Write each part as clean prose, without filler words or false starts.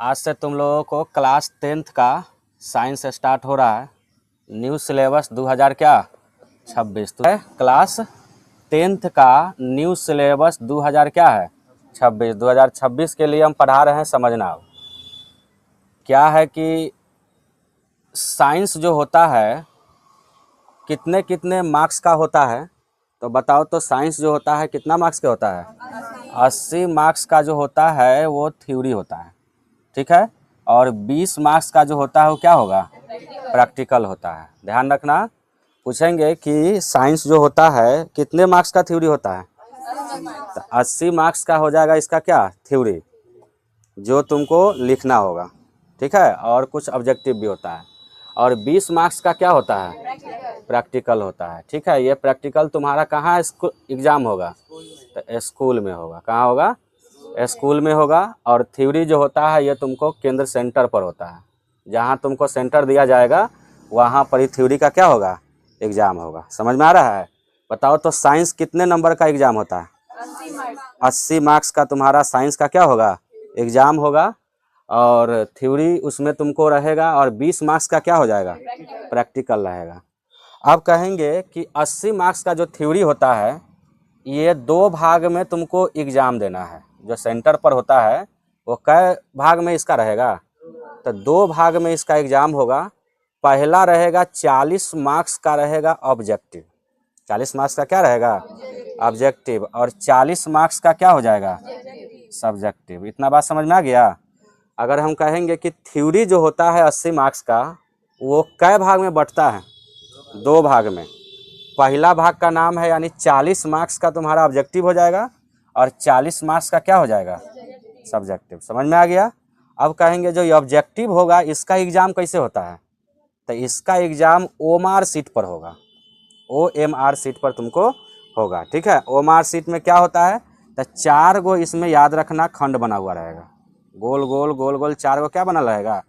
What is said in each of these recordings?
आज से तुम लोगों को क्लास 10th का साइंस स्टार्ट हो रहा है। न्यू सिलेबस 2026 तो है। क्लास 10th का न्यू सिलेबस 2026 के लिए हम पढ़ा रहे हैं। समझना क्या है कि साइंस जो होता है कितने कितने मार्क्स का होता है, तो बताओ तो। साइंस जो होता है कितना मार्क्स का होता है? 80 मार्क्स का जो होता है वो थ्योरी होता है, ठीक है। और 20 मार्क्स का जो होता है वो क्या होगा? प्रैक्टिकल होता है। ध्यान रखना, पूछेंगे कि साइंस जो होता है कितने मार्क्स का थ्योरी होता है, तो 80 मार्क्स का हो जाएगा इसका क्या? थ्योरी, जो तुमको लिखना होगा, ठीक है। और कुछ ऑब्जेक्टिव भी होता है। और 20 मार्क्स का क्या होता है? प्रैक्टिकल होता है, ठीक है। ये प्रैक्टिकल तुम्हारा कहाँ एग्जाम होगा? तो स्कूल में होगा। कहाँ होगा? स्कूल में होगा। और थ्योरी जो होता है ये तुमको केंद्र सेंटर पर होता है। जहाँ तुमको सेंटर दिया जाएगा वहाँ पर ही थ्योरी का क्या होगा? एग्ज़ाम होगा। समझ में आ रहा है? बताओ तो साइंस कितने नंबर का एग्ज़ाम होता है? 80 मार्क्स का तुम्हारा साइंस का क्या होगा? एग्ज़ाम होगा। और थ्योरी उसमें तुमको रहेगा। और 20 मार्क्स का क्या हो जाएगा? प्रैक्टिकल रहेगा। अब कहेंगे कि 80 मार्क्स का जो थ्योरी होता है ये 2 भाग में तुमको एग्ज़ाम देना है। जो सेंटर पर होता है वो कै भाग में इसका रहेगा? तो 2 भाग में इसका एग्ज़ाम होगा। पहला रहेगा 40 मार्क्स का रहेगा ऑब्जेक्टिव। 40 मार्क्स का क्या रहेगा? ऑब्जेक्टिव। और 40 मार्क्स का क्या हो जाएगा? सब्जेक्टिव। इतना बात समझ में आ गया? अगर हम कहेंगे कि थ्योरी जो होता है 80 मार्क्स का वो कै भाग में बंटता है? 2 भाग में। पहला भाग का नाम है यानी 40 मार्क्स का तुम्हारा ऑब्जेक्टिव हो जाएगा। और 40 मार्क्स का क्या हो जाएगा? सब्जेक्टिव। समझ में आ गया? अब कहेंगे जो ये ऑब्जेक्टिव होगा इसका एग्ज़ाम कैसे होता है, तो इसका एग्ज़ाम OMR सीट पर होगा। OMR सीट पर तुमको होगा, ठीक है। OMR सीट में क्या होता है, तो 4 गो इसमें याद रखना खंड बना हुआ रहेगा। गोल गोल गोल गोल 4 गो क्या बना रहेगा?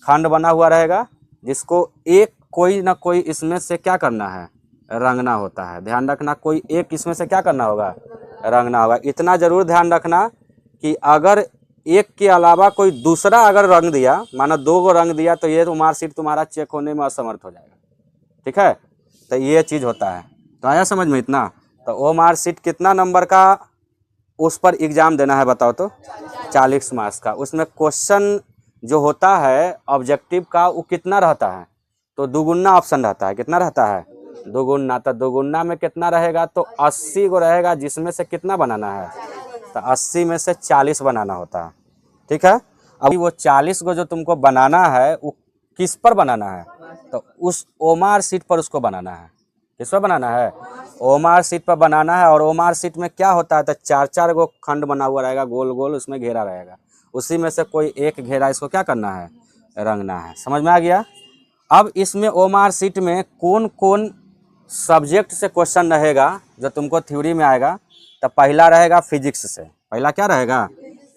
खंड बना हुआ रहेगा, जिसको एक कोई ना कोई इसमें से क्या करना है? रंगना होता है। ध्यान रखना, कोई एक इसमें से क्या करना होगा? रंगना होगा। इतना ज़रूर ध्यान रखना कि अगर एक के अलावा कोई दूसरा अगर रंग दिया, माना 2 गो रंग दिया, तो ये मार्कशीट तुम्हारा चेक होने में असमर्थ हो जाएगा, ठीक है। तो ये चीज़ होता है। तो आया समझ में इतना? तो वो मार्कशीट कितना नंबर का उस पर एग्ज़ाम देना है बताओ तो? 40 मार्क्स का। उसमें क्वेश्चन जो होता है ऑब्जेक्टिव का वो कितना रहता है? तो दुगुना ऑप्शन रहता है। कितना रहता है? दुगुना। तो दुगुना में कितना रहेगा? तो 80 गो रहेगा, जिसमें से कितना बनाना है? तो 80 में से 40 बनाना होता है, ठीक है। अब वो 40 गो जो तुमको बनाना है वो किस पर बनाना है? तो उस OMR सीट पर उसको बनाना है। किस पर बनाना है? OMR सीट पर बनाना है। और OMR सीट में क्या होता है, तो 4-4 गो खंड बना हुआ रहेगा, गोल गोल, उसमें घेरा रहेगा। उसी में से कोई एक घेरा इसको क्या करना है? रंगना है। समझ में आ गया? अब इसमें OMR सीट में कौन कौन सब्जेक्ट से क्वेश्चन रहेगा जो तुमको थ्योरी में आएगा? तो पहला रहेगा फिजिक्स से। पहला क्या रहेगा?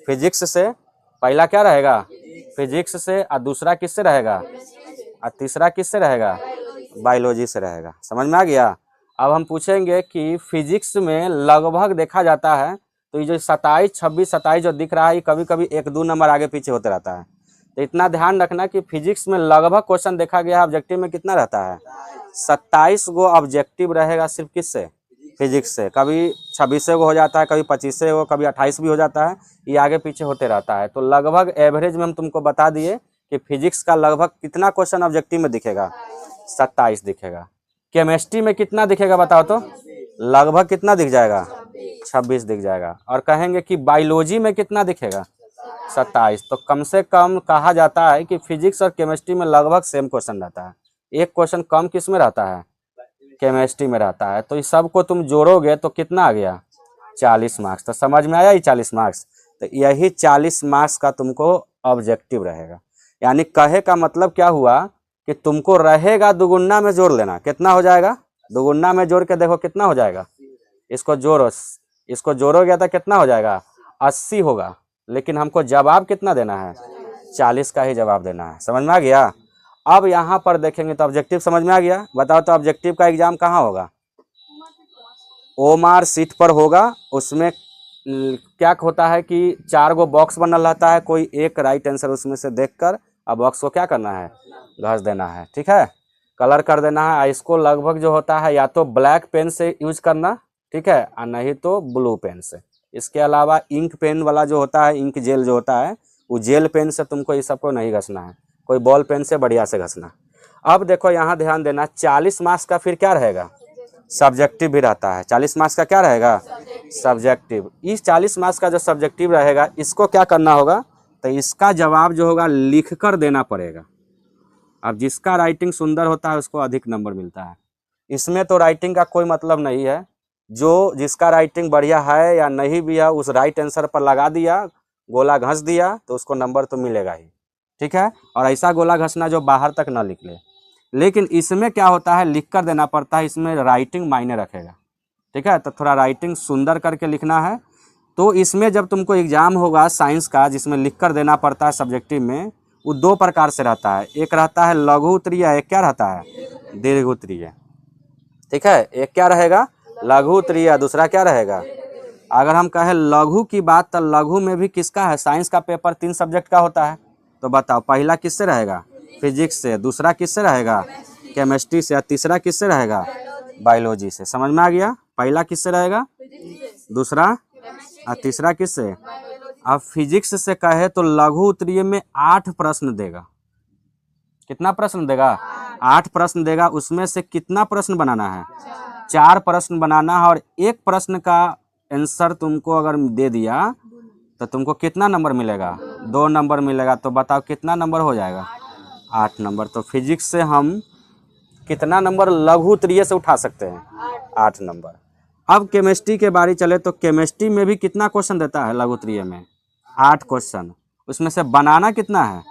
फिजिक्स से। पहला क्या रहेगा? फिजिक्स से। और दूसरा किससे रहेगा? और तीसरा किससे रहेगा? बायोलॉजी से रहेगा। समझ में आ गया? अब हम पूछेंगे कि फिजिक्स में लगभग देखा जाता है तो ये जो 27, 26, 27 जो दिख रहा है ये कभी कभी 1-2 नंबर आगे पीछे होते रहता है। तो इतना ध्यान रखना कि फिजिक्स में लगभग क्वेश्चन देखा गया है। ऑब्जेक्टिव में कितना रहता है? 27 गो ऑब्जेक्टिव रहेगा सिर्फ किससे? फिजिक्स से। कभी 26 गो हो जाता है, कभी 25 गो, कभी 28 भी हो जाता है। ये आगे पीछे होते रहता है। तो लगभग एवरेज में हम तुमको बता दिए कि फिजिक्स का लगभग कितना क्वेश्चन ऑब्जेक्टिव में दिखेगा? 27 दिखेगा। केमिस्ट्री में कितना दिखेगा बताओ तो? लगभग कितना दिख जाएगा? 26 दिख जाएगा। और कहेंगे कि बायोलॉजी में कितना दिखेगा? 27। तो कम से कम कहा जाता है कि फिजिक्स और केमिस्ट्री में लगभग सेम क्वेश्चन रहता है। एक क्वेश्चन कम किस में रहता है? केमिस्ट्री में रहता है। तो इस सब को तुम जोड़ोगे तो कितना आ गया? 40 मार्क्स। तो समझ में आया ये 40 मार्क्स? तो यही 40 मार्क्स का तुमको ऑब्जेक्टिव रहेगा। यानी कहे का मतलब क्या हुआ कि तुमको रहेगा दुगुना में जोड़ लेना। कितना हो जाएगा? दुगुना में जोड़ के देखो कितना हो जाएगा। इसको जोड़ो, इसको जोड़ोगे तो कितना हो जाएगा? 80 होगा। लेकिन हमको जवाब कितना देना है? 40 का ही जवाब देना है। समझ में आ गया? अब यहाँ पर देखेंगे तो ऑब्जेक्टिव समझ में आ गया। बताओ तो ऑब्जेक्टिव का एग्जाम कहाँ होगा? OMR सीट पर होगा। उसमें क्या होता है कि 4 गो बॉक्स बनल रहता है, कोई एक राइट आंसर उसमें से देखकर अब बॉक्स को क्या करना है, घस देना है, ठीक है, कलर कर देना है। इसको लगभग जो होता है या तो ब्लैक पेन से यूज करना, ठीक है, और नहीं तो ब्लू पेन से। इसके अलावा इंक पेन वाला जो होता है, इंक जेल जो होता है, वो जेल पेन से तुमको ये सबको नहीं घसना है, कोई बॉल पेन से बढ़िया से घसना। अब देखो यहाँ ध्यान देना, 40 मार्क्स का फिर क्या रहेगा, सब्जेक्टिव भी रहता है। 40 मार्क्स का क्या रहेगा, सब्जेक्टिव। इस 40 मार्क्स का जो सब्जेक्टिव रहेगा, इसको क्या करना होगा, तो इसका जवाब जो होगा लिख कर देना पड़ेगा। अब जिसका राइटिंग सुंदर होता है उसको अधिक नंबर मिलता है। इसमें तो राइटिंग का कोई मतलब नहीं है, जो जिसका राइटिंग बढ़िया है या नहीं भी है, उस राइट आंसर पर लगा दिया, गोला घस दिया, तो उसको नंबर तो मिलेगा ही, ठीक है। और ऐसा गोला घसना जो बाहर तक ना निकले। लेकिन इसमें क्या होता है, लिख कर देना पड़ता है, इसमें राइटिंग मायने रखेगा, ठीक है। तो थोड़ा राइटिंग सुंदर करके लिखना है। तो इसमें जब तुमको एग्जाम होगा साइंस का, जिसमें लिख कर देना पड़ता है सब्जेक्टिव में, वो 2 प्रकार से रहता है। एक रहता है लघु उत्तरीय, एक क्या रहता है, दीर्घ उत्तरीय, ठीक है। एक क्या रहेगा, लघु उत्तरीय, दूसरा क्या रहेगा। अगर हम कहें लघु की बात, तो लघु में भी किसका है, साइंस का पेपर 3 सब्जेक्ट का होता है। तो बताओ पहला किससे रहेगा, फिजिक्स से, दूसरा किससे रहेगा, केमिस्ट्री से, और तीसरा किससे रहेगा, बायोलॉजी से। समझ में आ गया, पहला किससे रहेगा, दूसरा और तीसरा किससे। अब फिजिक्स से कहे तो लघु उत्तरीय में 8 प्रश्न देगा। कितना प्रश्न देगा, 8 प्रश्न देगा। उसमें से कितना प्रश्न बनाना है, 4 प्रश्न बनाना है। और एक प्रश्न का आंसर तुमको अगर दे दिया तो तुमको कितना नंबर मिलेगा, 2 नंबर मिलेगा। तो बताओ कितना नंबर हो जाएगा, 8 नंबर। तो फिजिक्स से हम कितना नंबर लघु उत्तरीय से उठा सकते हैं, 8 नंबर। अब केमिस्ट्री के बारी चले तो केमिस्ट्री में भी कितना क्वेश्चन देता है लघु उत्तरीय में, 8 क्वेश्चन। उसमें से बनाना कितना है,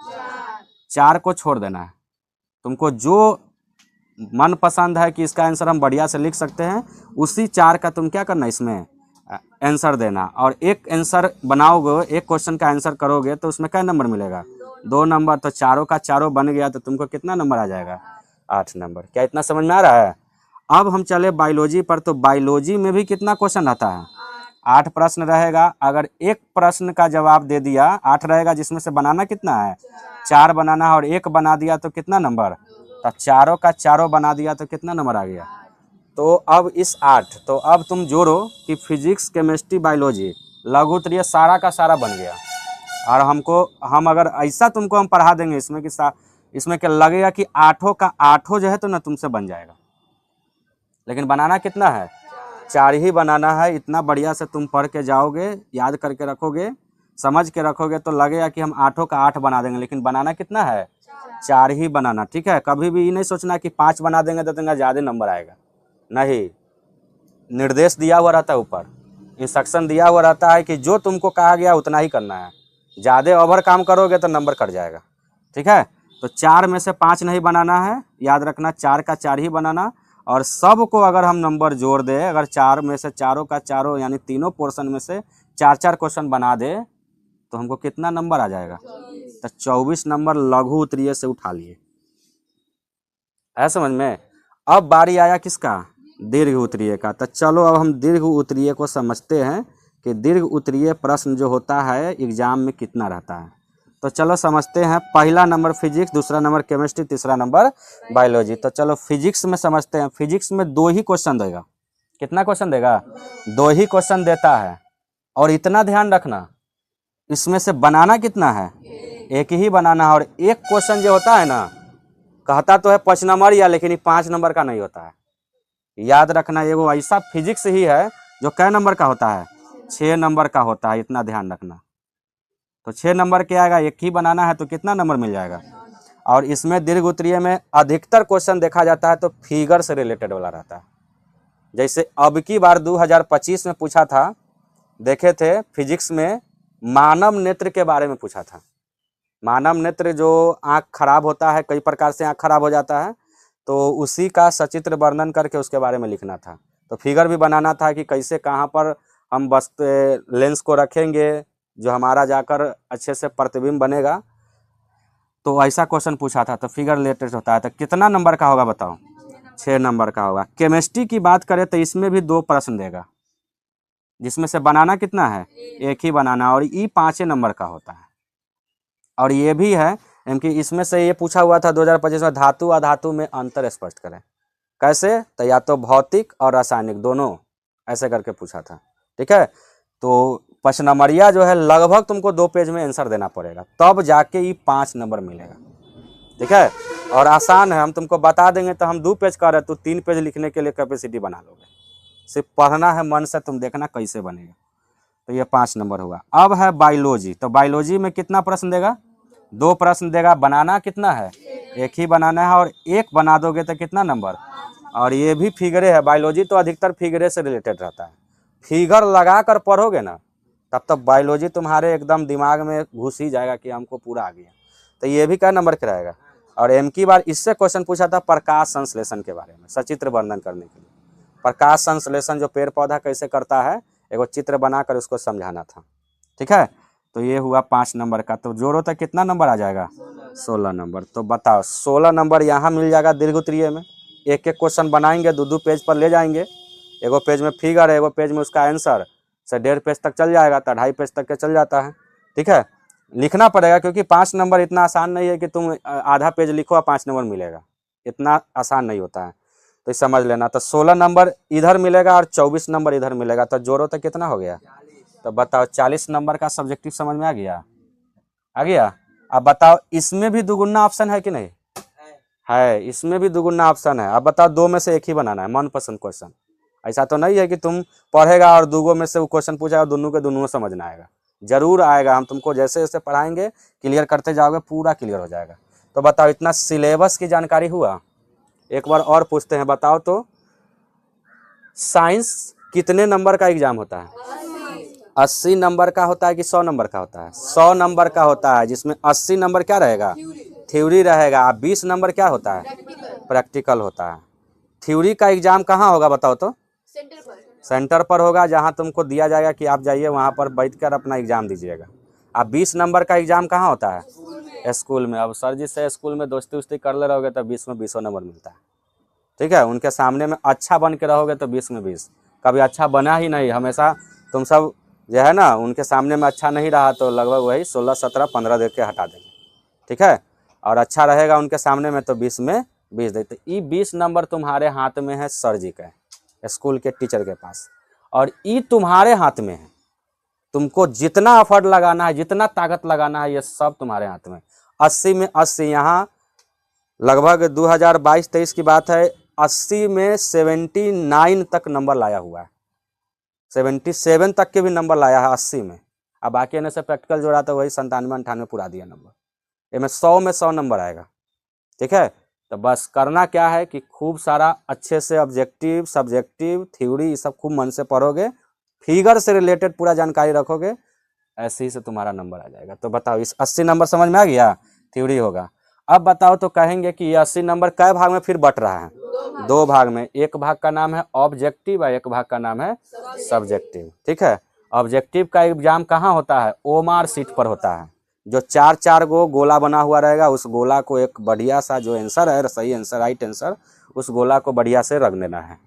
4 को छोड़ देना है। तुमको जो मन पसंद है कि इसका आंसर हम बढ़िया से लिख सकते हैं, उसी 4 का तुम क्या करना, इसमें आंसर देना। और एक आंसर बनाओगे, एक क्वेश्चन का आंसर करोगे तो उसमें क्या नंबर मिलेगा, 2 नंबर। तो चारों का चारों बन गया तो तुमको कितना नंबर आ जाएगा, 8 नंबर। क्या इतना समझ में आ रहा है। अब हम चले बायोलॉजी पर। तो बायोलॉजी में भी कितना क्वेश्चन आता है, 8 प्रश्न रहेगा। अगर एक प्रश्न का जवाब दे दिया, 8 रहेगा, जिसमें से बनाना कितना है, 4 बनाना है। और एक बना दिया तो कितना नंबर, तो चारों का चारों बना दिया तो कितना नंबर आ गया। तो अब इस 8, तो अब तुम जोड़ो कि फिजिक्स, केमिस्ट्री, बायोलॉजी, लघु उत्तरीय सारा का सारा बन गया। और हम अगर ऐसा तुमको हम पढ़ा देंगे इसमें कि इसमें क्या लगेगा कि 8 का 8 जो है तो ना तुमसे बन जाएगा। लेकिन बनाना कितना है, 4 ही बनाना है। इतना बढ़िया से तुम पढ़ के जाओगे, याद करके रखोगे, समझ के रखोगे, तो लगेगा कि हम 8 का 8 बना देंगे। लेकिन बनाना कितना है, 4 ही बनाना, ठीक है। कभी भी ये नहीं सोचना कि 5 बना देंगे तो तुम्हारा ज़्यादा नंबर आएगा, नहीं। निर्देश दिया हुआ रहता है, ऊपर इंस्ट्रक्शन दिया हुआ रहता है कि जो तुमको कहा गया उतना ही करना है। ज़्यादा ओवर काम करोगे तो नंबर कट जाएगा, ठीक है। तो 4 में से 5 नहीं बनाना है, याद रखना, 4 का 4 ही बनाना। और सबको अगर हम नंबर जोड़ दें, अगर 4 में से चारों का चारों यानी तीनों पोर्शन में से 4-4 क्वेश्चन बना दे तो हमको कितना नंबर आ जाएगा, तो 24 नंबर लघु उत्तरीय से उठा लिए। है समझ में। अब बारी आया किसका, दीर्घ उत्तरीय का। तो चलो अब हम दीर्घ उत्तरीय को समझते हैं कि दीर्घ उत्तरीय प्रश्न जो होता है एग्जाम में कितना रहता है। तो चलो समझते हैं। पहला नंबर फिजिक्स, दूसरा नंबर केमिस्ट्री, तीसरा नंबर बायोलॉजी। तो चलो फिजिक्स में समझते हैं। फिजिक्स में 2 ही क्वेश्चन देगा। कितना क्वेश्चन देगा, 2 ही क्वेश्चन देता है। और इतना ध्यान रखना, इसमें से बनाना कितना है, एक ही बनाना है। और एक क्वेश्चन जो होता है ना, कहता तो है 5 नंबर या, लेकिन ये 5 नंबर का नहीं होता है। याद रखना, एगो ऐसा फिजिक्स ही है जो कै नंबर का होता है, 6 नंबर का होता है। इतना ध्यान रखना। तो 6 नंबर के आएगा, एक ही बनाना है तो कितना नंबर मिल जाएगा। और इसमें दीर्घ उत्तरीय में अधिकतर क्वेश्चन देखा जाता है तो फिगर से रिलेटेड वाला रहता है। जैसे अब की बार 2025 में पूछा था, देखे थे फिजिक्स में, मानव नेत्र के बारे में पूछा था। मानव नेत्र जो आँख खराब होता है, कई प्रकार से आँख खराब हो जाता है, तो उसी का सचित्र वर्णन करके उसके बारे में लिखना था। तो फिगर भी बनाना था कि कैसे कहाँ पर हम बस लेंस को रखेंगे जो हमारा जाकर अच्छे से प्रतिबिंब बनेगा। तो ऐसा क्वेश्चन पूछा था, तो फिगर रिलेटेड होता है। तो कितना नंबर का होगा बताओ, 6 नंबर का होगा। केमिस्ट्री की बात करें तो इसमें भी 2 प्रश्न देगा। जिसमें से बनाना कितना है, एक ही बनाना, और ई 5 नंबर का होता है। और ये भी है कि इसमें से ये पूछा हुआ था 2025 में, धातु अधातु में अंतर स्पष्ट करें। कैसे, तो या तो भौतिक और रासायनिक दोनों ऐसे करके पूछा था। ठीक है, तो 5 नंबरिया जो है लगभग तुमको 2 पेज में आंसर देना पड़ेगा, तब जाके ये 5 नंबर मिलेगा। ठीक है, और आसान है, हम तुमको बता देंगे तो हम 2 पेज कर रहे, तो 3 पेज लिखने के लिए कैपेसिटी बना लोगे। सिर्फ पढ़ना है मन से, तुम देखना कैसे बनेगा। तो ये 5 नंबर हुआ। अब है बायोलॉजी, तो बायोलॉजी में कितना प्रश्न देगा, 2 प्रश्न देगा। बनाना कितना है, एक ही बनाना है, और एक बना दोगे तो कितना नंबर। और ये भी फिगरे है, बायोलॉजी तो अधिकतर फिगरे से रिलेटेड रहता है। फिगर लगा कर पढ़ोगे ना, तब तक बायोलॉजी तुम्हारे एकदम दिमाग में घुस ही जाएगा कि हमको पूरा आ गया। तो ये भी क्या नंबर का रहेगा। और एम की बार इससे क्वेश्चन पूछा था प्रकाश संश्लेषण के बारे में, सचित्र वर्णन करने के लिए। प्रकाश संश्लेषण जो पेड़ पौधा कैसे करता है, एगो चित्र बनाकर उसको समझाना था। ठीक है, तो ये हुआ 5 नंबर का। तो जोड़ो तो कितना नंबर आ जाएगा, 16 नंबर। तो बताओ 16 नंबर यहाँ मिल जाएगा दीर्घ उत्तरीय में। एक एक क्वेश्चन बनाएंगे, 2-2 पेज पर ले जाएंगे। एगो पेज में फिगर है, एगो पेज में उसका आंसर से 1.5 पेज तक चल जाएगा, तो 2.5 पेज तक के चल जाता है। ठीक है, लिखना पड़ेगा क्योंकि 5 नंबर इतना आसान नहीं है कि तुम आधा पेज लिखो और 5 नंबर मिलेगा, इतना आसान नहीं होता है, तो समझ लेना। तो 16 नंबर इधर मिलेगा और 24 नंबर इधर मिलेगा, तो जोड़ो तो कितना हो गया। तो बताओ 40 नंबर का सब्जेक्टिव समझ में आ गया, आ गया। अब बताओ इसमें भी दुगुना ऑप्शन है कि नहीं है, इसमें भी दुगुना ऑप्शन है। अब बताओ 2 में से एक ही बनाना है, मनपसंद क्वेश्चन। ऐसा तो नहीं है कि तुम पढ़ेगा और 2 में से वो क्वेश्चन पूछा और दोनों के दोनों समझना आएगा, जरूर आएगा। हम तुमको जैसे जैसे पढ़ाएंगे क्लियर करते जाओगे, पूरा क्लियर हो जाएगा। तो बताओ इतना सिलेबस की जानकारी हुआ। एक बार और पूछते हैं, बताओ तो साइंस कितने नंबर का एग्जाम होता है, 80 नंबर का होता है कि 100 नंबर का होता है, 100 नंबर का होता है, जिसमें 80 नंबर क्या रहेगा, थ्योरी रहेगा। 20 नंबर क्या होता है, प्रैक्टिकल होता है। थ्योरी का एग्जाम कहाँ होगा बताओ तो, सेंटर पर होगा, जहाँ तुमको दिया जाएगा कि आप जाइए वहाँ पर बैठकर अपना एग्जाम दीजिएगा। अब 20 नंबर का एग्जाम कहाँ होता है, स्कूल में। अब सर जी से स्कूल में दोस्ती उस्ती कर ले रहोगे तो 20 में 20 नंबर मिलता है। ठीक है, उनके सामने में अच्छा बन के रहोगे तो 20 में 20। कभी अच्छा बना ही नहीं, हमेशा तुम सब जो है ना उनके सामने में अच्छा नहीं रहा तो लगभग वही 16, 17, 15 दे के हटा देंगे। ठीक है, और अच्छा रहेगा उनके सामने में तो 20 में 20 देते। ये 20 नंबर तुम्हारे हाथ में है, सर जी का, स्कूल के टीचर के पास, और ये तुम्हारे हाथ में है। तुमको जितना एफर्ट लगाना है, जितना ताकत लगाना है, ये सब तुम्हारे हाथ में। 80 में 80, यहाँ लगभग 2022-23 की बात है, 80 में 79 तक नंबर लाया हुआ है, 77 तक के भी नंबर लाया है 80 में। अब बाकी ने से प्रैक्टिकल जोड़ा तो वही 97-98 पूरा दिया नंबर। इसमें 100 में 100 नंबर आएगा। ठीक है, तो बस करना क्या है कि खूब सारा अच्छे से ऑब्जेक्टिव, सब्जेक्टिव, थ्योरी ये सब खूब मन से पढ़ोगे, फिगर से रिलेटेड पूरा जानकारी रखोगे, ऐसे ही से तुम्हारा नंबर आ जाएगा। तो बताओ इस 80 नंबर समझ में आ गया, थ्योरी होगा। अब बताओ तो कहेंगे कि ये 80 नंबर कै भाग में फिर बट रहा है, 2 भाग में। एक भाग का नाम है ऑब्जेक्टिव और एक भाग का नाम है सब्जेक्टिव। ठीक है, ऑब्जेक्टिव का एग्जाम कहाँ होता है, ओमार सीट पर होता है, जो 4-4 गो गोला बना हुआ रहेगा, उस गोला को एक बढ़िया सा जो आंसर है, सही आंसर, राइट आंसर, उस गोला को बढ़िया से रख देना है।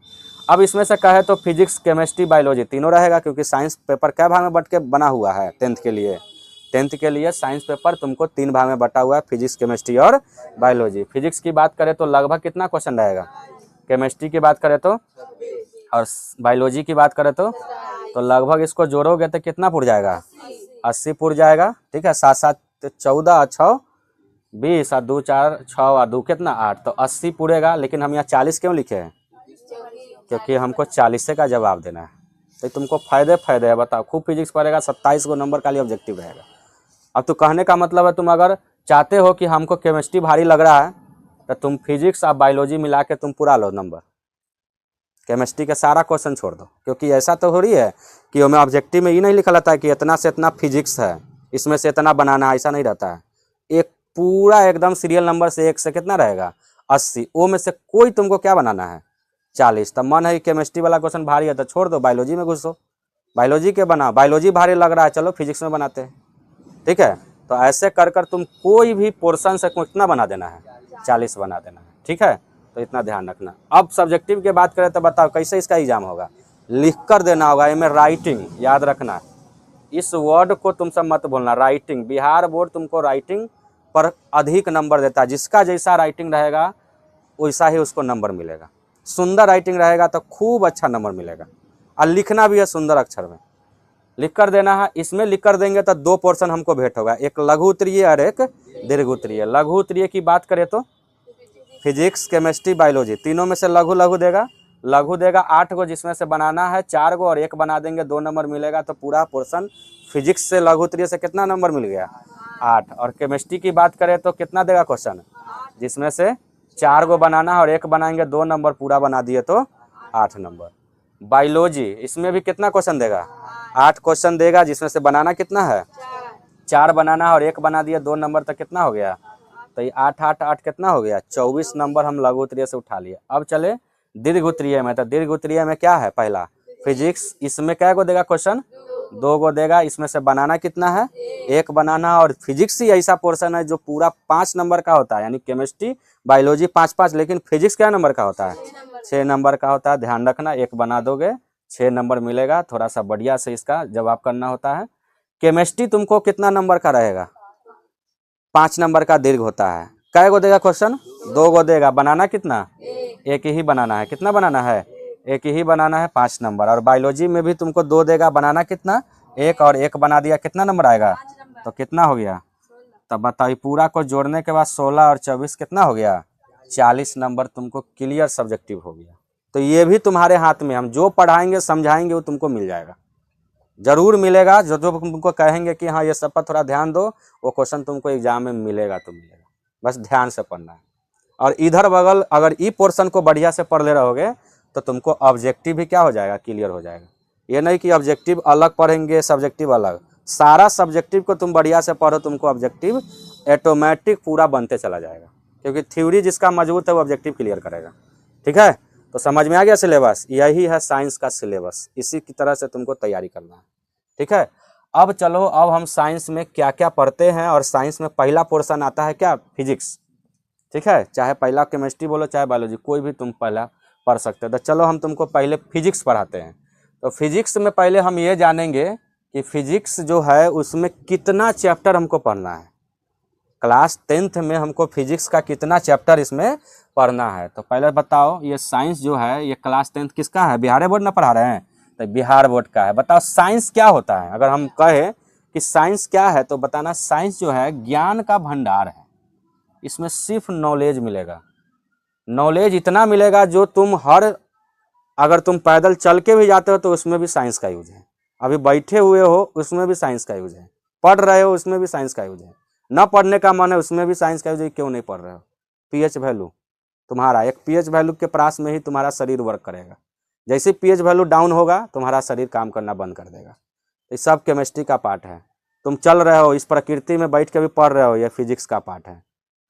अब इसमें से कहे तो फिजिक्स, केमिस्ट्री, बायोलॉजी तीनों रहेगा, क्योंकि साइंस पेपर कै भाग में बट के बना हुआ है 10th के लिए। 10th के लिए साइंस पेपर तुमको 3 भाग में बटा हुआ है, फिजिक्स, केमिस्ट्री और बायोलॉजी। फिजिक्स की बात करें तो लगभग कितना क्वेश्चन रहेगा, केमिस्ट्री की बात करें तो, और बायोलॉजी की बात करें तो लगभग इसको जोड़ोगे तो कितना पुर जाएगा, 80 पुर जाएगा। ठीक है, 7-7 14 और 6 20 और 2 4 6 और 2 कितना 8, तो 80 पूरेगा। लेकिन हम यहाँ 40 क्यों लिखे हैं, क्योंकि हमको 40 का जवाब देना है। तो तुमको फायदे है, बताओ खूब फिजिक्स पढ़ेगा, 27 गो नंबर का लिए ऑब्जेक्टिव रहेगा। अब तो कहने का मतलब है, तुम अगर चाहते हो कि हमको केमिस्ट्री भारी लग रहा है तो तुम फिजिक्स और बायोलॉजी मिला के तुम पूरा लो नंबर, केमिस्ट्री का सारा क्वेश्चन छोड़ दो। क्योंकि ऐसा तो हो रही है कि हमें ऑब्जेक्टिव में ये नहीं लिखा रहता है कि इतना से इतना फिजिक्स है, इसमें से इतना बनाना है, ऐसा नहीं रहता है। एक पूरा एकदम सीरियल नंबर से 1 से कितना रहेगा 80, वो में से कोई तुमको क्या बनाना है 40। तब मन है केमिस्ट्री वाला क्वेश्चन भारी है तो छोड़ दो, बायोलॉजी में घुसो, बायोलॉजी के बना, बायोलॉजी भारी लग रहा है चलो फिजिक्स में बनाते हैं। ठीक है, तो ऐसे कर कर तुम कोई भी पोर्शन से कितना बना देना है, 40 बना देना है। ठीक है, तो इतना ध्यान रखना। अब सब्जेक्टिव की बात करें तो बताओ कैसे इसका एग्जाम होगा। लिख कर देना होगा, इनमें राइटिंग याद रखना। इस वर्ड को तुम सब मत बोलना, राइटिंग। बिहार बोर्ड तुमको राइटिंग पर अधिक नंबर देता है, जिसका जैसा राइटिंग रहेगा वैसा ही उसको नंबर मिलेगा। सुंदर राइटिंग रहेगा तो खूब अच्छा नंबर मिलेगा, और लिखना भी है सुंदर अक्षर में, लिख कर देना है। इसमें लिख कर देंगे तो 2 पोर्शन हमको भेंट होगा, एक लघु उत्तरीय और एक दीर्घ उत्तरीय। लघु उत्तरीय की बात करें तो फिजिक्स, केमिस्ट्री, बायोलॉजी, तीनों में से लघु लघु देगा। लघु देगा 8 गो, जिसमें से बनाना है 4 गो और 1 बना देंगे, 2 नंबर मिलेगा। तो पूरा पोर्शन फिजिक्स से लघु उत्तरीय से कितना नंबर मिल गया? 8। और केमिस्ट्री की बात करें तो कितना देगा क्वेश्चन, जिसमें से 4 गो बनाना है और 1 बनाएंगे, 2 नंबर पूरा बना दिए तो 8 नंबर। बायोलॉजी, इसमें भी कितना क्वेश्चन देगा? 8 क्वेश्चन देगा, जिसमें से बनाना कितना है? 4 बनाना है और 1 बना दिए, 2 नंबर तक कितना हो गया? तो ये 8 8 8 कितना हो गया? 24 नंबर हम लघु उत्तरीय से उठा लिए। अब चले दीर्घ उत्तरीय में। तो दीर्घ उत्तरीय में क्या है? पहला फिजिक्स, इसमें क्या गो देगा क्वेश्चन? 2 गो देगा, इसमें से बनाना कितना है? 1 बनाना। और फिजिक्स ही ऐसा पोर्शन है जो पूरा 5 नंबर का होता है, यानी केमिस्ट्री बायोलॉजी 5 5, लेकिन फिजिक्स क्या नंबर का होता है? 6 नंबर का होता है। ध्यान रखना, 1 बना दोगे 6 नंबर मिलेगा। थोड़ा सा बढ़िया से इसका जवाब करना होता है। केमिस्ट्री तुमको कितना नंबर का रहेगा? 5 नंबर का दीर्घ होता है। कै गो देगा क्वेश्चन? 2 गो देगा। बनाना कितना? 1 ही बनाना है। कितना बनाना है? 1 ही बनाना है, 5 नंबर। और बायोलॉजी में भी तुमको 2 देगा, बनाना कितना? 1 और 1 बना दिया, कितना नंबर आएगा? तो कितना हो गया? तब बताइए, पूरा को जोड़ने के बाद 16 और 24 कितना हो गया? 40 नंबर तुमको क्लियर सब्जेक्टिव हो गया। तो ये भी तुम्हारे हाथ में, हम जो पढ़ाएंगे समझाएंगे वो तुमको मिल जाएगा, जरूर मिलेगा। जो जो तुमको कहेंगे कि हाँ ये सब पर थोड़ा ध्यान दो, वो क्वेश्चन तुमको एग्जाम में मिलेगा तो मिलेगा, बस ध्यान से पढ़ना है। और इधर बगल अगर ई पोर्शन को बढ़िया से पढ़ ले रहोगे तो तुमको ऑब्जेक्टिव भी क्या हो जाएगा? क्लियर हो जाएगा। ये नहीं कि ऑब्जेक्टिव अलग पढ़ेंगे सब्जेक्टिव अलग, सारा सब्जेक्टिव को तुम बढ़िया से पढ़ो, तुमको ऑब्जेक्टिव ऑटोमेटिक पूरा बनते चला जाएगा, क्योंकि थ्योरी जिसका मजबूत है वो ऑब्जेक्टिव क्लियर करेगा। ठीक है, तो समझ में आ गया सिलेबस? यही है साइंस का सिलेबस, इसी की तरह से तुमको तैयारी करना है। ठीक है, अब चलो, अब हम साइंस में क्या क्या पढ़ते हैं। और साइंस में पहला पोर्शन आता है क्या? फिजिक्स। ठीक है, चाहे पहला केमिस्ट्री बोलो चाहे बायोलॉजी, कोई भी तुम पहला पढ़ सकते हो। तो चलो हम तुमको पहले फिजिक्स पढ़ाते हैं। तो फिजिक्स में पहले हम ये जानेंगे कि फिजिक्स जो है उसमें कितना चैप्टर हमको पढ़ना है। क्लास 10th में हमको फिजिक्स का कितना चैप्टर इसमें पढ़ना है। तो पहले बताओ, ये साइंस जो है ये क्लास 10th किसका है? बिहार बोर्ड ना पढ़ा रहे हैं, तो बिहार बोर्ड का है। बताओ साइंस क्या होता है? अगर हम कहें कि साइंस क्या है तो बताना, साइंस जो है ज्ञान का भंडार है। इसमें सिर्फ नॉलेज मिलेगा, नॉलेज इतना मिलेगा जो तुम अगर तुम पैदल चल के भी जाते हो तो उसमें भी साइंस का यूज है, अभी बैठे हुए हो उसमें भी साइंस का यूज है, पढ़ रहे हो उसमें भी साइंस का यूज है, न पढ़ने का मन है उसमें भी साइंस का यूज है। क्यों नहीं पढ़ रहे हो? पीएच वैल्यू तुम्हारा, एक पीएच वैल्यू के पास में ही तुम्हारा शरीर वर्क करेगा। जैसे पीएच वैल्यू डाउन होगा तुम्हारा शरीर काम करना बंद कर देगा। ये सब केमिस्ट्री का पार्ट है। तुम चल रहे हो, इस प्रकृति में बैठ के भी पढ़ रहे हो, ये फिजिक्स का पार्ट है।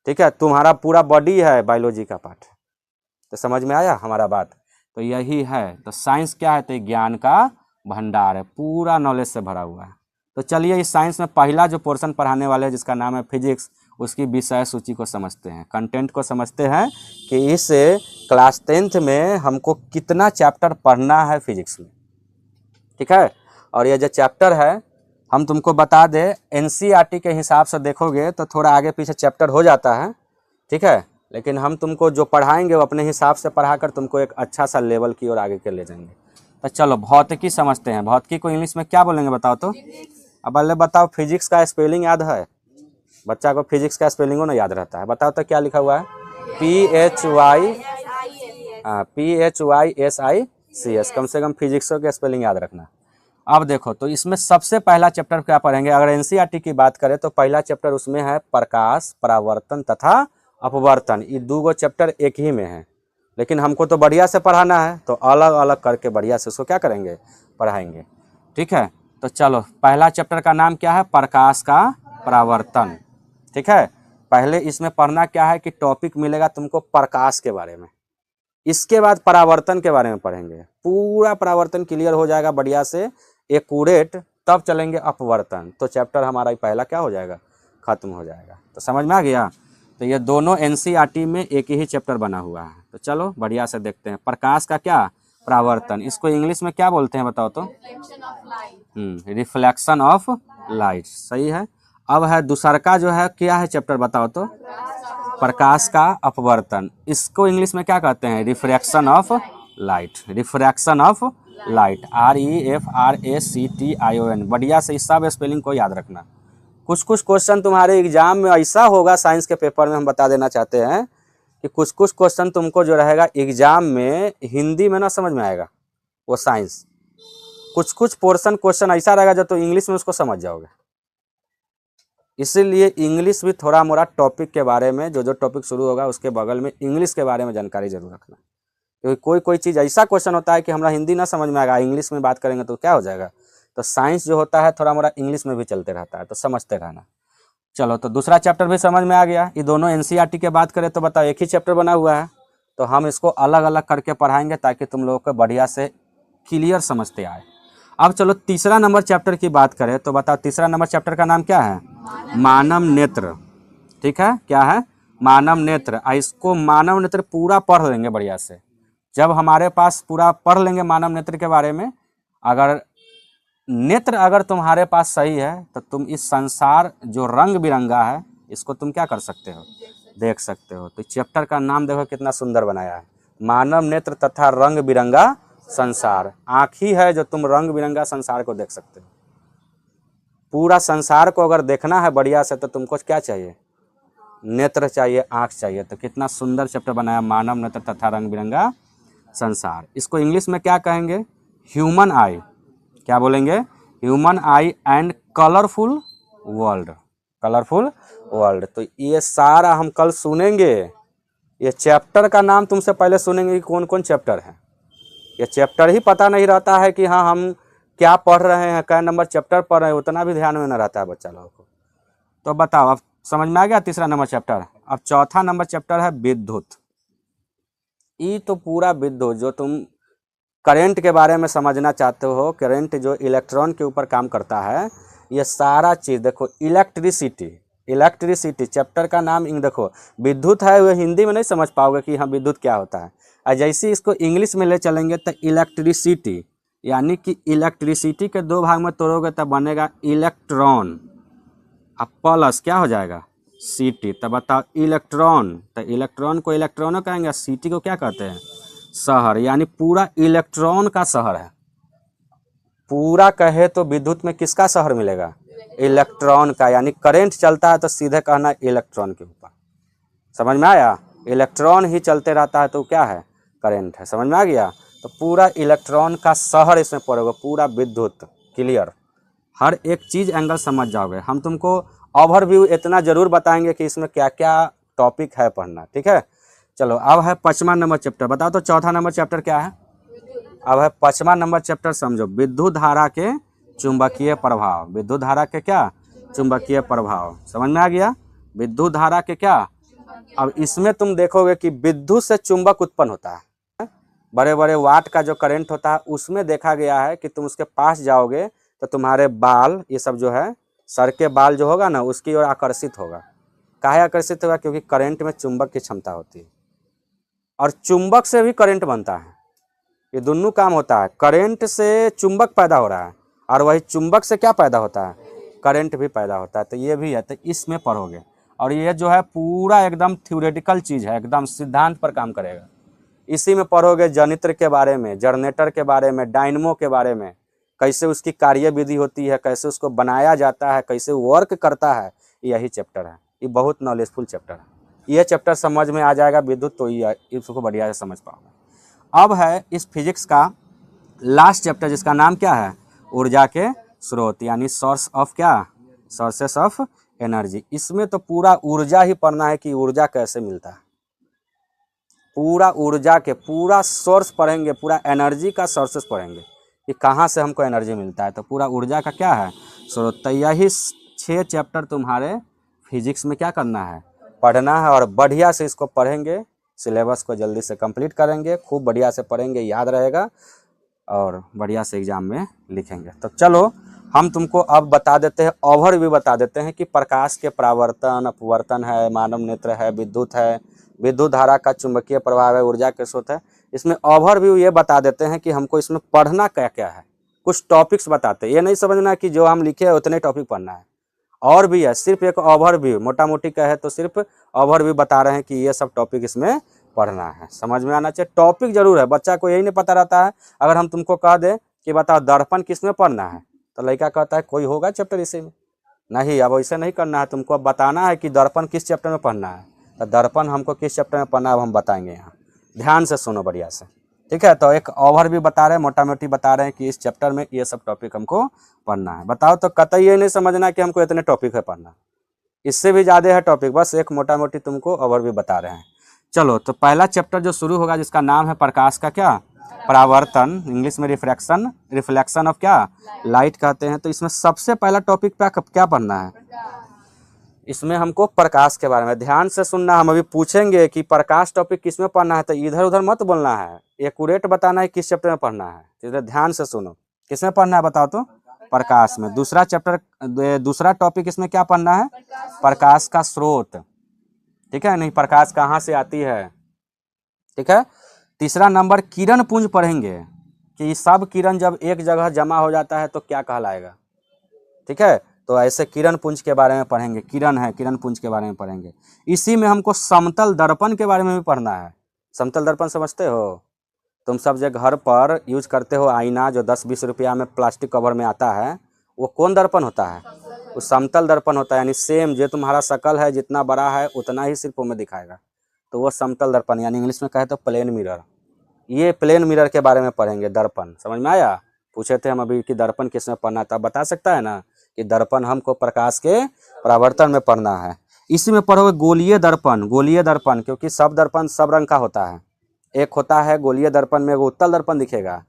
ठीक है, तुम्हारा पूरा बॉडी है, बायोलॉजी का पार्ट है। तो समझ में आया हमारा बात? तो यही है। तो साइंस क्या है? तो ज्ञान का भंडार है, पूरा नॉलेज से भरा हुआ है। तो चलिए इस साइंस में पहला जो पोर्शन पढ़ाने वाले हैं जिसका नाम है फिजिक्स, उसकी विषय सूची को समझते हैं, कंटेंट को समझते हैं कि इस क्लास 10th में हमको कितना चैप्टर पढ़ना है फिजिक्स में। ठीक है, और ये जो चैप्टर है हम तुमको बता दें, एनसीईआरटी के हिसाब से देखोगे तो थोड़ा आगे पीछे चैप्टर हो जाता है। ठीक है, लेकिन हम तुमको जो पढ़ाएंगे वो अपने हिसाब से पढ़ाकर तुमको एक अच्छा सा लेवल की ओर आगे के ले जाएंगे। तो चलो भौतिकी समझते हैं। भौतिकी को इंग्लिश में क्या बोलेंगे बताओ तो? अब पहले बताओ, फिजिक्स का स्पेलिंग याद है? बच्चा को फिजिक्स का स्पेलिंग ना याद रहता है। बताओ तो क्या लिखा हुआ है? PHYSICS। कम से कम फिजिक्सों के स्पेलिंग याद रखना। अब देखो, तो इसमें सबसे पहला चैप्टर क्या पढ़ेंगे? अगर एनसीईआरटी की बात करें तो पहला चैप्टर उसमें है प्रकाश, परावर्तन तथा अपवर्तन। ये 2 गो चैप्टर एक ही में है, लेकिन हमको तो बढ़िया से पढ़ाना है तो अलग अलग करके बढ़िया से उसको क्या करेंगे? पढ़ाएंगे। ठीक है, तो चलो पहला चैप्टर का नाम क्या है? प्रकाश का परावर्तन। ठीक है, पहले इसमें पढ़ना क्या है कि टॉपिक मिलेगा तुमको प्रकाश के बारे में, इसके बाद परावर्तन के बारे में पढ़ेंगे। पूरा परावर्तन क्लियर हो जाएगा बढ़िया से एक्यूरेट, तब चलेंगे अपवर्तन। तो चैप्टर हमारा पहला क्या हो जाएगा? खत्म हो जाएगा। तो समझ में आ गया? तो ये दोनों एनसीईआरटी में एक ही चैप्टर बना हुआ है। तो चलो बढ़िया से देखते हैं। प्रकाश का क्या? परावर्तन, इसको इंग्लिश में क्या बोलते हैं बताओ तो? रिफ्लेक्शन ऑफ लाइट, सही है। अब है दूसरा का जो है क्या है चैप्टर बताओ तो? प्रकाश का अपवर्तन, इसको इंग्लिश में क्या कहते हैं? Refraction of light, refraction of light, REFRACTION। बढ़िया से इस सब स्पेलिंग को याद रखना। कुछ कुछ क्वेश्चन तुम्हारे एग्जाम में ऐसा होगा, साइंस के पेपर में हम बता देना चाहते हैं कि कुछ कुछ क्वेश्चन तुमको जो रहेगा एग्जाम में हिंदी में ना समझ में आएगा वो साइंस, कुछ कुछ पोर्शन क्वेश्चन ऐसा रहेगा जो तो इंग्लिश में उसको समझ जाओगे। इसीलिए इंग्लिश भी थोड़ा मोड़ा टॉपिक के बारे में, जो जो टॉपिक शुरू होगा उसके बगल में इंग्लिश के बारे में जानकारी जरूर रखना, क्योंकि कोई कोई चीज़ ऐसा क्वेश्चन होता है कि हमारा हिंदी ना समझ में आएगा, इंग्लिश में बात करेंगे तो क्या हो जाएगा। तो साइंस जो होता है थोड़ा मोड़ा इंग्लिश में भी चलते रहता है, तो समझते रहना। चलो, तो दूसरा चैप्टर भी समझ में आ गया। ये दोनों NCERT के बात करें तो बताओ, एक ही चैप्टर बना हुआ है, तो हम इसको अलग अलग करके पढ़ाएंगे ताकि तुम लोगों को बढ़िया से क्लियर समझते आए। अब चलो तीसरा नंबर चैप्टर की बात करें तो बताओ, तीसरा नंबर चैप्टर का नाम क्या है? मानव नेत्र। ठीक है, क्या है? मानव नेत्र। इसको मानव नेत्र पूरा पढ़ लेंगे बढ़िया से। जब हमारे पास पूरा पढ़ लेंगे मानव नेत्र के बारे में, अगर नेत्र अगर तुम्हारे पास सही है तो तुम इस संसार जो रंग बिरंगा है इसको तुम क्या कर सकते हो? देख सकते हो। तो चैप्टर का नाम देखो कितना सुंदर बनाया है, मानव नेत्र तथा रंग बिरंगा संसार। आँख ही है जो तुम रंग बिरंगा संसार को देख सकते हो। पूरा संसार को अगर देखना है बढ़िया से तो तुमको क्या चाहिए? नेत्र चाहिए, आँख चाहिए। तो कितना सुंदर चैप्टर बनाया, मानव नेत्र तथा रंग बिरंगा संसार। इसको इंग्लिश में क्या कहेंगे? ह्यूमन आई। क्या बोलेंगे? Human I and colourful world, colourful world. तो ये सारा हम कल सुनेंगे। ये चैप्टर का नाम तुमसे पहले सुनेंगे कि कौन कौन चैप्टर है। ये चैप्टर ही पता नहीं रहता है कि हाँ हम क्या पढ़ रहे हैं, क्या नंबर चैप्टर पढ़ रहे हैं, उतना भी ध्यान में न रहता है बच्चा लोगों को। तो बताओ, अब समझ में आ गया तीसरा नंबर चैप्टर। अब चौथा नंबर चैप्टर है विद्युत। ये तो पूरा विद्युत, जो तुम करंट के बारे में समझना चाहते हो, करंट जो इलेक्ट्रॉन के ऊपर काम करता है, ये सारा चीज़ देखो। इलेक्ट्रिसिटी, इलेक्ट्रिसिटी चैप्टर का नाम देखो, विद्युत है, वो हिंदी में नहीं समझ पाओगे कि हाँ विद्युत क्या होता है। और जैसे इसको इंग्लिश में ले चलेंगे तो इलेक्ट्रिसिटी, यानी कि इलेक्ट्रिसिटी के दो भाग में तोड़ोगे तब बनेगा इलेक्ट्रॉन, अब प्लस क्या हो जाएगा? सिटी। तब बताओ इलेक्ट्रॉन, तो इलेक्ट्रॉन को इलेक्ट्रॉनों कहेंगे, सिटी को क्या कहते हैं? शहर। यानी पूरा इलेक्ट्रॉन का शहर है। पूरा कहे तो विद्युत में किसका शहर मिलेगा? इलेक्ट्रॉन का। यानी करंट चलता है तो सीधे कहना इलेक्ट्रॉन के ऊपर। समझ में आया? इलेक्ट्रॉन ही चलते रहता है तो क्या है? करंट है। समझ में आ गया? तो पूरा इलेक्ट्रॉन का शहर इसमें पड़ेगा, पूरा विद्युत। क्लियर? हर एक चीज़ एंगल समझ जाओगे। हम तुमको ओवरव्यू इतना ज़रूर बताएंगे कि इसमें क्या क्या टॉपिक है पढ़ना। ठीक है, चलो अब है 5वां नंबर चैप्टर। बताओ तो चौथा नंबर चैप्टर क्या है? अब है 5वां नंबर चैप्टर, समझो, विद्युत धारा के चुंबकीय प्रभाव। विद्युत धारा के क्या? चुंबकीय प्रभाव। समझ में आ गया? विद्युत धारा के क्या? अब इसमें तुम देखोगे कि विद्युत से चुंबक उत्पन्न होता है। बड़े बड़े वाट का जो करंट होता है उसमें देखा गया है कि तुम उसके पास जाओगे तो तुम्हारे बाल, ये सब जो है सर के बाल जो होगा ना, उसकी ओर आकर्षित होगा। काहे आकर्षित होगा? क्योंकि करंट में चुंबक की क्षमता होती है, और चुंबक से भी करंट बनता है। ये दोनों काम होता है। करंट से चुंबक पैदा हो रहा है और वही चुंबक से क्या पैदा होता है? करंट भी पैदा होता है। तो ये भी है, तो इसमें पढ़ोगे। और ये जो है पूरा एकदम थ्योरेटिकल चीज़ है, एकदम सिद्धांत पर काम करेगा। इसी में पढ़ोगे जनित्र के बारे में, जनरेटर के बारे में, डायनमो के बारे में, कैसे उसकी कार्य विधि होती है, कैसे उसको बनाया जाता है, कैसे वर्क करता है। यही चैप्टर है। ये बहुत नॉलेजफुल चैप्टर है। ये चैप्टर समझ में आ जाएगा विद्युत तो ये इसको बढ़िया से समझ पाओगे। अब है इस फिजिक्स का लास्ट चैप्टर, जिसका नाम क्या है? ऊर्जा के स्रोत, यानी सोर्स ऑफ क्या? Sources of energy. इसमें तो पूरा ऊर्जा ही पढ़ना है कि ऊर्जा कैसे मिलता है। पूरा ऊर्जा के पूरा सोर्स पढ़ेंगे, पूरा एनर्जी का सोर्सेस पढ़ेंगे कि कहाँ से हमको एनर्जी मिलता है। तो पूरा ऊर्जा का क्या है? स्रोत। तो यही 6 चैप्टर तुम्हारे फिजिक्स में क्या करना है? पढ़ना है। और बढ़िया से इसको पढ़ेंगे, सिलेबस को जल्दी से कंप्लीट करेंगे, खूब बढ़िया से पढ़ेंगे, याद रहेगा और बढ़िया से एग्जाम में लिखेंगे। तो चलो हम तुमको अब बता देते हैं, ओवरव्यू बता देते हैं कि प्रकाश के परावर्तन, अपवर्तन है, मानव नेत्र है, विद्युत है, विद्युत धारा का चुंबकीय प्रभाव है, ऊर्जा के स्रोत है। इसमें ओवरव्यू ये बता देते हैं कि हमको इसमें पढ़ना क्या क्या है, कुछ टॉपिक्स बताते हैं। ये नहीं समझना कि जो हम लिखे हैं उतने टॉपिक पढ़ना है, और भी है, सिर्फ एक ओवरव्यू, मोटा मोटी कहे तो सिर्फ ओवरव्यू बता रहे हैं कि ये सब टॉपिक इसमें पढ़ना है, समझ में आना चाहिए। टॉपिक जरूर है, बच्चा को यही नहीं पता रहता है। अगर हम तुमको कह दें कि बताओ दर्पण किस में पढ़ना है, तो लड़का कहता है कोई होगा चैप्टर इसी में। नहीं, अब ऐसे नहीं करना है, तुमको अब बताना है कि दर्पण किस चैप्टर में पढ़ना है। तो दर्पण हमको किस चैप्टर में पढ़ना है अब हम बताएंगे यहाँ, ध्यान से सुनो बढ़िया से, ठीक है। तो एक ओवरव्यू बता रहे हैं, मोटा मोटी बता रहे हैं कि इस चैप्टर में ये सब टॉपिक हमको पढ़ना है। बताओ, तो कतई ये नहीं समझना कि हमको इतने टॉपिक है पढ़ना, इससे भी ज़्यादा है टॉपिक, बस एक मोटा मोटी तुमको ओवरव्यू बता रहे हैं। चलो, तो पहला चैप्टर जो शुरू होगा जिसका नाम है प्रकाश का क्या, परावर्तन, इंग्लिश में रिफ्रैक्शन, रिफ्लेक्शन ऑफ क्या, लाइट कहते हैं। तो इसमें सबसे पहला टॉपिक पे क्या पढ़ना है, इसमें हमको प्रकाश के बारे में ध्यान से सुनना। हम अभी पूछेंगे कि प्रकाश टॉपिक किस में पढ़ना है, तो इधर उधर मत बोलना है, एक्यूरेट बताना है किस चैप्टर में पढ़ना है। इधर ध्यान से सुनो, किस में पढ़ना है बताओ तो, प्रकाश में। दूसरा चैप्टर, दूसरा टॉपिक इसमें क्या पढ़ना है, प्रकाश का स्रोत, ठीक है, नहीं प्रकाश कहाँ से आती है, ठीक है। तीसरा नंबर किरण पुंज पढ़ेंगे कि सब किरण जब एक जगह जमा हो जाता है तो क्या कहलाएगा, ठीक है। तो ऐसे किरण पुंज के बारे में पढ़ेंगे, किरण है, किरण पुंज के बारे में पढ़ेंगे। इसी में हमको समतल दर्पण के बारे में भी पढ़ना है। समतल दर्पण समझते हो, तुम सब जो घर पर यूज करते हो आईना, जो 10-20 रुपया में प्लास्टिक कवर में आता है, वो कौन दर्पण होता है, वो समतल दर्पण होता है। यानी सेम जो तुम्हारा शकल है जितना बड़ा है उतना ही सिर्फ में दिखाएगा, तो वो समतल दर्पण, यानी इंग्लिश में कहे तो प्लेन मिरर। ये प्लेन मिरर के बारे में पढ़ेंगे, दर्पण, समझ में आया। पूछे थे हम अभी कि दर्पण किस में पढ़ना, तब बता सकता है ना कि दर्पण हमको प्रकाश के परावर्तन में पढ़ना है। इसी में पढ़ोगे गोलीय दर्पण, गोलीय दर्पण, क्योंकि सब दर्पण सब रंग का होता है। एक होता है गोलीय दर्पण में, वो उत्तल दर्पण दिखेगा,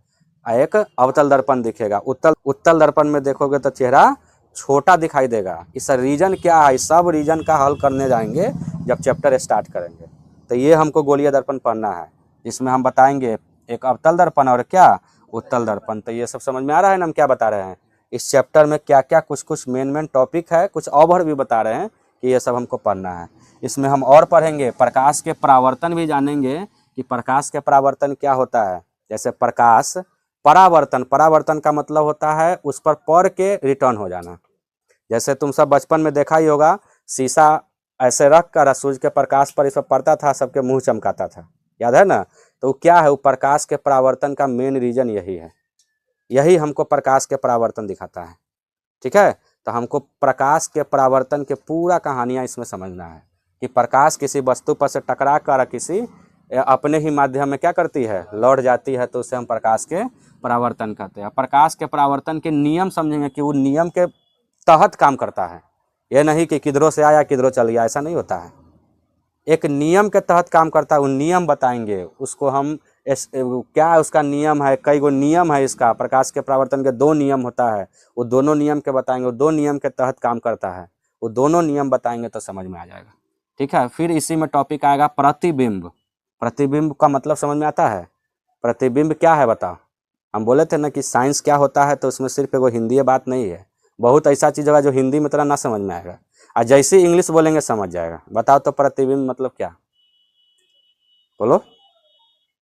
एक अवतल दर्पण दिखेगा। उत्तल दर्पण में देखोगे तो चेहरा छोटा दिखाई देगा। इसका रीजन क्या है, सब रीजन का हल करने जाएंगे जब चैप्टर स्टार्ट करेंगे। तो ये हमको गोलीय दर्पण पढ़ना है, जिसमें हम बताएंगे एक अवतल दर्पण और क्या, उत्तल दर्पण। तो ये सब समझ में आ रहा है ना हम क्या बता रहे हैं, इस चैप्टर में क्या क्या कुछ मेन टॉपिक है, कुछ ओवर भी बता रहे हैं कि ये सब हमको पढ़ना है। इसमें हम और पढ़ेंगे प्रकाश के परावर्तन भी जानेंगे कि प्रकाश के परावर्तन क्या होता है। जैसे प्रकाश परावर्तन, परावर्तन का मतलब होता है उस पर पड़ के रिटर्न हो जाना। जैसे तुम सब बचपन में देखा ही होगा, शीशा ऐसे रख कर सूरज के प्रकाश पर इस पर पड़ता था, सबके मुंह चमकाता था, याद है ना। तो क्या है, वो प्रकाश के परावर्तन का मेन रीजन यही है, यही हमको प्रकाश के परावर्तन दिखाता है, ठीक है। तो हमको प्रकाश के परावर्तन के पूरा कहानियाँ इसमें समझना है कि प्रकाश किसी वस्तु पर से टकरा कर किसी अपने ही माध्यम में क्या करती है, लौट जाती है, तो उसे हम प्रकाश के परावर्तन कहते हैं। प्रकाश के परावर्तन के नियम समझेंगे कि वो नियम के तहत काम करता है। ये नहीं कि किधरों से आया किधरों चल गया, ऐसा नहीं होता है। एक नियम के तहत काम करता है, वो नियम बताएंगे उसको हम, क्या उसका नियम है, कई गो नियम है इसका। प्रकाश के परावर्तन के 2 नियम होता है, वो दोनों नियम के बताएंगे, वो 2 नियम के तहत काम करता है, वो दोनों नियम बताएंगे तो समझ में आ जाएगा, ठीक है। फिर इसी में टॉपिक आएगा प्रतिबिंब। प्रतिबिंब का मतलब समझ में आता है, प्रतिबिंब क्या है बताओ। हम बोले थे ना कि साइंस क्या होता है, तो उसमें सिर्फ एगो हिंदी बात नहीं है, बहुत ऐसा चीज़ होगा जो हिंदी में तरह ना समझ में आएगा, और जैसे इंग्लिश बोलेंगे समझ जाएगा। बताओ तो प्रतिबिंब मतलब क्या, बोलो,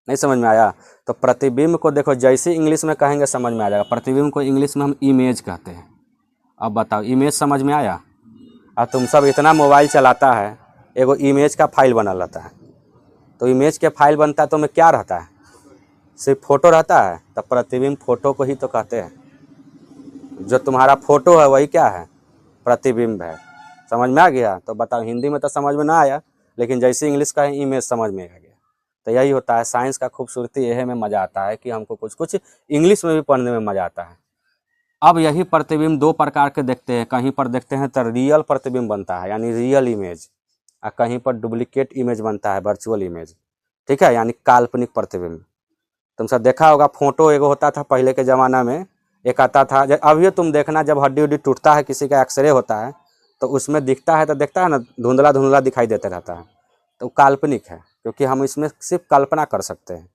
नहीं समझ में आया। तो प्रतिबिंब को देखो जैसे इंग्लिश में कहेंगे समझ में आ जाएगा। प्रतिबिंब को इंग्लिश में हम इमेज कहते हैं। अब बताओ, इमेज समझ में आया। और तुम सब इतना मोबाइल चलाता है, एगो इमेज का फाइल बना रहता है, तो इमेज के फाइल बनता है तो में क्या रहता है, सिर्फ फोटो रहता है। तो प्रतिबिंब फोटो को ही तो कहते हैं, जो तुम्हारा फोटो है वही क्या है, प्रतिबिंब है। समझ में आ गया। तो बताओ, हिंदी में तो समझ में ना आया, लेकिन जैसे इंग्लिश का है इमेज समझ में आ गया। तो यही होता है साइंस का खूबसूरती, यही में मज़ा आता है कि हमको कुछ इंग्लिश में भी पढ़ने में मज़ा आता है। अब यही प्रतिबिंब 2 प्रकार के देखते हैं, कहीं पर देखते हैं तो रियल प्रतिबिंब बनता है यानी रियल इमेज, और कहीं पर डुप्लीकेट इमेज बनता है वर्चुअल इमेज, ठीक है, यानी काल्पनिक प्रतिबिंब। तुम सब देखा होगा, फोटो एगो होता था पहले के ज़माना में, एक आता था, अभी तुम देखना जब हड्डी उड्डी टूटता है, किसी का एक्सरे होता है तो उसमें दिखता है, तो देखता है ना धुंधला धुंधला दिखाई देता रहता है, तो काल्पनिक है, क्योंकि हम इसमें सिर्फ कल्पना कर सकते हैं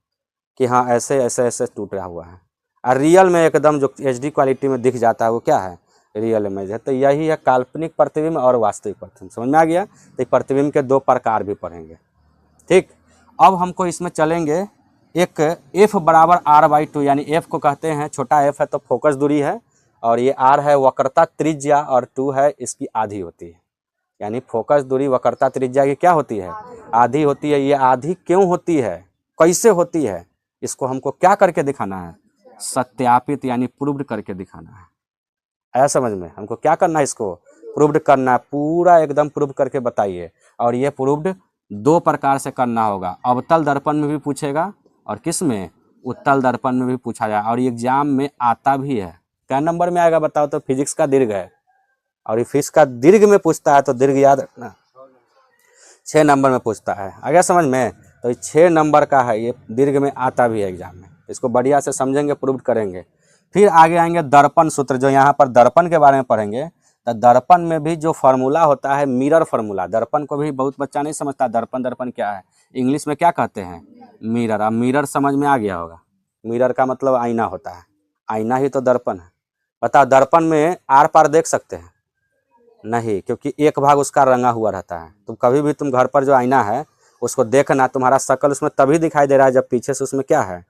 कि हाँ ऐसे ऐसे ऐसे टूट रहा हुआ है। और रियल में एकदम जो HD क्वालिटी में दिख जाता है वो क्या है, रियल इमेज है। तो यही है काल्पनिक प्रतिबिंब और वास्तविक प्रतिबिंब। समझ में आ गया। तो प्रतिबिंब के 2 प्रकार भी पढ़ेंगे, ठीक। अब हमको इसमें चलेंगे एक एफ बराबर आर बाई टू, यानी एफ को कहते हैं, छोटा एफ है तो फोकस दूरी है, और ये आर है वक्रता त्रिज्या, और टू है इसकी आधी होती है। यानी फोकस दूरी वक्रता त्रिज्या की क्या होती है? आधी होती है। ये आधी क्यों होती है, कैसे होती है, इसको हमको क्या करके दिखाना है? सत्यापित यानी प्रूव्ड करके दिखाना है। आया समझ में? हमको क्या करना है? इसको प्रूव्ड करना है, पूरा एकदम प्रूव करके बताइए। और ये प्रूव्ड दो प्रकार से करना होगा, अवतल दर्पण में भी पूछेगा और किस में? उत्तल दर्पण में भी पूछा जाए, और एग्जाम में आता भी है। क्या नंबर में आएगा बताओ तो? फिजिक्स का दीर्घ है, और ये फिजिक्स का दीर्घ में पूछता है तो दीर्घ याद रखना 6 नंबर में पूछता है। आ गया समझ में? तो ये 6 नंबर का है, ये दीर्घ में आता भी है एग्जाम में। इसको बढ़िया से समझेंगे, प्रूव करेंगे। फिर आगे आएंगे दर्पण सूत्र, जो यहाँ पर दर्पण के बारे में पढ़ेंगे। तो दर्पण में भी जो फार्मूला होता है मिरर फार्मूला, दर्पण को भी बहुत बच्चा नहीं समझता दर्पण दर्पण क्या है, इंग्लिश में क्या कहते हैं? मिरर। अब मिरर समझ में आ गया होगा, मिरर का मतलब आईना होता है, आईना ही तो दर्पण है। बताओ दर्पण में आर पार देख सकते हैं? नहीं, क्योंकि एक भाग उसका रंगा हुआ रहता है। तुम कभी भी तुम घर पर जो आईना है उसको देखना, तुम्हारा शक्ल उसमें तभी दिखाई दे रहा है जब पीछे से उसमें क्या है?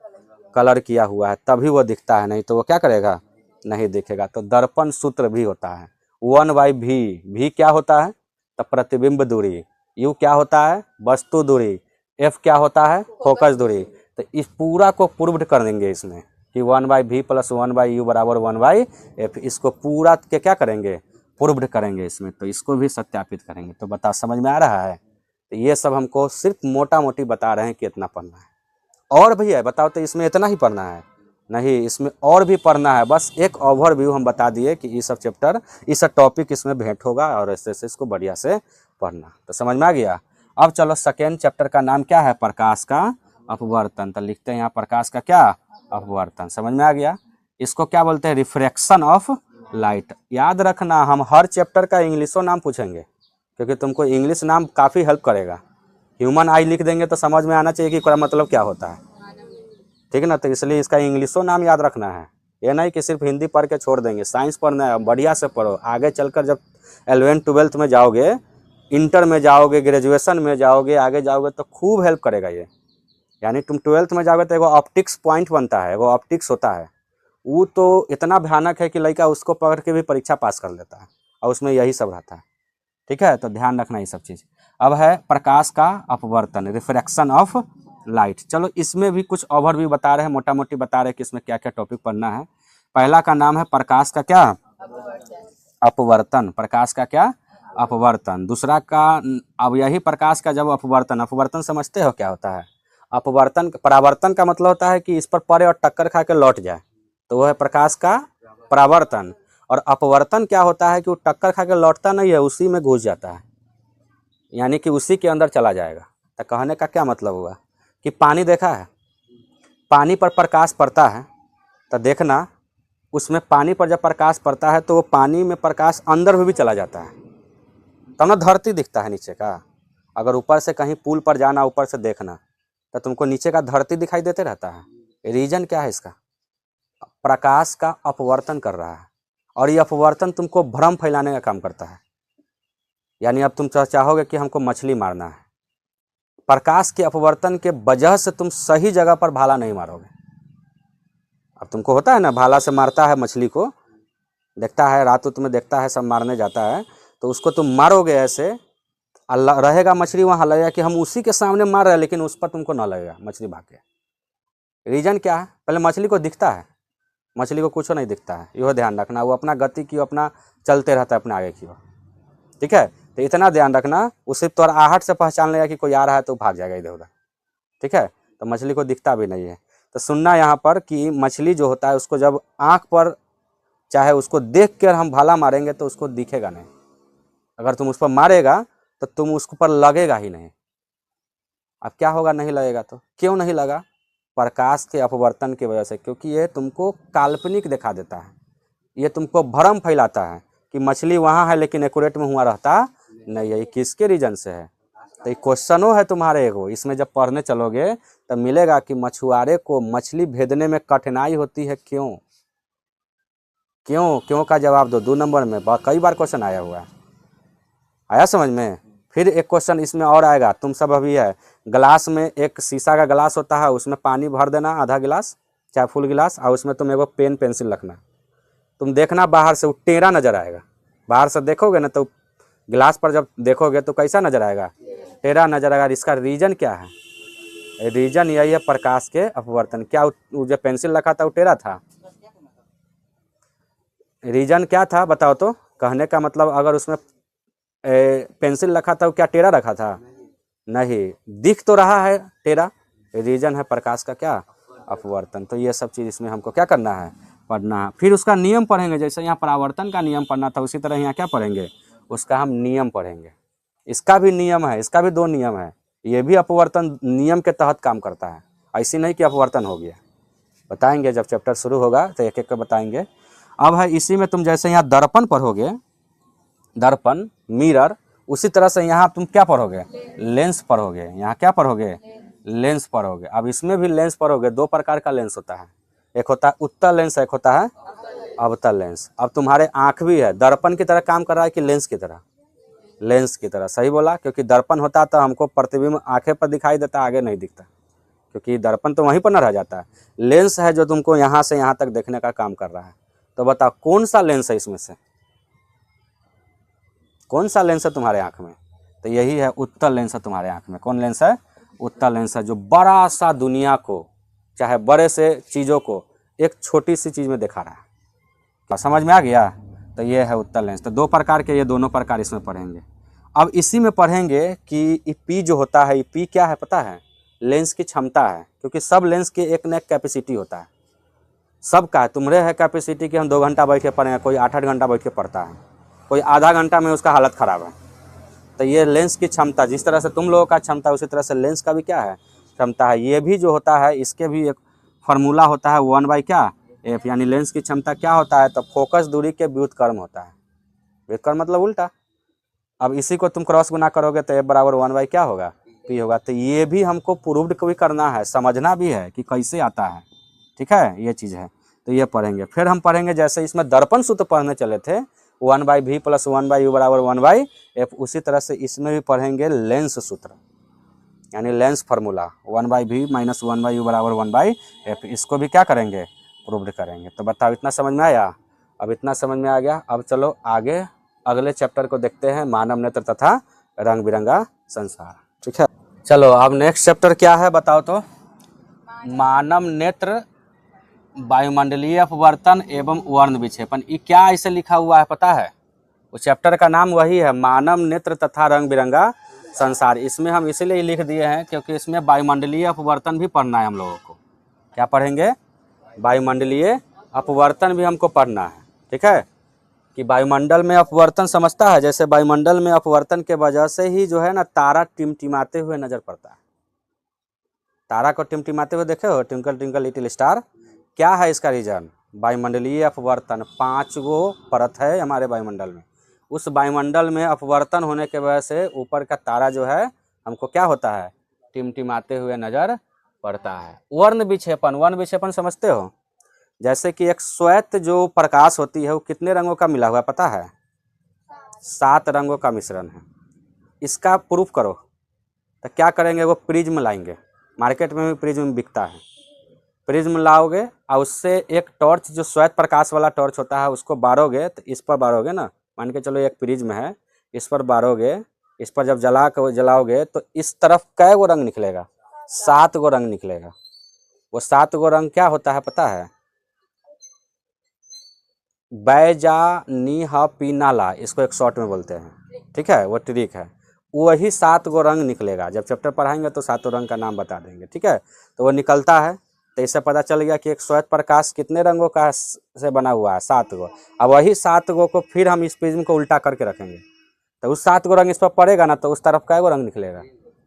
कलर किया हुआ है, तभी वो दिखता है, नहीं तो वो क्या करेगा? नहीं दिखेगा। तो दर्पण सूत्र भी होता है 1/v। भी क्या होता है? तो प्रतिबिंब दूरी। यू क्या होता है? वस्तु दूरी। एफ क्या होता है? फोकस दूरी। तो इस पूरा को प्रूव्ड कर देंगे इसमें कि 1/v प्लस 1/u बराबर 1/f। इसको पूरा के क्या करेंगे? प्रूव्ड करेंगे इसमें। तो इसको भी सत्यापित करेंगे। तो बता, समझ में आ रहा है? तो ये सब हमको सिर्फ मोटा मोटी बता रहे हैं कि इतना पढ़ना है। और भी है बताओ तो? इसमें इतना ही पढ़ना है? नहीं, इसमें और भी पढ़ना है। बस एक ओवरव्यू हम बता दिए कि ये सब चैप्टर, ये सब टॉपिक इसमें भेंट होगा, और ऐसे ऐसे इसको बढ़िया से पढ़ना। तो समझ में आ गया? अब चलो सेकेंड चैप्टर का नाम क्या है? प्रकाश का अपवर्तन। तो लिखते हैं यहाँ प्रकाश का क्या? अपवर्तन। समझ में आ गया? इसको क्या बोलते हैं? Refraction of light. याद रखना, हम हर चैप्टर का इंग्लिशों नाम पूछेंगे, क्योंकि तुमको इंग्लिश नाम काफ़ी हेल्प करेगा। ह्यूमन आई लिख देंगे तो समझ में आना चाहिए कि इसका मतलब क्या होता है, ठीक है ना? तो इसलिए इसका इंग्लिशों नाम याद रखना है। ये नहीं कि सिर्फ हिंदी पढ़ के छोड़ देंगे। साइंस पढ़ना है, बढ़िया से पढ़ो। आगे चलकर जब 11th 12th में जाओगे, इंटर में जाओगे, ग्रेजुएशन में जाओगे, आगे जाओगे तो खूब हेल्प करेगा ये। यानी तुम 12th में जाओगे तो एगो ऑप्टिक्स पॉइंट बनता है, एगो ऑप्टिक्स होता है, वो तो इतना भयानक है कि लड़का उसको पकड़ के भी परीक्षा पास कर लेता है, और उसमें यही सब रहता है। ठीक है, तो ध्यान रखना ये सब चीज़। अब है प्रकाश का अपवर्तन, रिफ्रैक्शन ऑफ लाइट। चलो इसमें भी कुछ ओवरव्यू बता रहे हैं, मोटा मोटी बता रहे हैं कि इसमें क्या क्या टॉपिक पढ़ना है। पहला का नाम है प्रकाश का क्या? अपवर्तन। प्रकाश का क्या? अपवर्तन। दूसरा का, अब यही प्रकाश का जब अपवर्तन, अपवर्तन समझते हो क्या होता है? अपवर्तन, परावर्तन का मतलब होता है कि इस पर पड़े और टक्कर खा के लौट जाए, तो वह है प्रकाश का परावर्तन। और अपवर्तन क्या होता है कि वो टक्कर खा के लौटता नहीं है, उसी में घुस जाता है, यानी कि उसी के अंदर चला जाएगा। तो कहने का क्या मतलब हुआ कि पानी देखा है, पानी पर प्रकाश पड़ता है, तो देखना उसमें पानी पर जब प्रकाश पड़ता है तो वो पानी में प्रकाश अंदर भी चला जाता है, तब ना धरती दिखता है नीचे का। अगर ऊपर से कहीं पुल पर जाना, ऊपर से देखना, तो तुमको नीचे का धरती दिखाई देते रहता है। रीजन क्या है इसका? प्रकाश का अपवर्तन कर रहा है, और ये अपवर्तन तुमको भ्रम फैलाने का काम करता है। यानी अब तुम चाहोगे कि हमको मछली मारना है, प्रकाश के अपवर्तन के वजह से तुम सही जगह पर भाला नहीं मारोगे। अब तुमको होता है ना, भाला से मारता है मछली को, देखता है रात उत में देखता है, सब मारने जाता है, तो उसको तुम मारोगे ऐसे, अल्लाह रहेगा मछली वहाँ, लगेगा कि हम उसी के सामने मार रहे हैं, लेकिन उस पर तुमको ना लगेगा, मछली भाग के। रीजन क्या है? पहले मछली को दिखता है, मछली को कुछ नहीं दिखता है, यह ध्यान रखना। वो अपना गति की अपना चलते रहता है अपने आगे की ओर, ठीक है? तो इतना ध्यान रखना, उसे तो आहट से पहचान लेगा कि कोई आ रहा है तो भाग जाएगा इधर उधर, ठीक है? तो मछली को दिखता भी नहीं है। तो सुनना यहाँ पर कि मछली जो होता है उसको जब आँख पर, चाहे उसको देख कर हम भाला मारेंगे तो उसको दिखेगा नहीं। अगर तुम उस पर मारेगा तो तुम उसको पर लगेगा ही नहीं। अब क्या होगा? नहीं लगेगा। तो क्यों नहीं लगा? प्रकाश के अपवर्तन की वजह से, क्योंकि ये तुमको काल्पनिक दिखा देता है, ये तुमको भ्रम फैलाता है कि मछली वहाँ है लेकिन एक्यूरेट में हुआ रहता नहीं है। ये किसके रीजन से है? तो ये क्वेश्चनों है तुम्हारे एगो, इसमें जब पढ़ने चलोगे तब मिलेगा कि मछुआरे को मछली भेदने में कठिनाई होती है, क्यों? क्यों क्यों का जवाब दो, 2 नंबर में कई बार क्वेश्चन आया हुआ है। आया समझ में? फिर एक क्वेश्चन इसमें और आएगा, तुम सब अभी है ग्लास में एक शीशा का ग्लास होता है, उसमें पानी भर देना आधा गिलास चाहे फुल गिलास, और उसमें तुम एगो पेन पेंसिल रखना। तुम देखना बाहर से वो टेढ़ा नजर आएगा, बाहर से देखोगे ना तो गिलास पर जब देखोगे तो कैसा नजर आएगा, टेढ़ा नजर आएगा। इसका रीजन क्या है, रीजन यही है प्रकाश के अपवर्तन। क्या वो जो पेंसिल रखा था वो टेढ़ा था, रीजन क्या था बताओ तो। कहने का मतलब अगर उसमें पेंसिल रखा था वो क्या टेढ़ा रखा था, नहीं, दिख तो रहा है टेढ़ा, रीजन है प्रकाश का क्या, अपवर्तन। तो ये सब चीज़ इसमें हमको क्या करना है, पढ़ना है। फिर उसका नियम पढ़ेंगे, जैसे यहाँ परावर्तन का नियम पढ़ना था उसी तरह यहाँ क्या पढ़ेंगे, उसका हम नियम पढ़ेंगे। इसका भी नियम है, इसका भी दो नियम है, ये भी अपवर्तन नियम के तहत काम करता है, ऐसी नहीं कि अपवर्तन हो गया। बताएंगे जब चैप्टर शुरू होगा तो एक एक का बताएंगे। अब है इसी में तुम जैसे यहाँ दर्पण पढ़ोगे, दर्पण मिरर, उसी तरह से यहाँ तुम क्या पढ़ोगे, लेंस पढ़ोगे। यहाँ क्या पढ़ोगे, लेंस पढ़ोगे। अब इसमें भी लेंस पढ़ोगे, दो प्रकार का लेंस होता है, एक होता है उत्तल लेंस, एक होता है अवतल लेंस। अब तुम्हारे आँख भी है, दर्पण की तरह काम कर रहा है कि लेंस की तरह, लेंस की तरह, सही बोला, क्योंकि दर्पण होता तो हमको प्रतिबिंब आंखें पर दिखाई देता, आगे नहीं दिखता, क्योंकि दर्पण तो वहीं पर न रह जाता है। लेंस है जो तुमको यहाँ से यहाँ तक देखने का काम कर रहा है। तो बताओ कौन सा लेंस है इसमें से, कौन सा लेंस है तुम्हारे आँख में, तो यही है उत्तल लेंस है तुम्हारे आँख में। कौन लेंस है, उत्तल लेंस है, जो बड़ा सा दुनिया को, चाहे बड़े से चीज़ों को एक छोटी सी चीज़ में दिखा रहा है। क्या समझ में आ गया, तो ये है उत्तल लेंस। तो दो प्रकार के, ये दोनों प्रकार इसमें पढ़ेंगे। अब इसी में पढ़ेंगे कि पी जो होता है, पी क्या है पता है, लेंस की क्षमता है, क्योंकि सब लेंस की एक न एक कैपेसिटी होता है, सबका है। तुम्हारे है कैपेसिटी कि हम 2 घंटा बैठ के पढ़ेंगे, कोई 8-8 घंटा बैठ के पढ़ता है, कोई आधा घंटा में उसका हालत ख़राब है। तो ये लेंस की क्षमता, जिस तरह से तुम लोगों का क्षमता है उसी तरह से लेंस का भी क्या है, क्षमता है। ये भी जो होता है इसके भी एक फार्मूला होता है 1 क्या एफ, यानी लेंस की क्षमता क्या होता है, तो फोकस दूरी के व्युत्क्रम होता है। व्युत्क्रम मतलब उल्टा। अब इसी को तुम क्रॉस गुना करोगे तो एफ बराबर 1 क्या होगा, पी होगा। तो ये भी हमको प्रूव्ड भी करना है, समझना भी है कि कैसे आता है, ठीक है, ये चीज़ है। तो ये पढ़ेंगे। फिर हम पढ़ेंगे जैसे इसमें दर्पण सूत्र पढ़ने चले थे, 1/v + 1/u बराबर 1/f, उसी तरह से इसमें भी पढ़ेंगे लेंस सूत्र, यानी लेंस फार्मूला 1/v - 1/u बराबर 1/f। इसको भी क्या करेंगे, प्रूव्ड करेंगे। तो बताओ इतना समझ में आया, अब इतना समझ में आ गया। अब चलो आगे अगले चैप्टर को देखते हैं, मानव नेत्र तथा रंग बिरंगा संसार, ठीक है। चलो अब नेक्स्ट चैप्टर क्या है बताओ तो, मानव नेत्र, वायुमंडलीय अपवर्तन एवं वर्ण विक्षेपण। ये क्या ऐसे लिखा हुआ है पता है, उस चैप्टर का नाम वही है, मानव नेत्र तथा रंग बिरंगा संसार। इसमें हम इसीलिए लिख दिए हैं क्योंकि इसमें वायुमंडलीय अपवर्तन भी पढ़ना है हम लोगों को। क्या पढ़ेंगे, वायुमंडलीय अपवर्तन भी हमको पढ़ना है, ठीक है। कि वायुमंडल में अपवर्तन समझता है, जैसे वायुमंडल में अपवर्तन के वजह से ही जो है ना तारा टिमटिमाते हुए नजर पड़ता है। तारा को टिमटिमाते हुए देखे हो, ट्विंकल ट्विंकल लिटिल स्टार, क्या है इसका रीजन, वायुमंडलीय अपवर्तन। 5 गो परत है हमारे वायुमंडल में, उस वायुमंडल में अपवर्तन होने के वजह से ऊपर का तारा जो है हमको क्या होता है, टिमटिमाते हुए नजर पड़ता है। वर्ण विक्षेपण, वर्ण विक्षेपण समझते हो, जैसे कि एक श्वेत जो प्रकाश होती है वो कितने रंगों का मिला हुआ पता है, 7 रंगों का मिश्रण है। इसका प्रूफ करो, तो क्या करेंगे, वो प्रिज्म लाएंगे, मार्केट में भी प्रिज्म बिकता है। प्रिज्म लाओगे और उससे एक टॉर्च, जो श्वेत प्रकाश वाला टॉर्च होता है, उसको बारोगे, तो इस पर बारोगे ना, मान के चलो एक प्रिज्म है, इस पर बारोगे, इस पर जब जलाओगे तो इस तरफ कै गो रंग निकलेगा, 7 गो रंग निकलेगा। वो 7 गो रंग क्या होता है पता है, बैजानीहपीनाला, इसको एक शॉर्ट में बोलते हैं, ठीक है, वो ट्रिक है। वही 7 गो रंग निकलेगा, जब चैप्टर पढ़ाएंगे तो 7 रंग का नाम बता देंगे, ठीक है। तो वो निकलता है, तो इससे पता चल गया कि एक श्वेत प्रकाश कितने रंगों का से बना हुआ है, 7 गो। अब वही 7 गो को फिर हम इस प्रिज्म को उल्टा करके रखेंगे, तो उस 7 गो रंग इस पर पड़ेगा ना, तो उस तरफ कै गो रंग निकलेगा,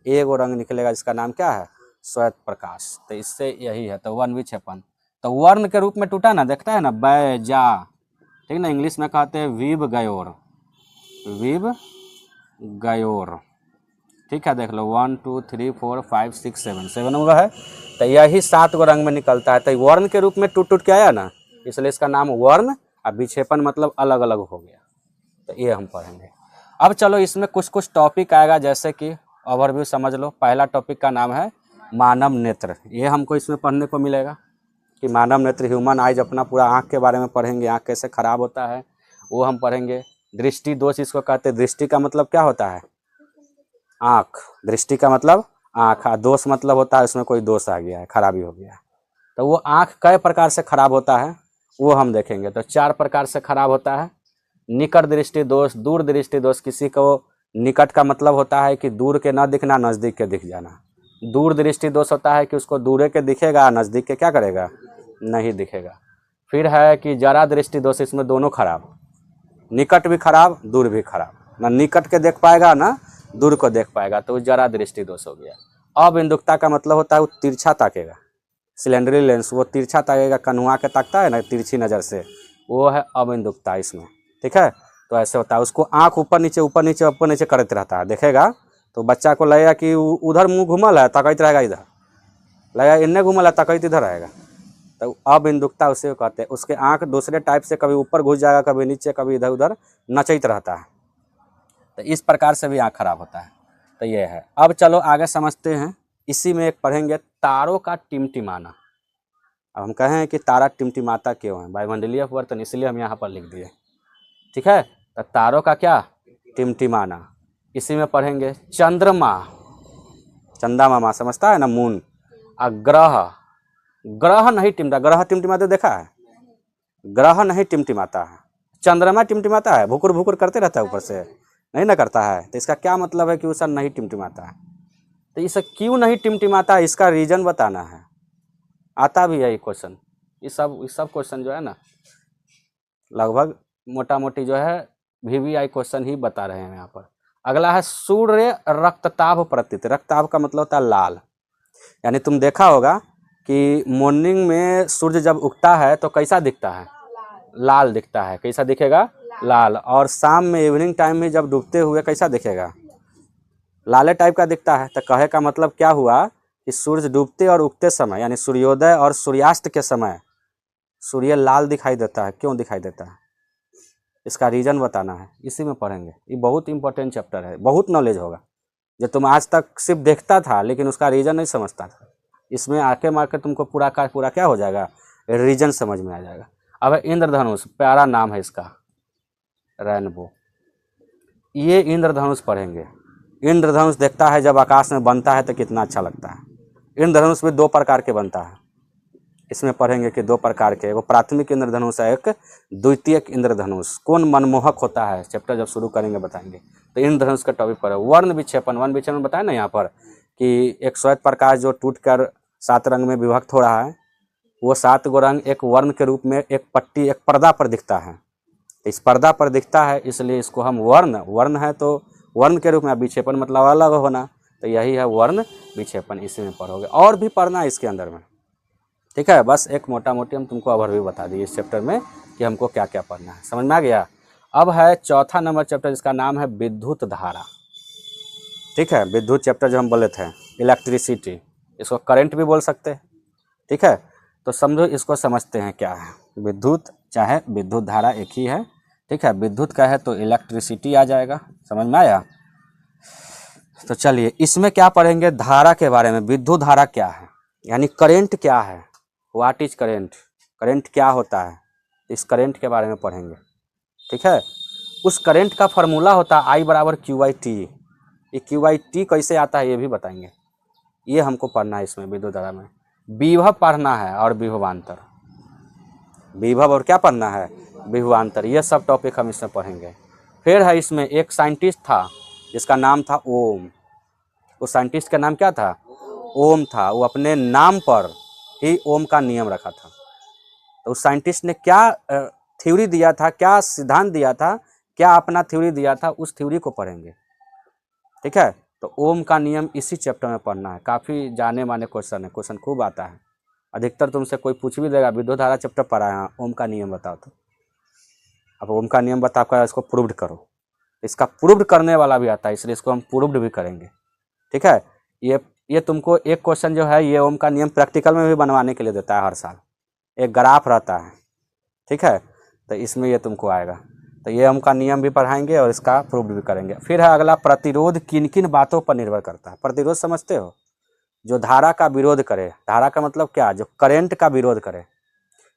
1 गो रंग निकलेगा, जिसका नाम क्या है, श्वेत प्रकाश। तो इससे यही है, तो वर्ण विक्षेपण। तो वर्ण के रूप में टूटा ना, देखता है ना, बैजा, ठीक ना, इंग्लिश में कहते हैं वीब गयोर, वीब गयोर, ठीक है। देख लो 1 2 3 4 5 6 7 गो है, तो यही 7 गो रंग में निकलता है। तो वर्ण के रूप में टूट टूट के आया ना, इसलिए इसका नाम वर्ण, और विक्षेपण मतलब अलग अलग हो गया। तो ये हम पढ़ेंगे। अब चलो इसमें कुछ कुछ टॉपिक आएगा, जैसे कि ओवरव्यू समझ लो। पहला टॉपिक का नाम है मानव नेत्र। ये हमको इसमें पढ़ने को मिलेगा कि मानव नेत्र, ह्यूमन आइज, अपना पूरा आँख के बारे में पढ़ेंगे, आँख कैसे खराब होता है वो हम पढ़ेंगे। दृष्टि दोष इसको कहते हैं। दृष्टि का मतलब क्या होता है? आँख। दृष्टि का मतलब आँख। दोष मतलब होता है उसमें कोई दोष आ गया है, खराबी हो गया है। तो वो आँख कई प्रकार से खराब होता है वो हम देखेंगे। तो 4 प्रकार से खराब होता है। निकट दृष्टि दोष, दूर दृष्टि दोष। किसी को निकट का मतलब होता है कि दूर के न दिखना, नज़दीक के दिख जाना। दूर दृष्टि दोष होता है कि उसको दूर के दिखेगा, नज़दीक के क्या करेगा, नहीं दिखेगा। फिर है कि जरा दृष्टि दोष, इसमें दोनों खराब, निकट भी खराब, दूर भी खराब, ना निकट के देख पाएगा ना दूर को देख पाएगा, तो जरा दृष्टि दोष हो गया। अबिंदुकता का मतलब होता है वो तिरछा ताकेगा, सिलेंडरी लेंस, वो तिरछा ताकेगा, कन्हुआ के ताकता है ना तिरछी नज़र से, वो है अबिंदुकता इसमें। ठीक है, तो ऐसे होता है। उसको आँख ऊपर नीचे ऊपर नीचे ऊपर नीचे करते रहता है, देखेगा तो बच्चा को लगेगा कि उधर मुंह घूमल है तकैत रहेगा, इधर लगेगा इन्ने घूमल है तकैत इधर रहेगा, तो अबिंदुकता उसे कहते हैं। उसके आँख दूसरे टाइप से कभी ऊपर घुस जाएगा, कभी नीचे, कभी इधर उधर नचैत रहता है। तो इस प्रकार से भी आँख खराब होता है। तो ये है। अब चलो आगे समझते हैं। इसी में एक पढ़ेंगे तारों का टिमटिमाना। अब हम कहें कि तारा टिमटिमाता क्यों है, वायुमंडलीय अपवर्तन, इसलिए हम यहाँ पर लिख दिए। ठीक है, तो तारों का क्या, टिमटिमाना। इसी में पढ़ेंगे चंद्रमा, चंदा मामा समझता है ना, मून। और ग्रह, ग्रह नहीं टिमटा, ग्रह टिमटिमाते देखा है? ग्रह नहीं टिमटिमाता है, चंद्रमा टिमटिमाता है, भुकुर भुकुर करते रहता है ऊपर से, नहीं ना करता है। तो इसका क्या मतलब है कि उसका नहीं टिमटिमाता है। तो इसे क्यों नहीं टिमटिमाता है, इसका रीजन बताना है। आता भी है ये क्वेश्चन। ये सब क्वेश्चन जो है ना लगभग मोटा मोटी जो है VVI क्वेश्चन ही बता रहे हैं यहाँ पर। अगला है सूर्य रक्तताप प्रतीत। रक्तताप का मतलब होता है लाल। यानी तुम देखा होगा कि मॉर्निंग में सूर्य जब उगता है तो कैसा दिखता है, लाल दिखता है। कैसा दिखेगा, लाल। और शाम में इवनिंग टाइम में जब डूबते हुए कैसा दिखेगा, लाले टाइप का दिखता है। तो कहे का मतलब क्या हुआ कि सूर्य डूबते और उगते समय, यानी सूर्योदय और सूर्यास्त के समय सूर्य लाल दिखाई देता है। क्यों दिखाई देता है, इसका रीजन बताना है। इसी में पढ़ेंगे। ये बहुत इंपॉर्टेंट चैप्टर है, बहुत नॉलेज होगा जो तुम आज तक सिर्फ देखता था लेकिन उसका रीजन नहीं समझता था। इसमें आके मार तुमको पूरा का पूरा क्या हो जाएगा, रीजन समझ में आ जाएगा। अब इंद्रधनुष, प्यारा नाम है इसका, रेनबो। ये इंद्रधनुष पढ़ेंगे। इंद्रधनुष देखता है जब आकाश में बनता है तो कितना अच्छा लगता है। इंद्रधनुष भी 2 प्रकार के बनता है। इसमें पढ़ेंगे कि 2 प्रकार के, वो प्राथमिक इंद्रधनुष है, एक द्वितीयक इंद्रधनुष। कौन मनमोहक होता है, चैप्टर जब शुरू करेंगे बताएंगे। तो इंद्रधनुष का टॉपिक पर है। वर्ण विक्षेपण, वर्ण विक्षेपण बताया ना यहाँ पर कि एक श्वेत प्रकाश जो टूटकर 7 रंग में विभक्त हो रहा है, वो 7 गो रंग एक वर्ण के रूप में एक पट्टी, एक पर्दा पर दिखता है। इस पर्दा पर दिखता है इसलिए इसको हम वर्ण है तो वर्ण के रूप में, विक्षेपण मतलब अलग होना, तो यही है वर्ण विक्षेपण। इसी में पढ़ोगे, और भी पढ़ना है इसके अंदर में। ठीक है, बस एक मोटा मोटी हम तुमको ओवरव्यू बता दिए इस चैप्टर में कि हमको क्या क्या पढ़ना है। समझ में आ गया। अब है चौथा नंबर चैप्टर, जिसका नाम है विद्युत धारा। ठीक है, विद्युत चैप्टर जो हम बोले थे, इलेक्ट्रिसिटी, इसको करंट भी बोल सकते हैं। ठीक है, तो समझो इसको समझते हैं क्या है विद्युत, चाहे विद्युत धारा एक ही है। ठीक है, विद्युत का है तो इलेक्ट्रिसिटी आ जाएगा। समझ में आया। तो चलिए इसमें क्या पढ़ेंगे, धारा के बारे में। विद्युत धारा क्या है, यानी करंट क्या है, व्हाट इज करंट, करंट क्या होता है, इस करंट के बारे में पढ़ेंगे। ठीक है, उस करंट का फार्मूला होता है I = QIT। ये QIT कैसे आता है ये भी बताएंगे। ये हमको पढ़ना है इसमें विद्युत धारा में। विभव पढ़ना है और विभवांतर, विभव और क्या पढ़ना है, विभवांतर। ये सब टॉपिक हम इसमें पढ़ेंगे। फिर है इसमें एक साइंटिस्ट था जिसका नाम था ओम। उस साइंटिस्ट का नाम क्या था, ओम था। वो अपने नाम पर ही ओम का नियम रखा था। तो उस साइंटिस्ट ने क्या थ्योरी दिया था, क्या सिद्धांत दिया था, क्या अपना थ्योरी दिया था, उस थ्योरी को पढ़ेंगे। ठीक है, तो ओम का नियम इसी चैप्टर में पढ़ना है। काफ़ी जाने माने क्वेश्चन है, क्वेश्चन खूब आता है। अधिकतर तुमसे कोई पूछ भी देगा विद्युत धारा चैप्टर पढ़ा है, ओम का नियम बताओ। तो अब ओम का नियम बताकर इसको प्रूव्ड करो। इसका प्रूव्ड करने वाला भी आता है, इसलिए इसको हम प्रूव्ड भी करेंगे। ठीक है, ये तुमको एक क्वेश्चन जो है ये ओम का नियम प्रैक्टिकल में भी बनवाने के लिए देता है हर साल। एक ग्राफ रहता है। ठीक है, तो इसमें ये तुमको आएगा तो ये हम का नियम भी पढ़ाएंगे और इसका प्रूफ भी करेंगे। फिर है अगला, प्रतिरोध किन किन बातों पर निर्भर करता है। प्रतिरोध समझते हो, जो धारा का विरोध करे। धारा का मतलब क्या, जो करंट का विरोध करे।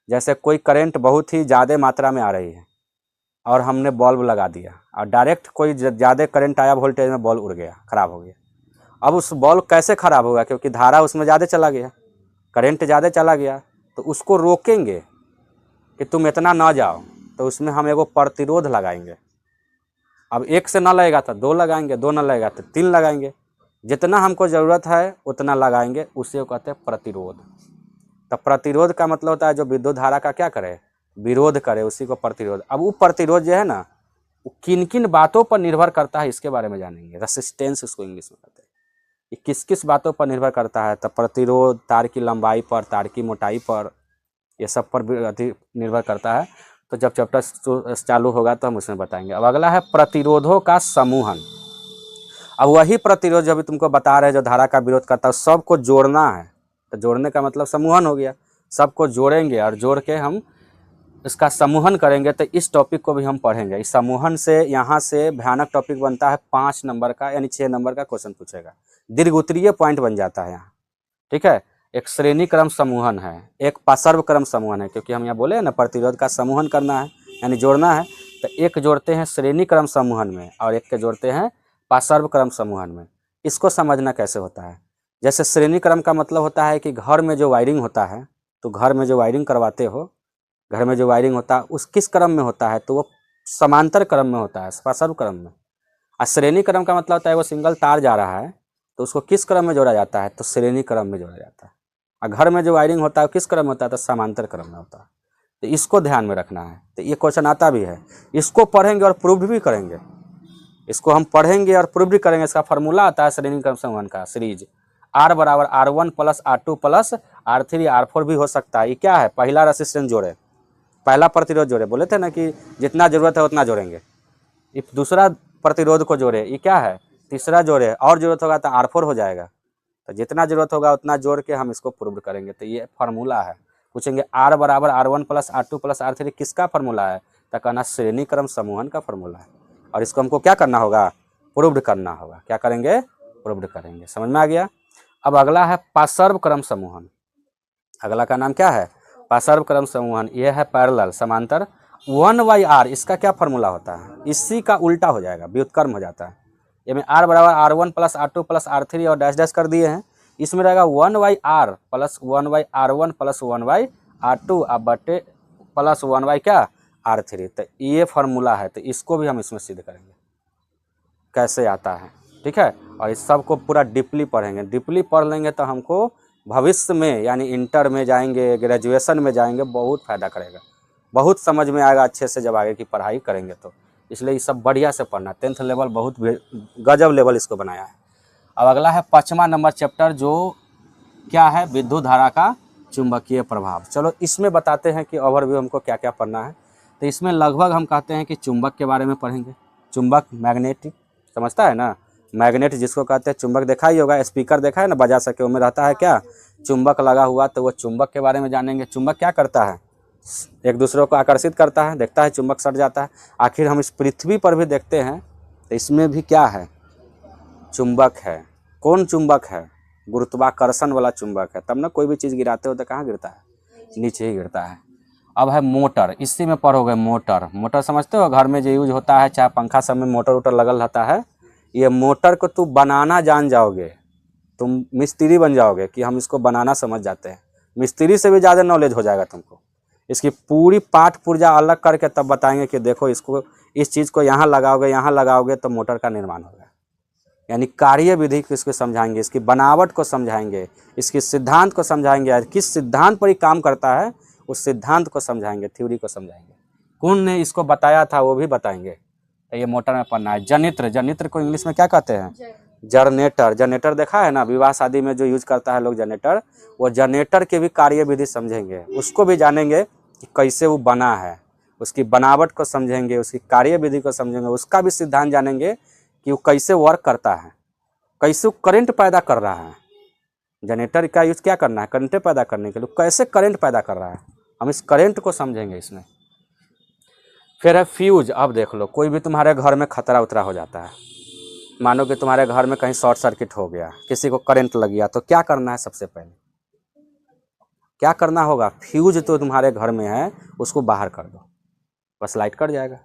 जैसे कोई करंट बहुत ही ज़्यादा मात्रा में आ रही है और हमने बल्ब लगा दिया और डायरेक्ट कोई ज़्यादा करंट आया वोल्टेज में, बल्ब उड़ गया, ख़राब हो गया। अब उस बल्ब कैसे ख़राब होगा, क्योंकि धारा उसमें ज़्यादा चला गया, करंट ज़्यादा चला गया। तो उसको रोकेंगे कि तुम इतना ना जाओ, तो उसमें हम एगो प्रतिरोध लगाएंगे। अब एक से ना लगेगा तो दो लगाएंगे, दो ना लगेगा तो तीन लगाएंगे, जितना हमको ज़रूरत है उतना लगाएंगे, उसे कहते हैं प्रतिरोध। तो प्रतिरोध का मतलब होता है जो विद्युत धारा का क्या करे, विरोध करे, उसी को प्रतिरोध। अब वो प्रतिरोध जो है ना, वो किन किन बातों पर निर्भर करता है, इसके बारे में जानेंगे। रेसिस्टेंस उसको इंग्लिश में कहते हैं। ये किस किस बातों पर निर्भर करता है, तो प्रतिरोध तार की लंबाई पर, तार की मोटाई पर, ये सब पर भी अधिक निर्भर करता है। तो जब चैप्टर चालू होगा तो हम उसमें बताएंगे। अब अगला है प्रतिरोधों का समूहन। अब वही प्रतिरोध जो अभी तुमको बता रहे हैं, जो धारा का विरोध करता है, सबको जोड़ना है। तो जोड़ने का मतलब समूहन हो गया, सबको जोड़ेंगे और जोड़ के हम इसका समूहन करेंगे। तो इस टॉपिक को भी हम पढ़ेंगे। इस समूहन से यहाँ से भयानक टॉपिक बनता है 5 नंबर का, यानी 6 नंबर का क्वेश्चन पूछेगा, दीर्घ उत्तरीय पॉइंट बन जाता है यहाँ। ठीक है, एक श्रेणी क्रम समूहन है, एक पार्श्व क्रम समूहन है, क्योंकि हम यहाँ बोले ना प्रतिरोध का समूहन करना है यानी जोड़ना है। तो एक जोड़ते हैं श्रेणी क्रम समूहन में और एक के जोड़ते हैं पार्श्व क्रम समूहन में। इसको समझना कैसे होता है, जैसे श्रेणी क्रम का मतलब होता है कि घर में जो वायरिंग होता है, तो घर में जो वायरिंग करवाते हो, घर में जो वायरिंग होता है उस किस क्रम में होता है, तो वो समांतर क्रम में होता है, पार्श्व क्रम में। और श्रेणी क्रम का मतलब होता है वो सिंगल तार जा रहा है तो उसको किस क्रम में जोड़ा जाता है, तो श्रेणी क्रम में जोड़ा जाता है। और घर में जो वायरिंग होता है किस क्रम में होता है, तो समांतर क्रम में होता है। तो इसको ध्यान में रखना है। तो ये क्वेश्चन आता भी है, इसको पढ़ेंगे और प्रूफ भी करेंगे। इसको हम पढ़ेंगे और प्रूफ भी करेंगे। इसका फार्मूला आता है श्रेणी क्रम समूहन का, सीरीज R बराबर R1 plus R2 plus R3 R4 भी हो सकता है। ये क्या है, पहला रेसिस्टेंस जोड़े, पहला प्रतिरोध जोड़े, बोले थे ना कि जितना जरूरत है उतना जोड़ेंगे। ये दूसरा प्रतिरोध को जोड़े, ये क्या है, तीसरा जोड़े, और जरूरत होगा तो R4 हो जाएगा। तो जितना जरूरत होगा उतना जोड़ के हम इसको प्रूव करेंगे। तो ये फार्मूला है। पूछेंगे R बराबर R1 plus R2 plus R3 किसका फार्मूला है, तो कहना श्रेणी क्रम समूहन का फार्मूला है। और इसको हमको क्या करना होगा, प्रूव्ड करना होगा। क्या करेंगे, प्रूव्ड करेंगे। समझ में आ गया। अब अगला है पार्श्व क्रम समूहन। अगला का नाम क्या है, पार्श्व क्रम समूहन। यह है पैरेलल, समांतर। 1/r इसका क्या फार्मूला होता है, इसी का उल्टा हो जाएगा, व्युत्क्रम हो जाता है। ये में R बराबर R1 plus R2 plus R3 और डैश डैश कर दिए हैं। इसमें रहेगा 1/r plus 1/r1 plus 1/r2 अब बटे प्लस 1/ क्या R3। तो ये फार्मूला है। तो इसको भी हम इसमें सिद्ध करेंगे कैसे आता है। ठीक है, और इस सब को पूरा डीपली पढ़ेंगे। डीपली पढ़ लेंगे तो हमको भविष्य में यानी इंटर में जाएंगे, ग्रेजुएशन में जाएंगे, बहुत फ़ायदा करेगा, बहुत समझ में आएगा अच्छे से जब आगे की पढ़ाई करेंगे तो। इसलिए ये सब बढ़िया से पढ़ना। 10th लेवल बहुत गजब लेवल इसको बनाया है। अब अगला है 5वां नंबर चैप्टर, जो क्या है, विद्युत धारा का चुंबकीय प्रभाव। चलो इसमें बताते हैं कि ओवरव्यू हमको क्या क्या पढ़ना है। तो इसमें लगभग हम कहते हैं कि चुंबक के बारे में पढ़ेंगे। चुंबक, मैग्नेटिक, समझता है ना, मैग्नेट जिसको कहते हैं। चुंबक देखा ही होगा, स्पीकर देखा है ना, बजा सके, उनमें रहता है क्या, चुंबक लगा हुआ। तो वो चुंबक के बारे में जानेंगे। चुंबक क्या करता है, एक दूसरे को आकर्षित करता है, देखता है चुंबक सट जाता है। आखिर हम इस पृथ्वी पर भी देखते हैं तो इसमें भी क्या है, चुंबक है। कौन चुंबक है, गुरुत्वाकर्षण वाला चुंबक है। तब ना कोई भी चीज़ गिराते हो तो कहाँ गिरता है, नीचे ही गिरता है। अब है मोटर, इसी में पढ़ोगे मोटर। मोटर समझते हो, घर में जो यूज होता है, चाहे पंखा सब में मोटर वोटर लगल रहता है। ये मोटर को तू बनाना जान जाओगे, तुम मिस्त्री बन जाओगे कि हम इसको बनाना समझ जाते हैं। मिस्त्री से भी ज़्यादा नॉलेज हो जाएगा तुमको। इसकी पूरी पाठ पुर्जा अलग करके तब बताएंगे कि देखो इसको, इस चीज़ को यहाँ लगाओगे तो मोटर का निर्माण होगा। यानी कार्य विधि को इसको समझाएंगे, इसकी बनावट को समझाएंगे, इसकी सिद्धांत को समझाएंगे, और किस सिद्धांत पर ही काम करता है उस सिद्धांत को समझाएंगे, थ्योरी को समझाएंगे। कौन ने इसको बताया था वो भी बताएंगे। तो ये मोटर में पढ़ना है। जनित्र, जनित्र को इंग्लिश में क्या कहते हैं, जनरेटर। जनरेटर देखा है ना, विवाह शादी में जो यूज करता है लोग जनरेटर, वो जनरेटर के भी कार्य विधि समझेंगे, उसको भी जानेंगे कि कैसे वो बना है, उसकी बनावट को समझेंगे, उसकी कार्य विधि को समझेंगे, उसका भी सिद्धांत जानेंगे कि वो कैसे वर्क करता है, कैसे करंट पैदा कर रहा है। जनरेटर का यूज क्या करना है, करंट पैदा करने के लिए, कैसे करंट पैदा कर रहा है, हम इस करंट को समझेंगे इसमें। फिर है फ्यूज। अब देख लो, कोई भी तुम्हारे घर में खतरा उतरा हो जाता है, मानो कि तुम्हारे घर में कहीं शॉर्ट सर्किट हो गया, किसी को करंट लग गया, तो क्या करना है? सबसे पहले क्या करना होगा? फ्यूज तो तुम्हारे घर में है उसको बाहर कर दो, बस लाइट कट जाएगा।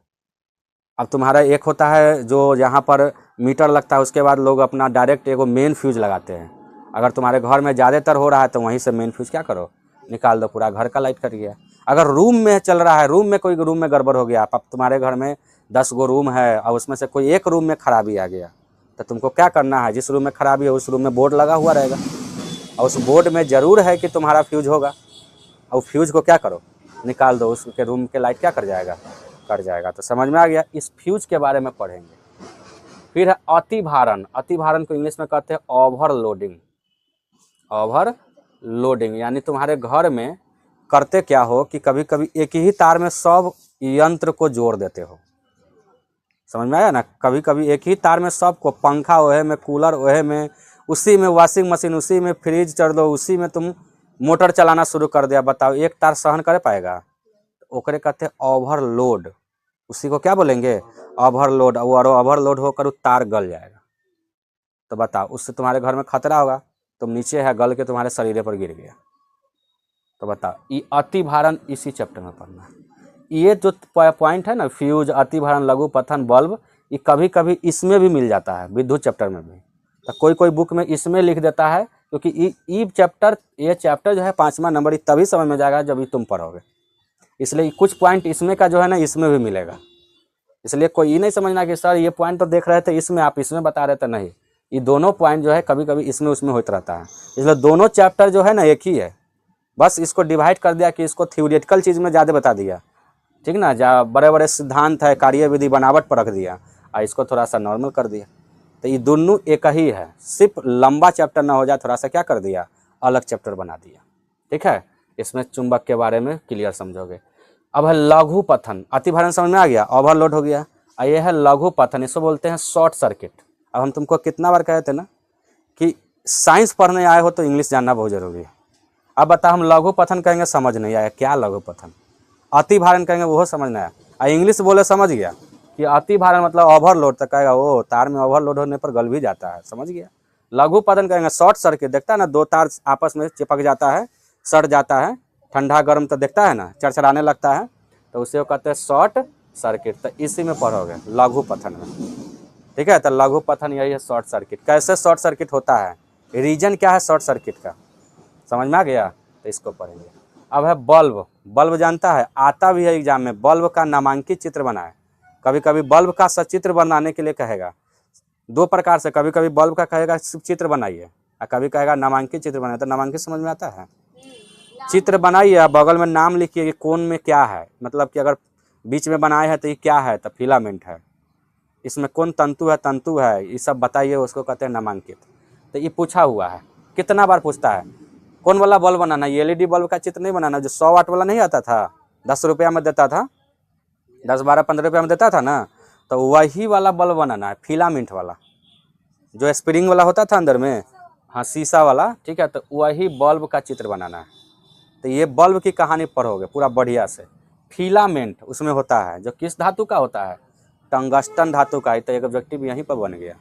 अब तुम्हारा एक होता है जो यहाँ पर मीटर लगता है, उसके बाद लोग अपना डायरेक्ट एगो मेन फ्यूज लगाते हैं। अगर तुम्हारे घर में ज़्यादातर हो रहा है तो वहीं से मेन फ्यूज क्या करो, निकाल दो, पूरा घर का लाइट कट गया। अगर रूम में चल रहा है, रूम में कोई रूम में गड़बड़ हो गया, अब तुम्हारे घर में 10 गो रूम है और उसमें से कोई एक रूम में खराबी आ गया, तो तुमको क्या करना है? जिस रूम में खराबी है उस रूम में बोर्ड लगा हुआ रहेगा और उस बोर्ड में ज़रूर है कि तुम्हारा फ्यूज होगा, और फ्यूज को क्या करो, निकाल दो, उसके रूम के लाइट क्या कर जाएगा, कट जाएगा। तो समझ में आ गया? इस फ्यूज के बारे में पढ़ेंगे। फिर है अति भारण। अति भारण को इंग्लिश में कहते हैं ओवरलोडिंग। ओवरलोडिंग यानी तुम्हारे घर में करते क्या हो कि कभी कभी एक ही तार में सब यंत्र को जोड़ देते हो। समझ में आया ना? कभी कभी एक ही तार में सबको, पंखा ओहे में, कूलर ओहे में, उसी में वॉशिंग मशीन, उसी में फ्रिज चढ़ दो, उसी में तुम मोटर चलाना शुरू कर दिया। बताओ एक तार सहन कर पाएगा? ओकरे कहते हैं ओवरलोड। उसी को क्या बोलेंगे? ओवरलोड। और ओवरलोड होकर वो तार गल जाएगा, तो बताओ उससे तुम्हारे घर में खतरा होगा। तुम नीचे है, गल के तुम्हारे शरीर पर गिर गया, तो बताओ। ये अति भारण इसी चैप्टर में पढ़ना है। ये जो पॉइंट है ना, फ्यूज, अति भारण, लघु पथन, बल्ब, ये कभी कभी इसमें भी मिल जाता है, विद्युत चैप्टर में भी। तो कोई कोई बुक में इसमें लिख देता है, क्योंकि ये चैप्टर जो है 5वां नंबर, तभी समझ में जाएगा जब ये तुम पढ़ोगे। इसलिए कुछ पॉइंट इसमें का जो है ना, इसमें भी मिलेगा। इसलिए कोई ये नहीं समझना कि सर ये पॉइंट तो देख रहे थे इसमें, आप इसमें बता रहे थे। नहीं, ये दोनों पॉइंट जो है कभी कभी इसमें उसमें होता रहता है। इसलिए दोनों चैप्टर जो है ना एक ही है, बस इसको डिवाइड कर दिया कि इसको थ्योरेटिकल चीज़ में ज़्यादा बता दिया, ठीक ना। जहाँ बड़े बड़े सिद्धांत है, कार्यविधि, बनावट पर रख दिया, और इसको थोड़ा सा नॉर्मल कर दिया। तो ये दोनों एक ही है, सिर्फ लंबा चैप्टर ना हो जाए, थोड़ा सा क्या कर दिया, अलग चैप्टर बना दिया। ठीक है, इसमें चुंबक के बारे में क्लियर समझोगे। अब है लघु पथन। अति भारण समझ में आ गया, ओवरलोड हो गया। और ये है लघु पथन, इसको बोलते हैं शॉर्ट सर्किट। अब हम तुमको कितना बार कहे थे ना कि साइंस पढ़ने आए हो तो इंग्लिश जानना बहुत जरूरी है। अब बता, हम लघु पथन कहेंगे समझ नहीं आया, क्या लघु पथन? अति भारण कहेंगे वो समझ नहीं आया, और इंग्लिश बोले समझ गया कि अति भारण मतलब ओवरलोड, तो कहेगा वो तार में ओवरलोड होने पर गल भी जाता है, समझ गया। लघु पथन कहेंगे शॉर्ट सर्किट, देखता है ना, दो तार आपस में चिपक जाता है, सट जाता है, ठंडा गर्म तो देखता है ना, चरचराने लगता है, तो उसे कहते हैं शॉर्ट सर्किट। तो इसी में पढ़ोगे लघु पथन में, ठीक है। तो लघु पथन यही है शॉर्ट सर्किट। कैसे शॉर्ट सर्किट होता है, रीजन क्या है शॉर्ट सर्किट का, समझ में आ गया? तो इसको पढ़ेंगे। अब है बल्ब। बल्ब जानता है, आता भी है एग्जाम में, बल्ब का नामांकित चित्र बनाए। कभी कभी बल्ब का सचित्र बनाने के लिए कहेगा, दो प्रकार से, कभी कभी बल्ब का कहेगा चित्र बनाइए, और कभी कहेगा नामांकित चित्र बनाइए। तो नामांकित समझ में आता है, चित्र बनाइए, बगल में नाम लिखिए कि कौन में क्या है, मतलब कि अगर बीच में बनाए हैं तो ये क्या है, तो फिलामेंट है, इसमें कौन तंतु है, ये सब बताइए, उसको कहते हैं नामांकित। तो ये पूछा हुआ है, कितना बार पूछता है, कौन वाला बल्ब बनाना, ये एलईडी बल्ब का चित्र नहीं बनाना, जो 100 वाट वाला नहीं आता था, 10 रुपया में देता था, 10, 12, 15 रुपया में देता था ना, तो वही वाला बल्ब बनाना है, फिलामेंट वाला, जो स्प्रिंग वाला होता था अंदर में, हाँ शीशा वाला, ठीक है। तो वही बल्ब का चित्र बनाना है। तो ये बल्ब की कहानी पढ़ोगे पूरा बढ़िया से। फिलामेंट उसमें होता है, जो किस धातु का होता है, टंगस्टन धातु का। तो एक ऑब्जेक्टिव यहीं पर बन गया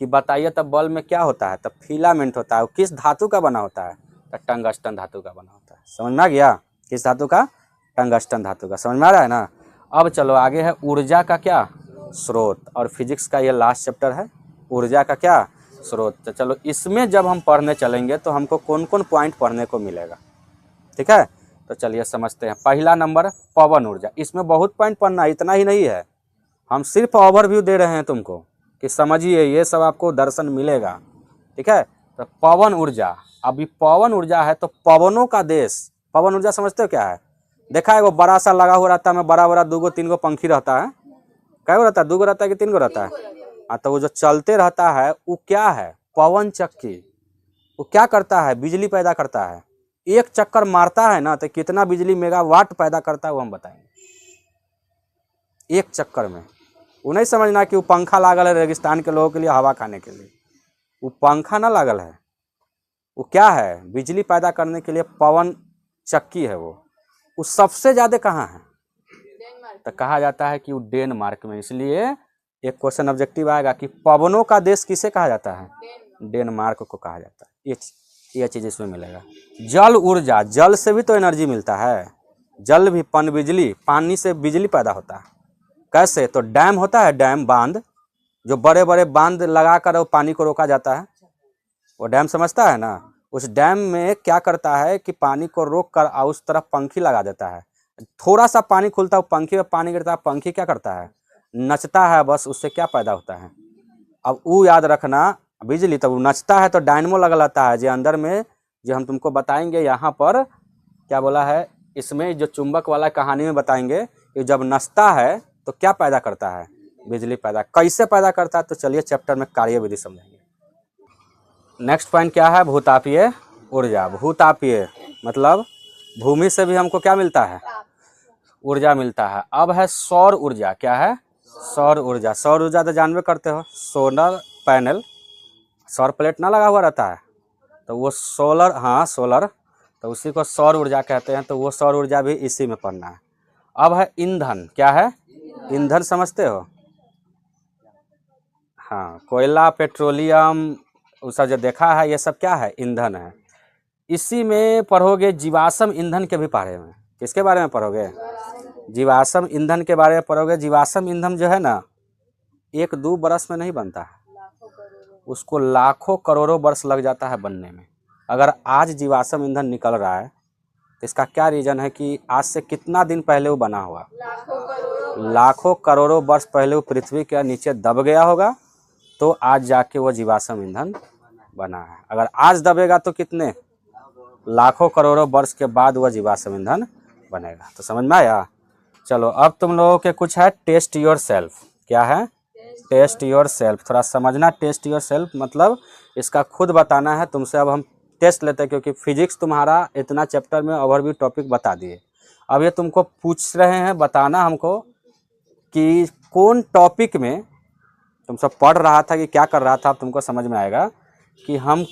कि बताइए तब बल्ब में क्या होता है, तब फिलामेंट होता है, वो किस धातु का बना होता है, तो टंगस्टन धातु का बना होता है। समझ में आ गया? किस धातु का? टंगस्टन धातु का। समझ में आ रहा है ना? अब चलो आगे है ऊर्जा का क्या स्रोत, और फिजिक्स का ये लास्ट चैप्टर है, ऊर्जा का क्या स्रोत। तो चलो इसमें जब हम पढ़ने चलेंगे तो हमको कौन कौन पॉइंट पढ़ने को मिलेगा, ठीक है। तो चलिए समझते हैं। पहला नंबर पवन ऊर्जा। इसमें बहुत पॉइंट पढ़ना, इतना ही नहीं है, हम सिर्फ ओवरव्यू दे रहे हैं तुमको कि समझिए, ये सब आपको दर्शन मिलेगा, ठीक है। तो पवन ऊर्जा, अभी पवन ऊर्जा है तो पवनों का देश। पवन ऊर्जा समझते हो क्या है? देखा है वो बड़ा सा लगा हुआ रहता है, में बड़ा बड़ा 2 3 पंखी रहता है, क्या रहता है, 2 रहता है कि 3 रहता है? हाँ, तो वो जो चलते रहता है वो क्या है, पवन चक्की। वो क्या करता है, बिजली पैदा करता है। एक चक्कर मारता है ना तो कितना बिजली मेगावाट पैदा करता है वो हम बताएंगे एक चक्कर में। वो नहीं समझना कि वो पंखा लागल है रेगिस्तान के लोगों के लिए हवा खाने के लिए, वो पंखा ना लागल है, वो क्या है, बिजली पैदा करने के लिए पवन चक्की है। वो सबसे ज़्यादा कहाँ है, तो कहा जाता है कि वो डेनमार्क में। इसलिए एक क्वेश्चन ऑब्जेक्टिव आएगा कि पवनों का देश किसे कहा जाता है? डेनमार्क को कहा जाता है। ये चीज़ इसमें मिलेगा। जल ऊर्जा, जल से भी तो एनर्जी मिलता है। जल भी पनबिजली, पानी से बिजली पैदा होता है। कैसे? तो डैम होता है, डैम बांध, जो बड़े बड़े बांध लगा कर पानी को रोका जाता है, वो डैम समझता है ना। उस डैम में क्या करता है कि पानी को रोक कर उस तरफ पंखी लगा देता है। थोड़ा सा पानी खुलता है, पंखी में पानी गिरता है, पंखी क्या करता है? नचता है, बस उससे क्या पैदा होता है? अब वो याद रखना, बिजली तब नचता है तो डायनमो लगा लाता है, जो अंदर में जो हम तुमको बताएंगे यहाँ पर क्या बोला है, इसमें जो चुंबक वाला कहानी में बताएंगे कि जब नचता है तो क्या पैदा करता है? बिजली पैदा। कैसे पैदा करता है? तो चलिए चैप्टर में कार्यविधि समझेंगे। नेक्स्ट पॉइंट क्या है? भूतापीय ऊर्जा। भूतापीय मतलब भूमि से भी हमको क्या मिलता है? ऊर्जा मिलता है। अब है सौर ऊर्जा। क्या है? सौर ऊर्जा। सौर ऊर्जा तो जानबे करते हो, सोलर पैनल, सौर प्लेट ना लगा हुआ रहता है, तो वो सोलर, हाँ सोलर, तो उसी को सौर ऊर्जा कहते हैं। तो वो सौर ऊर्जा भी इसी में पढ़ना है। अब है ईंधन। क्या है? ईंधन समझते हो? हाँ, कोयला, पेट्रोलियम, वो सब जो देखा है, ये सब क्या है? ईंधन है। इसी में पढ़ोगे जीवाश्म ईंधन के भी बारे में। किसके बारे में पढ़ोगे? जीवाश्म ईंधन के बारे में पढ़ोगे। जीवाश्म ईंधन जो है ना, 1-2 बरस में नहीं बनता है, उसको लाखों करोड़ों वर्ष लग जाता है बनने में। अगर आज जीवाश्म ईंधन निकल रहा है तो इसका क्या रीज़न है कि आज से कितना दिन पहले वो बना हुआ? लाखों करोड़ों वर्ष पहले वो पृथ्वी के नीचे दब गया होगा, तो आज जाके वो जीवाश्म ईंधन बना है। अगर आज दबेगा तो कितने लाखों करोड़ों वर्ष के बाद वह जीवाश्म ईंधन बनेगा। तो समझ में आया? चलो अब तुम लोगों के कुछ है टेस्ट योर सेल्फ। क्या है? Test yourself. थोड़ा समझना, टेस्ट योर सेल्फ मतलब इसका खुद बताना है तुमसे। अब हम टेस्ट लेते हैं क्योंकि फिजिक्स तुम्हारा इतना चैप्टर में ओवरव्यू टॉपिक बता दिए। अब ये तुमको पूछ रहे हैं बताना हमको कि कौन टॉपिक में तुम सब पढ़ रहा था कि क्या कर रहा था। अब तुमको समझ में आएगा कि हम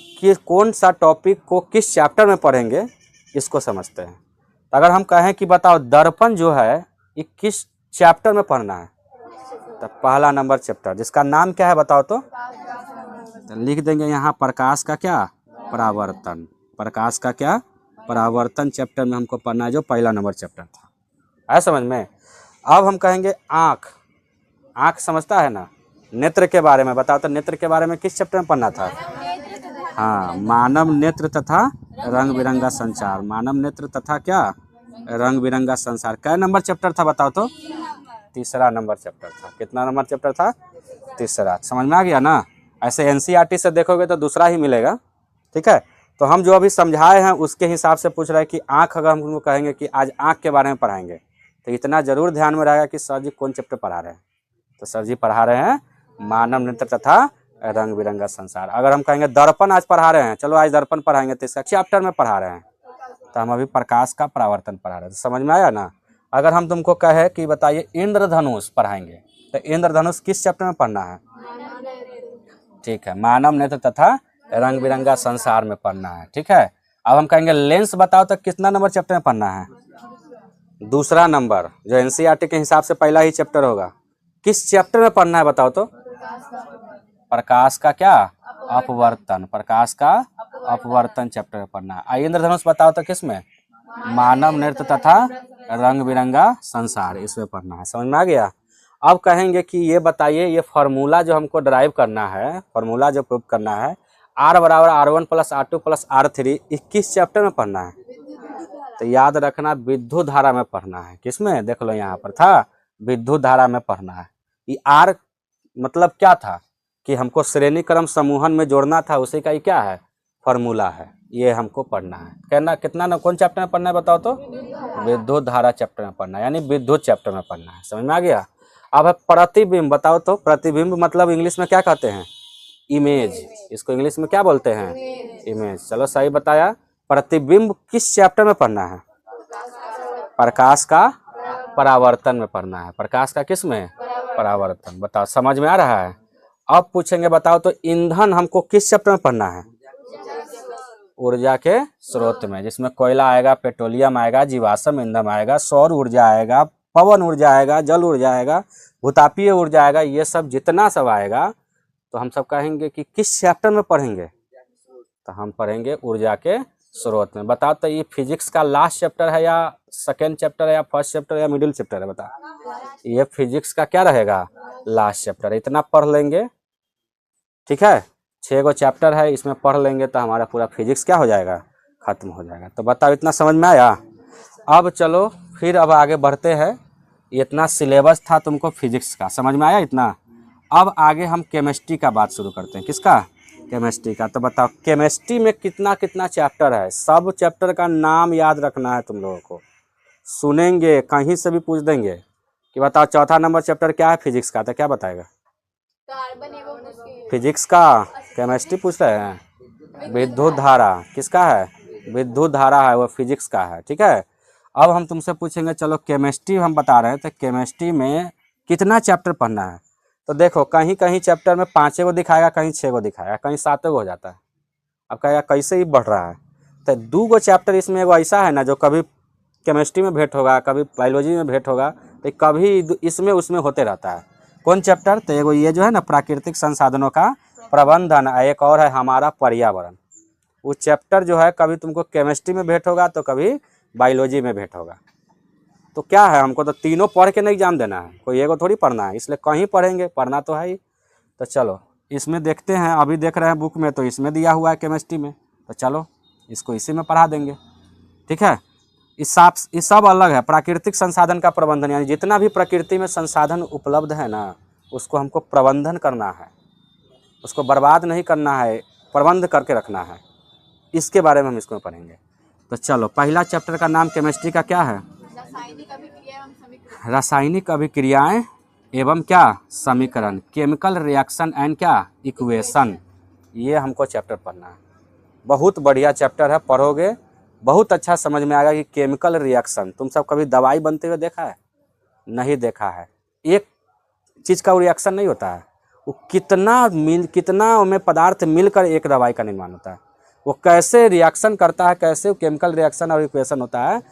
कौन सा टॉपिक को किस चैप्टर में पढ़ेंगे, इसको समझते हैं। तो अगर हम कहें कि बताओ दर्पण जो है ये किस चैप्टर में पढ़ना है, तो पहला नंबर चैप्टर, जिसका नाम क्या है बताओ तो लिख देंगे यहाँ, प्रकाश का क्या? परावर्तन। प्रकाश का क्या? परावर्तन चैप्टर में हमको पढ़ना है, जो पहला नंबर चैप्टर था। आया समझ में? अब हम कहेंगे आँख। आँख समझता है ना? नेत्र के बारे में बताओ तो नेत्र के बारे में किस चैप्टर में पढ़ना था? हाँ, मानव नेत्र तथा रंग बिरंगा संसार। मानव नेत्र तथा क्या? रंग बिरंगा संसार। कै नंबर चैप्टर था बताओ तो? तीसरा नंबर चैप्टर था। कितना नंबर चैप्टर था? तीसरा। समझ में आ गया ना? ऐसे एनसीईआरटी से देखोगे तो दूसरा ही मिलेगा। ठीक है, तो हम जो अभी समझाए हैं उसके हिसाब से पूछ रहे हैं कि आँख, अगर हम उनको कहेंगे कि आज आँख के बारे में पढ़ाएंगे तो इतना जरूर ध्यान में रहेगा कि सर जी कौन चैप्टर पढ़ा रहे हैं। तो सर जी पढ़ा रहे हैं मानव नेत्र तथा रंग बिरंगा संसार। अगर हम कहेंगे दर्पण आज पढ़ा रहे हैं, चलो आज दर्पण पढ़ाएंगे, तो इसका चैप्टर में पढ़ा रहे हैं, तो हम अभी प्रकाश का परावर्तन पढ़ा रहे हैं। तो समझ में आया ना? अगर हम तुमको कहे कि बताइए इंद्रधनुष पढ़ाएंगे, तो इंद्रधनुष किस चैप्टर में पढ़ना है? ठीक है, मानव नेत्र तथा रंग बिरंगा संसार में पढ़ना है। ठीक है, अब हम कहेंगे लेंस बताओ तो कितना नंबर चैप्टर में पढ़ना है? दूसरा नंबर, जो एनसीईआरटी के हिसाब से पहला ही चैप्टर होगा। किस चैप्टर में पढ़ना है बताओ तो? प्रकाश का क्या? अपवर्तन। प्रकाश का अपवर्तन चैप्टर में पढ़ना है। इंद्रधनुष बताओ तो किस में? मानव नेत्र तथा रंग बिरंगा संसार, इसमें पढ़ना है। समझ में आ गया? अब कहेंगे कि ये बताइए, ये फार्मूला जो हमको ड्राइव करना है, फार्मूला जो प्रूव करना है, R बराबर R1 plus R2 plus R3, 21 chapter में पढ़ना है। तो याद रखना विद्युत धारा में पढ़ना है। किसमें? देख लो यहाँ पर था, विद्युत धारा में पढ़ना है। ये R मतलब क्या था कि हमको श्रेणी क्रम समूहन में जोड़ना था, उसी का ही क्या है? फार्मूला है। ये हमको पढ़ना है। कहना कितना ना, कौन चैप्टर में पढ़ना है बताओ तो? विद्युत धारा चैप्टर में पढ़ना है, यानी विद्युत चैप्टर में पढ़ना है। समझ में आ गया? अब है प्रतिबिंब बताओ तो? प्रतिबिंब मतलब इंग्लिश में क्या कहते हैं? इमेज। इसको इंग्लिश में क्या बोलते हैं? इमेज। चलो सही बताया। प्रतिबिंब किस चैप्टर में पढ़ना है? प्रकाश का परावर्तन में पढ़ना है। प्रकाश का किस में? परावर्तन। बताओ, समझ में आ रहा है? अब पूछेंगे बताओ तो ईंधन हमको किस चैप्टर में पढ़ना है? ऊर्जा के स्रोत में, जिसमें कोयला आएगा, पेट्रोलियम आएगा, जीवाश्म ईंधन आएगा, सौर ऊर्जा आएगा, पवन उड़ जाएगा, जल उड़ जाएगा, भूतापीय उड़ जाएगा, ये सब जितना सब आएगा तो हम सब कहेंगे कि किस चैप्टर में पढ़ेंगे, तो हम पढ़ेंगे ऊर्जा के स्रोत में। बताओ तो ये फिजिक्स का लास्ट चैप्टर है या सेकेंड चैप्टर है या फर्स्ट चैप्टर या मिडिल चैप्टर है, बता। ये फिजिक्स का क्या रहेगा, लास्ट चैप्टर। इतना पढ़ लेंगे, ठीक है, 6 गो चैप्टर है, इसमें पढ़ लेंगे तो हमारा पूरा फिजिक्स क्या हो जाएगा, खत्म हो जाएगा। तो बताओ इतना समझ में आया। अब चलो फिर अब आगे बढ़ते हैं। इतना सिलेबस था तुमको फिजिक्स का, समझ में आया इतना। अब आगे हम केमिस्ट्री का बात शुरू करते हैं। किसका, केमिस्ट्री का। तो बताओ केमिस्ट्री में कितना कितना चैप्टर है, सब चैप्टर का नाम याद रखना है तुम लोगों को। सुनेंगे कहीं से भी पूछ देंगे कि बताओ चौथा नंबर चैप्टर क्या है फिजिक्स का, तो क्या बताएगा, कार्बन एवं फिजिक्स का। केमिस्ट्री पूछ रहे हैं, विद्युत धारा किसका है, विद्युत धारा है, वो फिजिक्स का है, ठीक है। अब हम तुमसे पूछेंगे, चलो केमिस्ट्री हम बता रहे हैं, तो केमिस्ट्री में कितना चैप्टर पढ़ना है। तो देखो कहीं कहीं चैप्टर में 5 गो दिखाएगा, कहीं 6 गो दिखाएगा, कहीं 7 गो हो जाता है। अब कहेगा कैसे ही बढ़ रहा है, तो 2 गो चैप्टर इसमें एगो ऐसा है ना जो कभी केमिस्ट्री में भेंट होगा, कभी बायोलॉजी में भेंट होगा, तो कभी इसमें उसमें होते रहता है। कौन चैप्टर, तो एगो ये जो है ना प्राकृतिक संसाधनों का प्रबंधन, एक और है हमारा पर्यावरण। वो चैप्टर जो है कभी तुमको केमिस्ट्री में भेंट होगा तो कभी बायोलॉजी में भेंट होगा। तो क्या है, हमको तो तीनों पढ़ के नहीं एग्जाम देना है, कोई एगो थोड़ी पढ़ना है, इसलिए कहीं पढ़ेंगे, पढ़ना तो है ही। तो चलो इसमें देखते हैं, अभी देख रहे हैं बुक में तो इसमें दिया हुआ है केमिस्ट्री में, तो चलो इसको इसी में पढ़ा देंगे, ठीक है। इस सब अलग है। प्राकृतिक संसाधन का प्रबंधन, यानी जितना भी प्रकृति में संसाधन उपलब्ध है ना, उसको हमको प्रबंधन करना है, उसको बर्बाद नहीं करना है, प्रबंध करके रखना है। इसके बारे में हम इसको पढ़ेंगे। तो चलो पहला चैप्टर का नाम केमिस्ट्री का क्या है, रासायनिक अभिक्रिया एवं समीकरण। रासायनिक अभिक्रियाएं एवं क्या, समीकरण, केमिकल रिएक्शन एंड क्या, इक्वेशन। ये हमको चैप्टर पढ़ना है। बहुत बढ़िया चैप्टर है, पढ़ोगे बहुत अच्छा समझ में आएगा कि केमिकल रिएक्शन, तुम सब कभी दवाई बनते हुए देखा है, नहीं देखा है। एक चीज़ का रिएक्शन नहीं होता है, वो कितना में पदार्थ मिलकर एक दवाई का निर्माण होता है, वो कैसे रिएक्शन करता है, कैसे केमिकल रिएक्शन और इक्वेशन होता है।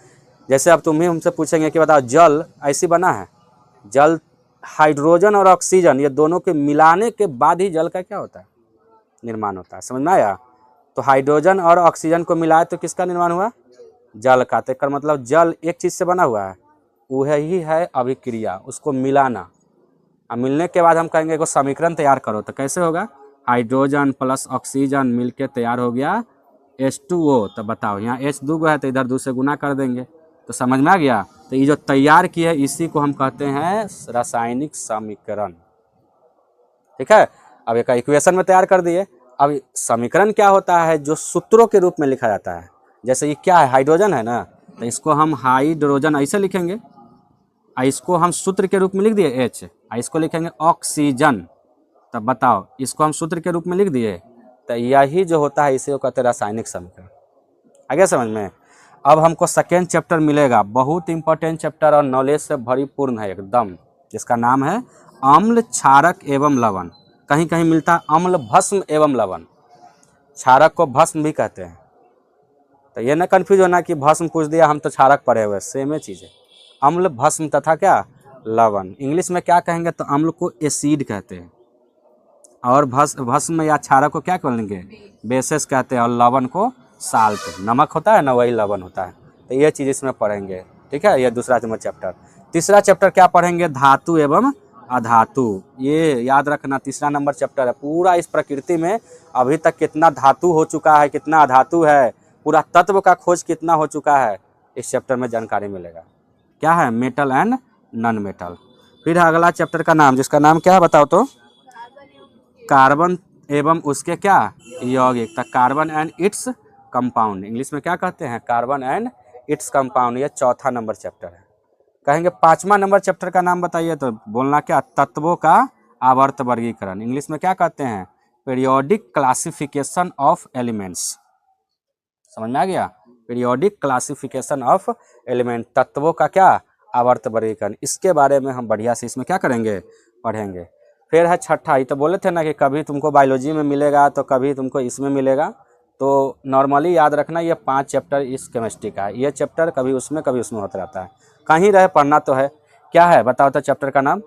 जैसे अब तुम ही हमसे पूछेंगे कि बताओ जल ऐसी बना है, जल हाइड्रोजन और ऑक्सीजन ये दोनों के मिलाने के बाद ही जल का क्या होता है, निर्माण होता है, समझ में आया। तो हाइड्रोजन और ऑक्सीजन को मिलाए तो किसका निर्माण हुआ, जल का। तो मतलब जल एक चीज़ से बना हुआ है, वही है अभिक्रिया, उसको मिलाना। अब मिलने के बाद हम कहेंगे को समीकरण तैयार करो, तो कैसे होगा, हाइड्रोजन प्लस ऑक्सीजन मिलके तैयार हो गया H2O। तो बताओ यहाँ H 2 गो है तो इधर 2 से गुना कर देंगे, तो समझ में आ गया। तो ये जो तैयार की है इसी को हम कहते हैं रासायनिक समीकरण, ठीक है। अब एक इक्वेशन में तैयार कर दिए। अब समीकरण क्या होता है, जो सूत्रों के रूप में लिखा जाता है। जैसे ये क्या है, हाइड्रोजन है ना, तो इसको हम हाइड्रोजन ऐसे लिखेंगे, इसको हम सूत्र के रूप में लिख दिए H, इसको लिखेंगे ऑक्सीजन। तब बताओ इसको हम सूत्र के रूप में लिख दिए, तो यही जो होता है इसे वो कहते हैं रासायनिक समीकरण। आगे समझ में। अब हमको सेकेंड चैप्टर मिलेगा, बहुत इंपॉर्टेंट चैप्टर और नॉलेज से भरीपूर्ण है एकदम, जिसका नाम है अम्ल क्षारक एवं लवण। कहीं कहीं मिलता है अम्ल भस्म एवं लवण, क्षारक को भस्म भी कहते हैं। तो ये ना कन्फ्यूज होना कि भस्म पूछ दिया हम तो क्षारक पढ़े हुए, सेम ही चीज़ है। अम्ल भस्म तथा क्या, लवण। इंग्लिश में क्या कहेंगे, तो अम्ल को एसिड कहते हैं, और भस्म या क्षारक को क्या कहेंगे, बेसेस कहते हैं, और लवण को साल्ट, नमक होता है ना वही लवण होता है। तो ये चीज़ इसमें पढ़ेंगे, ठीक है। ये दूसरा नंबर चैप्टर। तीसरा चैप्टर क्या पढ़ेंगे, धातु एवं अधातु। ये याद रखना तीसरा नंबर चैप्टर है। पूरा इस प्रकृति में अभी तक कितना धातु हो चुका है, कितना अधातु है, पूरा तत्व का खोज कितना हो चुका है, इस चैप्टर में जानकारी मिलेगा। क्या है, मेटल एंड नॉन मेटल। फिर अगला चैप्टर का नाम, जिसका नाम क्या है बताओ तो, कार्बन एवं उसके क्या, यौगिक। Carbon and its compound, English में क्या कहते हैं, कार्बन एंड इट्स कंपाउंड। ये चौथा नंबर चैप्टर है। कहेंगे 5वां नंबर चैप्टर का नाम बताइए, तो बोलना क्या, तत्वों का आवर्त वर्गीकरण। इंग्लिश में क्या कहते हैं, पीरियोडिक क्लासिफिकेशन ऑफ एलिमेंट्स। समझ में आ गया, पीरियोडिक क्लासिफिकेशन ऑफ एलिमेंट, तत्वों का क्या, आवर्त वर्गीकरण। इसके बारे में हम बढ़िया से इसमें क्या करेंगे, पढ़ेंगे। फिर है छठा, ये तो बोले थे ना कि कभी तुमको बायोलॉजी में मिलेगा तो कभी तुमको इसमें मिलेगा। तो नॉर्मली याद रखना ये 5 चैप्टर इस केमिस्ट्री का है। ये चैप्टर कभी उसमें होता रहता है, कहीं रहे पढ़ना तो है। क्या है बताओ तो चैप्टर का नाम?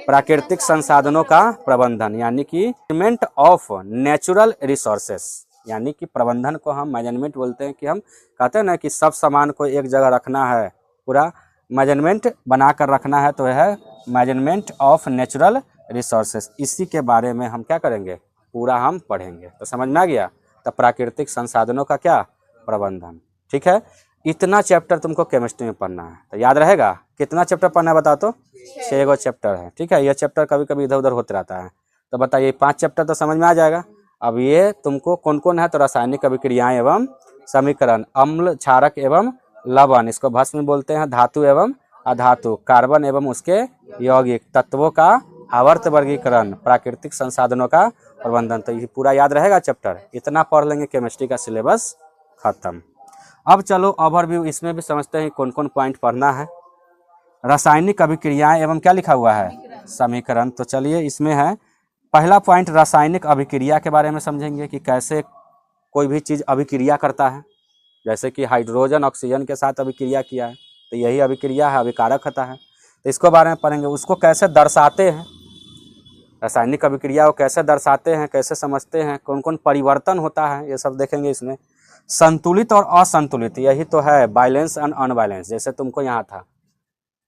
प्राकृतिक संसाधनों का प्रबंधन, यानी कि मैनेजमेंट ऑफ नेचुरल रिसोर्सेस, यानी कि प्रबंधन को हम मैनेजमेंट बोलते हैं। कि हम कहते हैं ना कि सब सामान को एक जगह रखना है, पूरा मैनेजमेंट बना कर रखना है, तो यह है मैनेजमेंट ऑफ नेचुरल रिसोर्सेस। इसी के बारे में हम क्या करेंगे, पूरा हम पढ़ेंगे। तो समझ में आ गया? तो प्राकृतिक संसाधनों का क्या प्रबंधन, ठीक है। इतना चैप्टर तुमको केमिस्ट्री में पढ़ना है, तो याद रहेगा? कितना चैप्टर पढ़ना है बताओ तो? 6 गो चैप्टर है, ठीक है। यह चैप्टर कभी कभी इधर उधर होते रहता है। तो बताइए 5 चैप्टर तो समझ में आ जाएगा। अब ये तुमको कौन कौन है, तो रासायनिक अभिक्रियाएं एवं समीकरण, अम्ल क्षारक एवं लवण, इसको भस्म बोलते हैं, धातु एवं अधातु, कार्बन एवं उसके यौगिक, तत्वों का आवर्त वर्गीकरण, प्राकृतिक संसाधनों का प्रबंधन। तो ये पूरा याद रहेगा चैप्टर। इतना पढ़ लेंगे, केमिस्ट्री का सिलेबस खत्म। अब चलो ओवरव्यू, इसमें भी समझते हैं कौन कौन पॉइंट पढ़ना है। रासायनिक अभिक्रियाएं एवं क्या लिखा हुआ है? समीकरण। तो चलिए इसमें है पहला पॉइंट, रासायनिक अभिक्रिया के बारे में समझेंगे कि कैसे कोई भी चीज़ अभिक्रिया करता है। जैसे कि हाइड्रोजन ऑक्सीजन के साथ अभिक्रिया किया है, तो यही अभिक्रिया है, अभिकारक होता है। तो इसके बारे में पढ़ेंगे। उसको कैसे दर्शाते हैं, रासायनिक अभिक्रिया को कैसे दर्शाते हैं, कैसे समझते हैं, कौन कौन परिवर्तन होता है, ये सब देखेंगे इसमें। संतुलित और असंतुलित, यही तो है बैलेंस एंड अनबैलेंस, जैसे तुमको यहाँ था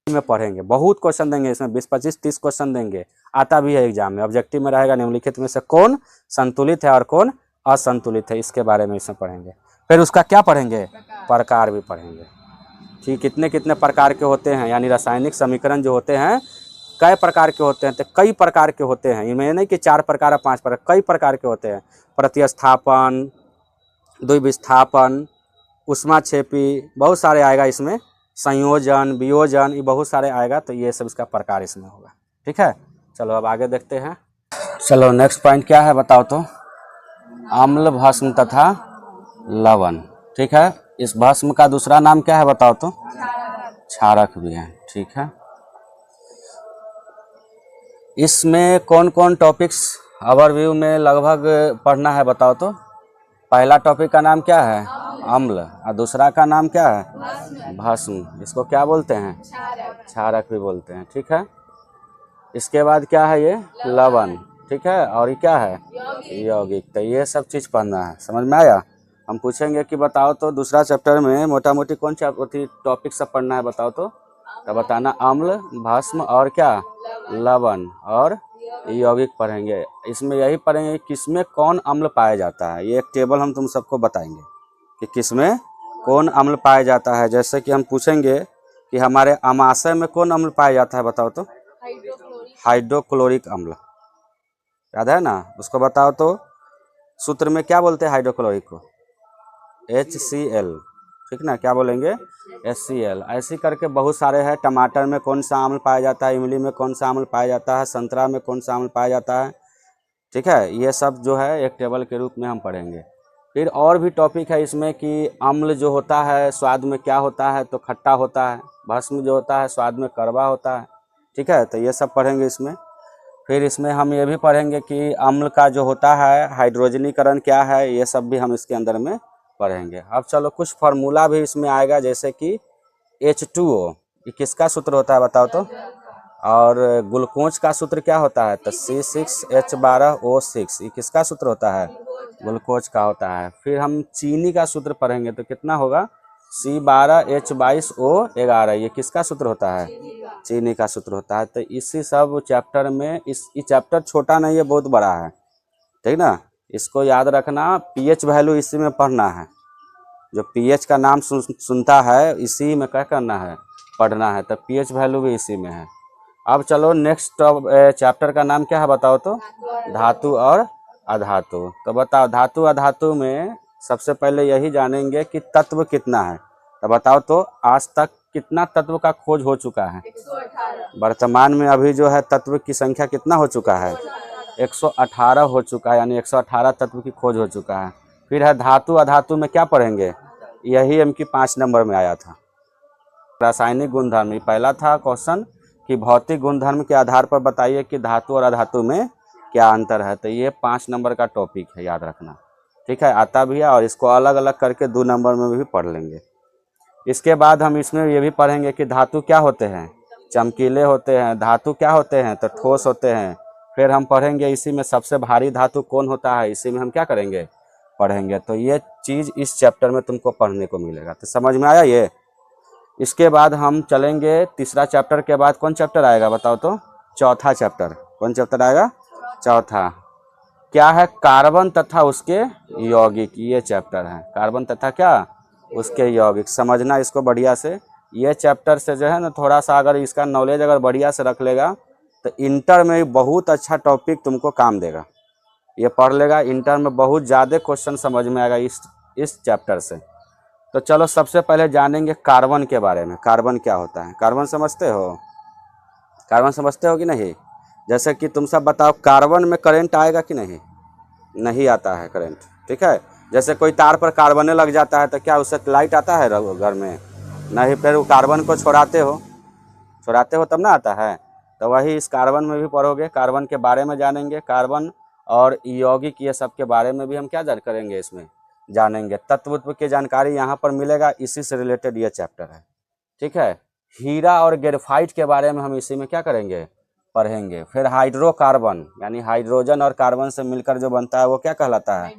में पढ़ेंगे। बहुत क्वेश्चन देंगे इसमें, 20, 25, 30 क्वेश्चन देंगे, आता भी है एग्जाम में। ऑब्जेक्टिव में रहेगा निम्नलिखित में से कौन संतुलित है और कौन असंतुलित है, इसके बारे में इसमें पढ़ेंगे। फिर उसका क्या पढ़ेंगे? प्रकार भी पढ़ेंगे, ठीक। कितने कितने प्रकार के होते हैं, यानी रासायनिक समीकरण जो होते हैं कई प्रकार के होते हैं, तो कई प्रकार के होते हैं। इनमें नहीं कि 4 प्रकार या 5 प्रकार, कई प्रकार के होते हैं। प्रतिस्थापन, द्विविस्थापन, ऊष्माक्षेपी, बहुत सारे आएगा इसमें, संयोजन, वियोजन, ये बहुत सारे आएगा। तो ये सब इसका प्रकार इसमें होगा, ठीक है। चलो अब आगे देखते हैं। चलो नेक्स्ट पॉइंट क्या है बताओ तो? अम्ल, भस्म तथा लवण, ठीक है। इस भस्म का दूसरा नाम क्या है बताओ तो? क्षारक भी है, ठीक है। इसमें कौन कौन टॉपिक्स ओवरव्यू में लगभग पढ़ना है बताओ तो? पहला टॉपिक का नाम क्या है? अम्ल, और दूसरा का नाम क्या है? भस्म। इसको क्या बोलते हैं? क्षारक भी बोलते हैं, ठीक है। इसके बाद क्या है? ये लवण, ठीक है। और ये क्या है? यौगिक। तो ये सब चीज़ पढ़ना है, समझ में आया? हम पूछेंगे कि बताओ तो दूसरा चैप्टर में मोटा मोटी कौन सा टॉपिक सब पढ़ना है बताओ तो? बताना, अम्ल, भस्म और क्या? लवण और यौगिक पढ़ेंगे। इसमें यही पढ़ेंगे किसमें कौन अम्ल पाया जाता है। ये एक टेबल हम तुम सबको बताएंगे कि किसमें कौन अम्ल पाया जाता है। जैसे कि हम पूछेंगे कि हमारे अमाशय में कौन अम्ल पाया जाता है बताओ तो? हाइड्रोक्लोरिक अम्ल, याद है ना? उसको बताओ तो सूत्र में क्या बोलते हैं हाइड्रोक्लोरिक को? HCl, ठीक ना? क्या बोलेंगे? HCl। ऐसे करके बहुत सारे हैं। टमाटर में कौन सा अम्ल पाया जाता है, इमली में कौन सा अम्ल पाया जाता है, संतरा में कौन सा अम्ल पाया जाता है, ठीक है। ये सब जो है एक टेबल के रूप में हम पढ़ेंगे। फिर और भी टॉपिक है इसमें कि अम्ल जो होता है स्वाद में क्या होता है, तो खट्टा होता है। भस्म जो होता है स्वाद में कड़वा होता है, ठीक है। तो ये सब पढ़ेंगे इसमें। फिर इसमें हम ये भी पढ़ेंगे कि अम्ल का जो होता है हाइड्रोजनीकरण क्या है, ये सब भी हम इसके अंदर में पढ़ेंगे। अब चलो कुछ फार्मूला भी इसमें आएगा, जैसे कि H2O, ये किसका सूत्र होता है बताओ तो? और ग्लूकोज का सूत्र क्या होता है? तो C6H12O6, ये किसका सूत्र होता है? ग्लूकोज का होता है। फिर हम चीनी का सूत्र पढ़ेंगे, तो कितना होगा? C12H22O11, ये किसका सूत्र होता है? चीनी का सूत्र होता है। तो इसी सब चैप्टर में ये चैप्टर छोटा नहीं है, बहुत बड़ा है, ठीक ना। इसको याद रखना, pH वैल्यू इसी में पढ़ना है। जो pH का नाम सुनता है इसी में क्या करना है? पढ़ना है। तो pH वैल्यू भी इसी में है। अब चलो नेक्स्ट चैप्टर का नाम क्या है बताओ तो? धातु और अधातु। तो बताओ धातु अधातु में सबसे पहले यही जानेंगे कि तत्व कितना है। तो बताओ तो आज तक कितना तत्व का खोज हो चुका है? 118। वर्तमान में अभी जो है तत्व की संख्या कितना हो चुका है? 118 हो चुका है, यानी 118 तत्व की खोज हो चुका है। फिर है धातु अधातु में क्या पढ़ेंगे? यही इनकी 5 नंबर में आया था, रासायनिक गुणधर्म। ये पहला था क्वेश्चन कि भौतिक गुणधर्म के आधार पर बताइए कि धातु और अधातु में क्या अंतर है। तो ये 5 नंबर का टॉपिक है, याद रखना, ठीक है। आता भी है और इसको अलग अलग करके 2 नंबर में भी पढ़ लेंगे। इसके बाद हम इसमें ये भी पढ़ेंगे कि धातु क्या होते हैं? चमकीले होते हैं। धातु क्या होते हैं? तो ठोस होते हैं। फिर हम पढ़ेंगे इसी में सबसे भारी धातु कौन होता है, इसी में हम क्या करेंगे, पढ़ेंगे। तो ये चीज़ इस चैप्टर में तुमको पढ़ने को मिलेगा। तो समझ में आया ये। इसके बाद हम चलेंगे तीसरा चैप्टर के बाद कौन चैप्टर आएगा बताओ तो? चौथा चैप्टर। कौन चैप्टर आएगा? चौथा। क्या है? कार्बन तथा उसके यौगिक। ये चैप्टर है, कार्बन तथा क्या, उसके यौगिक। समझना इसको बढ़िया से। ये चैप्टर से जो है ना थोड़ा सा अगर इसका नॉलेज अगर बढ़िया से रख लेगा तो इंटर में बहुत अच्छा टॉपिक तुमको काम देगा। ये पढ़ लेगा, इंटर में बहुत ज़्यादा क्वेश्चन समझ में आएगा इस चैप्टर से। तो चलो सबसे पहले जानेंगे कार्बन के बारे में। कार्बन क्या होता है? कार्बन समझते हो? कार्बन समझते हो कि नहीं? जैसे कि तुम सब बताओ, कार्बन में करंट आएगा कि नहीं? नहीं आता है करंट, ठीक है। जैसे कोई तार पर कार्बन लग जाता है तो क्या उससे लाइट आता है घर में? नहीं। फिर वो कार्बन को छोड़ाते हो तब ना आता है। तो वही इस कार्बन में भी पढ़ोगे, कार्बन के बारे में जानेंगे। कार्बन और यौगिक ये सब के बारे में भी हम क्या जान करेंगे, इसमें जानेंगे। तत्व की जानकारी यहाँ पर मिलेगा, इसी से रिलेटेड ये चैप्टर है, ठीक है। हीरा और ग्रेफाइट के बारे में हम इसी में क्या करेंगे, पढ़ेंगे। फिर हाइड्रोकार्बन यानी हाइड्रोजन और कार्बन से मिलकर जो बनता है वो क्या कहलाता है?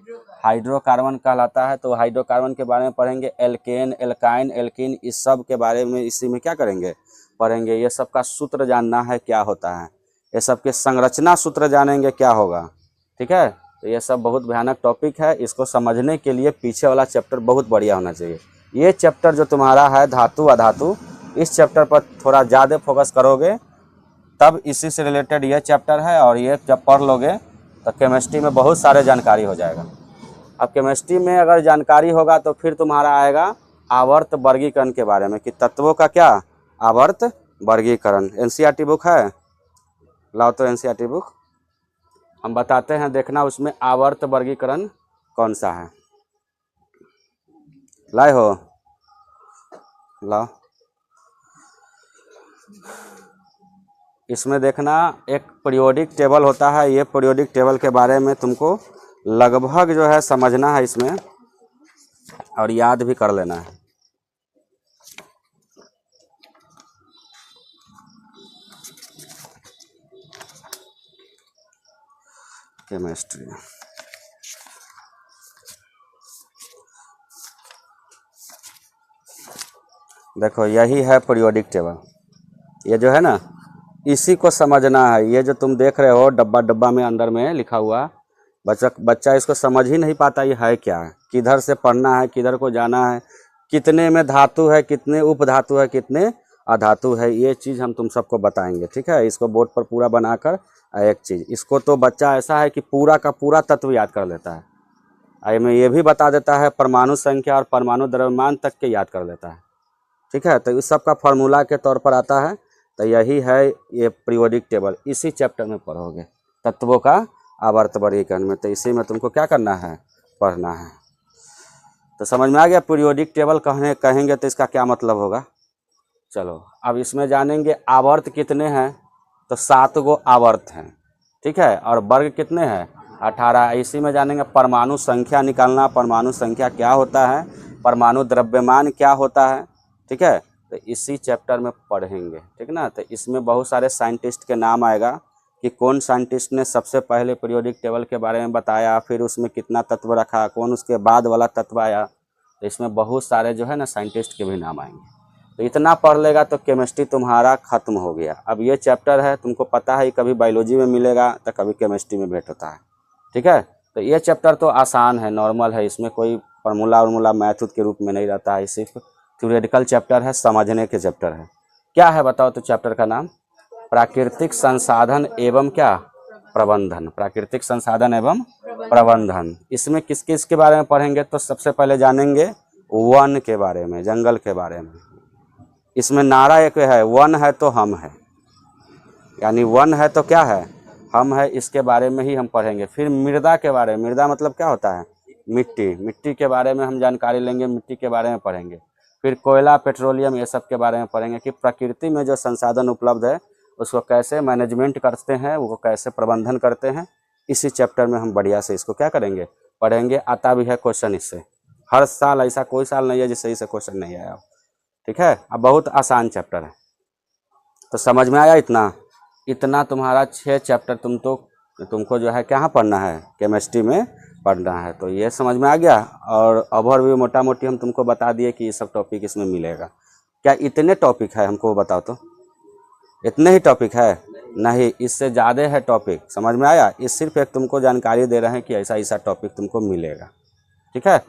हाइड्रोकार्बन कहलाता है। तो हाइड्रोकार्बन के बारे में पढ़ेंगे। एल्केन, एल्काइन, एल्कीन, इस सब के बारे में इसी में क्या करेंगे, पढ़ेंगे। ये सब का सूत्र जानना है क्या होता है, ये सब के संरचना सूत्र जानेंगे क्या होगा, ठीक है। तो ये सब बहुत भयानक टॉपिक है, इसको समझने के लिए पीछे वाला चैप्टर बहुत बढ़िया होना चाहिए। ये चैप्टर जो तुम्हारा है धातु अधातु, इस चैप्टर पर थोड़ा ज़्यादा फोकस करोगे तब इसी से रिलेटेड ये चैप्टर है। और ये जब पढ़ लोगे तो केमिस्ट्री में बहुत सारे जानकारी हो जाएगा। अब केमिस्ट्री में अगर जानकारी होगा तो फिर तुम्हारा आएगा आवर्त वर्गीकरण के बारे में, कि तत्वों का क्या, आवर्त वर्गीकरण। एनसीईआरटी बुक है, लाओ तो एनसीईआरटी बुक हम बताते हैं, देखना उसमें आवर्त वर्गीकरण कौन सा है। लाए हो? लाओ। इसमें देखना एक पीरियोडिक टेबल होता है। ये पीरियोडिक टेबल के बारे में तुमको लगभग जो है समझना है इसमें, और याद भी कर लेना है। केमिस्ट्री देखो, यही है पीरियोडिक टेबल। ये जो है ना, इसी को समझना है। ये जो तुम देख रहे हो डब्बा डब्बा में अंदर में लिखा हुआ, बच्चा इसको समझ ही नहीं पाता ये है क्या है, किधर से पढ़ना है, किधर को जाना है, कितने में धातु है, कितने उपधातु है, कितने अधातु है, ये चीज़ हम तुम सबको बताएंगे, ठीक है। इसको बोर्ड पर पूरा बनाकर एक चीज़, इसको तो बच्चा ऐसा है कि पूरा का पूरा तत्व याद कर लेता है। आई में ये भी बता देता है परमाणु संख्या और परमाणु द्रव्यमान तक के याद कर लेता है, ठीक है। तो इस सब का फार्मूला के तौर पर आता है। तो यही है ये पीरियोडिक टेबल, इसी चैप्टर में पढ़ोगे, तत्वों का आवर्त वर्गीकरण में। तो इसी में तुमको क्या करना है, पढ़ना है। तो समझ में आ गया पीरियोडिक टेबल कहेंगे तो इसका क्या मतलब होगा। चलो अब इसमें जानेंगे आवर्त कितने हैं। तो 7 गो आवर्त हैं, ठीक है। और वर्ग कितने हैं, 18। इसी में जानेंगे परमाणु संख्या निकालना, परमाणु संख्या क्या होता है, परमाणु द्रव्यमान क्या होता है, ठीक है। तो इसी चैप्टर में पढ़ेंगे, ठीक ना। तो इसमें बहुत सारे साइंटिस्ट के नाम आएगा कि कौन साइंटिस्ट ने सबसे पहले पीरियोडिक टेबल के बारे में बताया, फिर उसमें कितना तत्व रखा, कौन उसके बाद वाला तत्व आया। तो इसमें बहुत सारे जो है ना साइंटिस्ट के भी नाम आएंगे। तो इतना पढ़ लेगा तो केमिस्ट्री तुम्हारा खत्म हो गया। अब ये चैप्टर है, तुमको पता है कभी बायोलॉजी में मिलेगा तो कभी केमिस्ट्री में भेंट होता है, ठीक है। तो ये चैप्टर तो आसान है, नॉर्मल है, इसमें कोई फार्मूला मैथड के रूप में नहीं रहता है, सिर्फ थ्योरेटिकल चैप्टर है, समझने के चैप्टर है। क्या है बताओ तो चैप्टर का नाम? प्राकृतिक संसाधन एवं क्या, प्रबंधन। प्राकृतिक संसाधन एवं प्रबंधन। इसमें किस किस के बारे में पढ़ेंगे? तो सबसे पहले जानेंगे वन के बारे में, जंगल के बारे में। इसमें नारा एक है, वन है तो हम है, यानी वन है तो क्या है, हम है। इसके बारे में ही हम पढ़ेंगे। फिर मृदा के बारे में, मृदा मतलब क्या होता है, मिट्टी। मिट्टी के बारे में हम जानकारी लेंगे, मिट्टी के बारे में पढ़ेंगे। फिर कोयला, पेट्रोलियम, ये सब के बारे में पढ़ेंगे कि प्रकृति में जो संसाधन उपलब्ध है उसको कैसे मैनेजमेंट करते हैं, वो कैसे प्रबंधन करते हैं। इसी चैप्टर में हम बढ़िया से इसको क्या करेंगे, पढ़ेंगे। आता भी है क्वेश्चन इससे, हर साल, ऐसा कोई साल नहीं है जिससे इसे क्वेश्चन नहीं आया, ठीक है। अब बहुत आसान चैप्टर है। तो समझ में आया इतना? इतना तुम्हारा 6 चैप्टर तुमको जो है कहाँ पढ़ना है, केमिस्ट्री में पढ़ना है। तो ये समझ में आ गया। और ओवरव्यू मोटा मोटी हम तुमको बता दिए कि ये सब टॉपिक इसमें मिलेगा। क्या इतने टॉपिक है हमको बताओ तो? इतने ही टॉपिक है? नहीं, इससे ज़्यादा है टॉपिक। समझ में आया? इस सिर्फ एक तुमको जानकारी दे रहे हैं कि ऐसा ऐसा टॉपिक तुमको मिलेगा। ठीक है,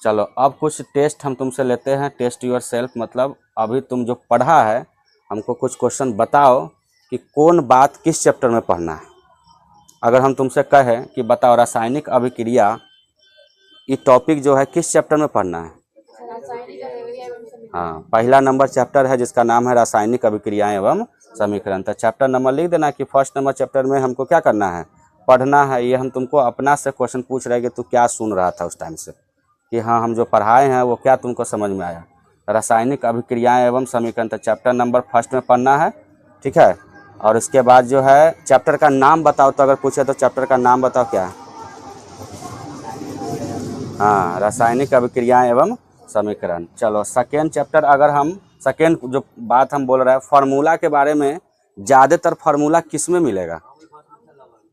चलो अब कुछ टेस्ट हम तुमसे लेते हैं। टेस्ट योर सेल्फ मतलब अभी तुम जो पढ़ा है हमको कुछ क्वेश्चन बताओ कि कौन बात किस चैप्टर में पढ़ना है। अगर हम तुमसे कहें कि बताओ रासायनिक अभिक्रिया, ये टॉपिक जो है किस चैप्टर में पढ़ना है? रासायनिक अभिक्रिया एवं समीकरण। हाँ, पहला नंबर चैप्टर है जिसका नाम है रासायनिक अभिक्रियाएं एवं समीकरण। तो चैप्टर नंबर लिख देना कि फर्स्ट नंबर चैप्टर में हमको क्या करना है, पढ़ना है। ये हम तुमको अपना से क्वेश्चन पूछ रहे हैं कि तू क्या सुन रहा था उस टाइम से, कि हाँ हम जो पढ़ाए हैं वो क्या तुमको समझ में आया। रासायनिक अभिक्रियाएं एवं समीकरण, तो चैप्टर नंबर फर्स्ट में पढ़ना है। ठीक है, और इसके बाद जो है चैप्टर का नाम बताओ। तो अगर पूछे तो चैप्टर का नाम बताओ क्या है? हाँ, रासायनिक अभिक्रियाएं एवं समीकरण। चलो सेकेंड चैप्टर, अगर हम सेकेंड जो बात हम बोल रहे हैं फार्मूला के बारे में, ज़्यादातर फार्मूला किस में मिलेगा?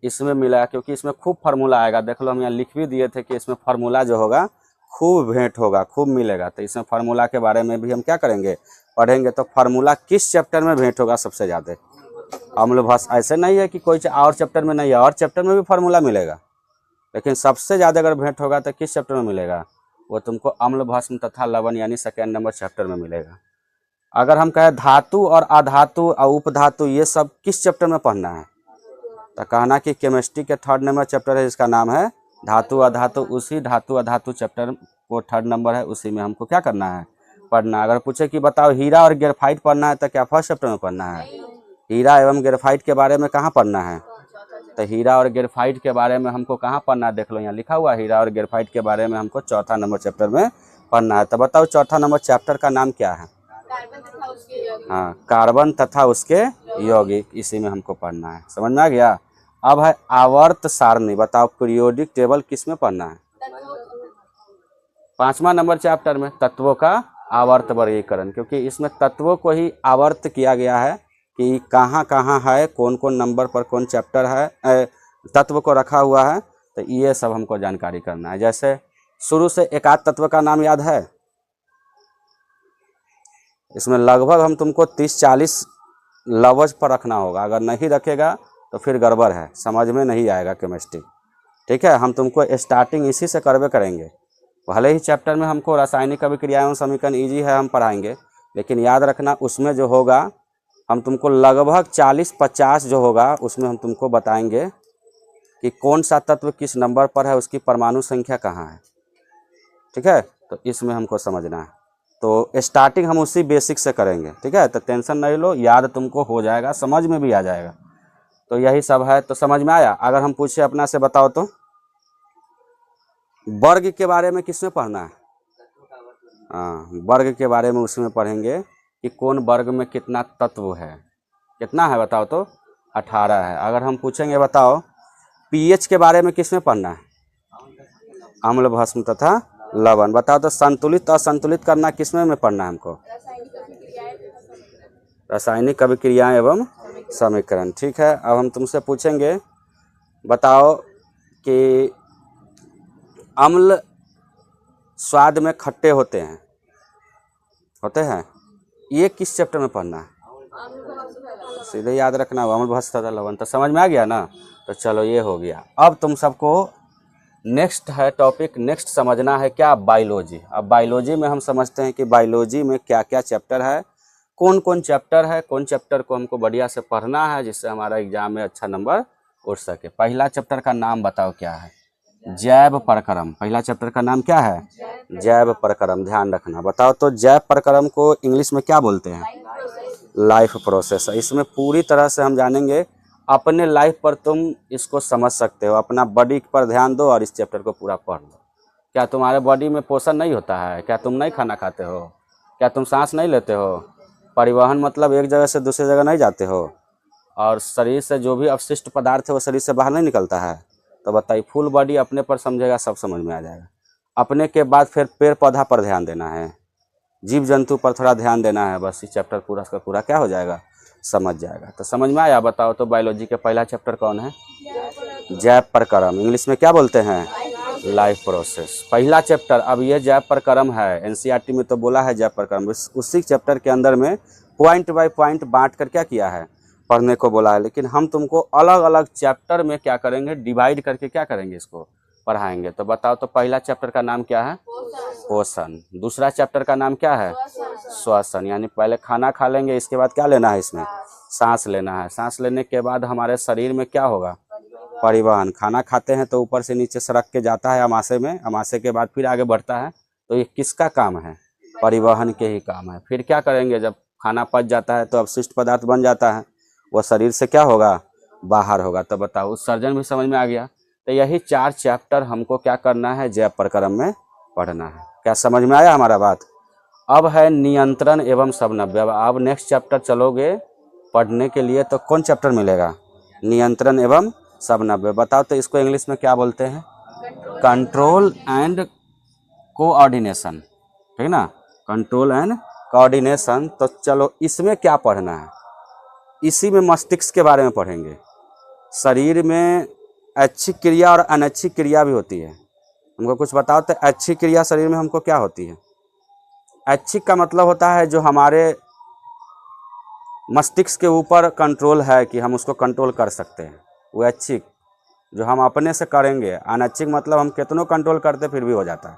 इसमें मिलेगा, क्योंकि इसमें खूब फार्मूला आएगा। देख लो हम यहाँ लिख भी दिए थे कि इसमें फार्मूला जो होगा खूब भेंट होगा, खूब मिलेगा। तो इसमें फार्मूला के बारे में भी हम क्या करेंगे, पढ़ेंगे। तो फार्मूला किस चैप्टर में भेंट होगा सबसे ज़्यादा? अम्ल भस्म। ऐसे नहीं है कि कोई और चैप्टर में नहीं है, और चैप्टर में भी फार्मूला मिलेगा, लेकिन सबसे ज़्यादा अगर भेंट होगा तो किस चैप्टर में मिलेगा? वो तुमको अम्ल भस्म तथा लवण यानी सेकेंड नंबर चैप्टर में मिलेगा। अगर हम कहें धातु और अधातु और उपधातु, ये सब किस चैप्टर में पढ़ना है? तो कहना कि केमिस्ट्री के थर्ड नंबर चैप्टर है जिसका नाम है धातु अधातु। उसी धातु अधातु चैप्टर वो थर्ड नंबर है, उसी में हमको क्या करना है, पढ़ना। अगर पूछे कि बताओ हीरा और ग्रेफाइट पढ़ना है तो क्या फर्स्ट चैप्टर में पढ़ना है? हीरा एवं ग्रेफाइट के बारे में कहाँ पढ़ना है? तो हीरा और ग्रेफाइट के बारे में हमको कहाँ पढ़ना है? देख लो यहाँ लिखा हुआ, हीरा और ग्रेफाइट के बारे में हमको चौथा नंबर चैप्टर में पढ़ना है। तो बताओ चौथा नंबर चैप्टर का नाम क्या है? कार्बन तथा उसके यौगिक। हाँ, कार्बन तथा उसके यौगिक, इसी में हमको पढ़ना है। समझ में आ गया? अब है आवर्त सारणी। बताओ पीरियोडिक टेबल किस में पढ़ना है? पांचवा नंबर चैप्टर में, तत्वों का आवर्त वर्गीकरण। क्योंकि इसमें तत्वों को ही आवर्त किया गया है कि कहाँ कहाँ है, कौन कौन नंबर पर कौन चैप्टर है, तत्व को रखा हुआ है। तो ये सब हमको जानकारी करना है। जैसे शुरू से एक आध तत्व का नाम याद है? इसमें लगभग हम तुमको 30-40 लवज पर रखना होगा। अगर नहीं रखेगा तो फिर गड़बड़ है, समझ में नहीं आएगा केमिस्ट्री। ठीक है, हम तुमको स्टार्टिंग इसी से करवे करेंगे। भले ही चैप्टर में हमको रासायनिक अभिक्रिया एवं समीकरण ईजी है, हम पढ़ाएंगे, लेकिन याद रखना उसमें जो होगा हम तुमको लगभग 40-50 जो होगा उसमें हम तुमको बताएंगे कि कौन सा तत्व किस नंबर पर है, उसकी परमाणु संख्या कहाँ है। ठीक है, तो इसमें हमको समझना है। तो स्टार्टिंग हम उसी बेसिक से करेंगे। ठीक है, तो टेंशन नहीं लो, याद तुमको हो जाएगा, समझ में भी आ जाएगा। तो यही सब है। तो समझ में आया? अगर हम पूछे अपना से बताओ तो वर्ग के बारे में किसमें पढ़ना है? हाँ, वर्ग के बारे में उसमें पढ़ेंगे कि कौन वर्ग में कितना तत्व है। कितना है बताओ तो? 18 है। अगर हम पूछेंगे बताओ पीएच के बारे में किसमें पढ़ना है? अम्ल भस्म तथा लवण। बताओ तो संतुलित और असंतुलित करना किसमें में पढ़ना है हमको? रासायनिक अभिक्रियाएं एवं समीकरण। ठीक है, अब हम तुमसे पूछेंगे बताओ कि अम्ल स्वाद में खट्टे होते हैं, ये किस चैप्टर में पढ़ना है? सीधे याद रखना, अम्ल भस्म तथा लवण। तो समझ में आ गया ना? तो चलो ये हो गया। अब तुम सबको नेक्स्ट है टॉपिक, नेक्स्ट समझना है क्या? बायोलॉजी। अब बायोलॉजी में हम समझते हैं कि बायोलॉजी में क्या क्या चैप्टर है, कौन कौन चैप्टर है, कौन चैप्टर को हमको बढ़िया से पढ़ना है जिससे हमारा एग्जाम में अच्छा नंबर उठ सके। पहला चैप्टर का नाम बताओ क्या है? जैव प्रक्रम। पहला चैप्टर का नाम क्या है? जैव प्रक्रम। ध्यान रखना। बताओ तो जैव प्रक्रम को इंग्लिश में क्या बोलते हैं? Life process. इसमें पूरी तरह से हम जानेंगे। अपने लाइफ पर तुम इसको समझ सकते हो, अपना बॉडी पर ध्यान दो और इस चैप्टर को पूरा पढ़ लो। क्या तुम्हारे बॉडी में पोषण नहीं होता है? क्या तुम नहीं खाना खाते हो? क्या तुम सांस नहीं लेते हो? परिवहन मतलब एक जगह से दूसरी जगह नहीं जाते हो? और शरीर से जो भी अवशिष्ट पदार्थ है वो शरीर से बाहर नहीं निकलता है? तो बताइए, फुल बॉडी अपने पर समझेगा, सब समझ में आ जाएगा। अपने के बाद फिर पेड़ पौधा पर ध्यान देना है, जीव जंतु पर थोड़ा ध्यान देना है। बस इस चैप्टर पूरा का पूरा क्या हो जाएगा? समझ जाएगा। तो समझ में आया? बताओ तो बायोलॉजी के पहला चैप्टर कौन है? जैव प्रक्रम, इंग्लिश में क्या बोलते हैं? लाइफ प्रोसेस, पहला चैप्टर। अब ये जैव प्रक्रम है, एनसीईआरटी में तो बोला है जैव प्रक्रम, उसी चैप्टर के अंदर में पॉइंट बाय पॉइंट बांट कर क्या किया है? पढ़ने को बोला है। लेकिन हम तुमको अलग अलग चैप्टर में क्या करेंगे? डिवाइड करके क्या करेंगे? इसको पढ़ाएंगे। तो बताओ तो पहला चैप्टर का नाम क्या है? पोषण। दूसरा चैप्टर का नाम क्या है? श्वसन, यानी पहले खाना खा लेंगे, इसके बाद क्या लेना है? इसमें सांस लेना है। सांस लेने के बाद हमारे शरीर में क्या होगा? परिवहन। खाना खाते हैं तो ऊपर से नीचे सड़क के जाता है अमाशय में, अमाशय के बाद फिर आगे बढ़ता है। तो ये किसका काम है? परिवहन के ही काम है। फिर क्या करेंगे? जब खाना पच जाता है तो अवशिष्ट पदार्थ बन जाता है, वो शरीर से क्या होगा? बाहर होगा। तो बताओ, उत्सर्जन भी समझ में आ गया। तो यही 4 चैप्टर हमको क्या करना है? जैव प्रक्रम में पढ़ना है। क्या समझ में आया हमारा बात? अब है नियंत्रण एवं समन्वय। अब नेक्स्ट चैप्टर चलोगे पढ़ने के लिए तो कौन चैप्टर मिलेगा? नियंत्रण एवं समन्वय। बताओ तो इसको इंग्लिश में क्या बोलते हैं? कंट्रोल एंड कोऑर्डिनेशन, ठीक ना? Control and coordination. तो चलो इसमें क्या पढ़ना है? इसी में मस्तिष्क के बारे में पढ़ेंगे। शरीर में ऐच्छिक क्रिया और अनैच्छिक क्रिया भी होती है। हमको कुछ बताओ तो ऐच्छिक क्रिया शरीर में हमको क्या होती है? ऐच्छिक का मतलब होता है जो हमारे मस्तिष्क के ऊपर कंट्रोल है कि हम उसको कंट्रोल कर सकते हैं, वो ऐच्छिक जो हम अपने से करेंगे। अनैच्छिक मतलब हम कितनों कंट्रोल करते फिर भी हो जाता है।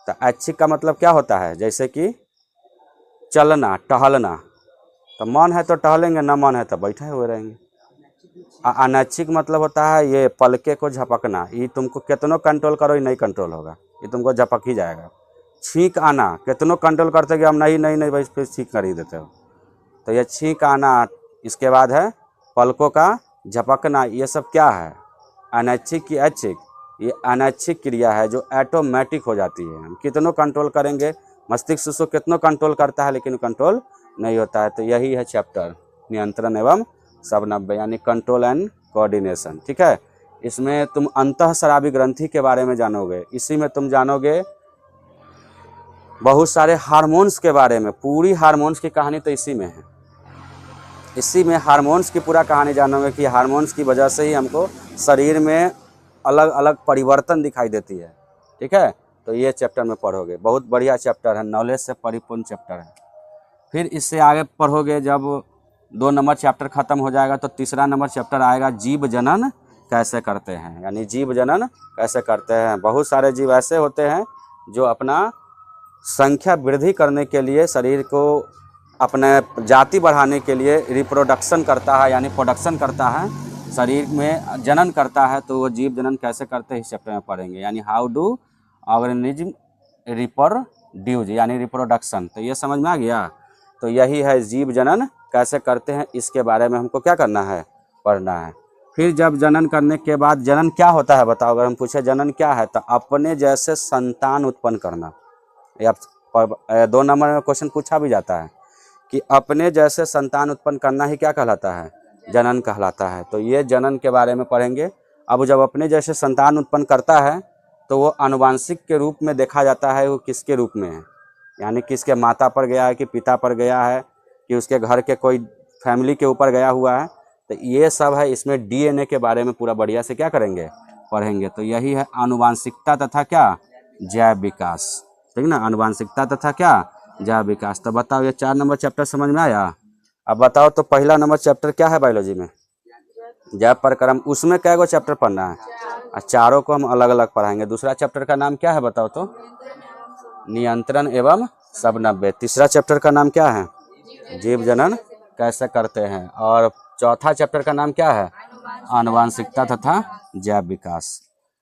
तो ऐच्छिक का मतलब क्या होता है? जैसे कि चलना, टहलना। तो मन है तो टहलेंगे, ना मन है तो बैठे हुए रहेंगे। अनैच्छिक मतलब होता है ये पलके को झपकना। ये तुमको कितनों कंट्रोल करो ये नहीं कंट्रोल होगा, ये तुमको झपक ही जाएगा। छींक आना, कितनों कंट्रोल करते कि हम नहीं नहीं नहीं भाई फिर छींक कर ही देते हो। तो ये छींक आना। इसके बाद है पलकों का झपकना। ये सब क्या है? अनैच्छिक की ऐच्छिक? ये अनैच्छिक क्रिया है जो ऑटोमेटिक हो जाती है। हम कितनों कंट्रोल करेंगे, मस्तिष्क उसको कितनों कंट्रोल करता है लेकिन कंट्रोल नहीं होता है। तो यही है चैप्टर नियंत्रण एवं समन्वय, यानी कंट्रोल एंड कोऑर्डिनेशन, ठीक है। इसमें तुम अंतःस्रावी ग्रंथि के बारे में जानोगे। इसी में तुम जानोगे बहुत सारे हार्मोन्स के बारे में। पूरी हार्मोन्स की कहानी तो इसी में है। इसी में हार्मोन्स की पूरा कहानी जानोगे कि हार्मोन्स की वजह से ही हमको शरीर में अलग अलग परिवर्तन दिखाई देती है, ठीक है। तो ये चैप्टर में पढ़ोगे, बहुत बढ़िया चैप्टर है, नॉलेज से परिपूर्ण चैप्टर है। फिर इससे आगे पढ़ोगे, जब 2 नंबर चैप्टर खत्म हो जाएगा तो तीसरा नंबर चैप्टर आएगा, जीव जनन कैसे करते हैं, यानी जीव जनन कैसे करते हैं। बहुत सारे जीव ऐसे होते हैं जो अपना संख्या वृद्धि करने के लिए, शरीर को अपने जाति बढ़ाने के लिए रिप्रोडक्शन करता है, यानी प्रोडक्शन करता है, शरीर में जनन करता है। तो वो जीव जनन कैसे करते हैं इस चैप्टर में पढ़ेंगे, यानी हाउ डू ऑर्गेनिज्म रिप्रोड्यूस, यानी रिप्रोडक्शन। तो ये समझ में आ गया। तो यही है जीव जनन कैसे करते हैं, इसके बारे में हमको क्या करना है? पढ़ना है। फिर जब जनन करने के बाद, जनन क्या होता है बताओ? अगर हम पूछे जनन क्या है, तो अपने जैसे संतान उत्पन्न करना। या 2 नंबर में क्वेश्चन पूछा भी जाता है कि अपने जैसे संतान उत्पन्न करना ही क्या कहलाता है? जनन कहलाता है। तो ये जनन के बारे में पढ़ेंगे। अब जब अपने जैसे संतान उत्पन्न करता है तो वो आनुवांशिक के रूप में देखा जाता है, वो किसके रूप में है, यानी किसके माता पर गया है कि पिता पर गया है कि उसके घर के कोई फैमिली के ऊपर गया हुआ है। तो ये सब है, इसमें डीएनए के बारे में पूरा बढ़िया से क्या करेंगे? पढ़ेंगे। तो यही है आनुवांशिकता तथा क्या? जैव विकास, ठीक ना। आनुवांशिकता तथा क्या? जैव विकास। तो बताओ ये 4 नंबर चैप्टर समझ में आया? अब बताओ तो पहला नंबर चैप्टर क्या है बायोलॉजी में? जैव प्रक्रम। उसमें कै गो चैप्टर पढ़ना है? और चारों को हम अलग अलग पढ़ाएंगे। दूसरा चैप्टर का नाम क्या है बताओ तो? नियंत्रण एवं समन्वय। तीसरा चैप्टर का नाम क्या है? जीव जनन कैसे करते हैं। और चौथा चैप्टर का नाम क्या है? आनुवांशिकता तथा जैव विकास।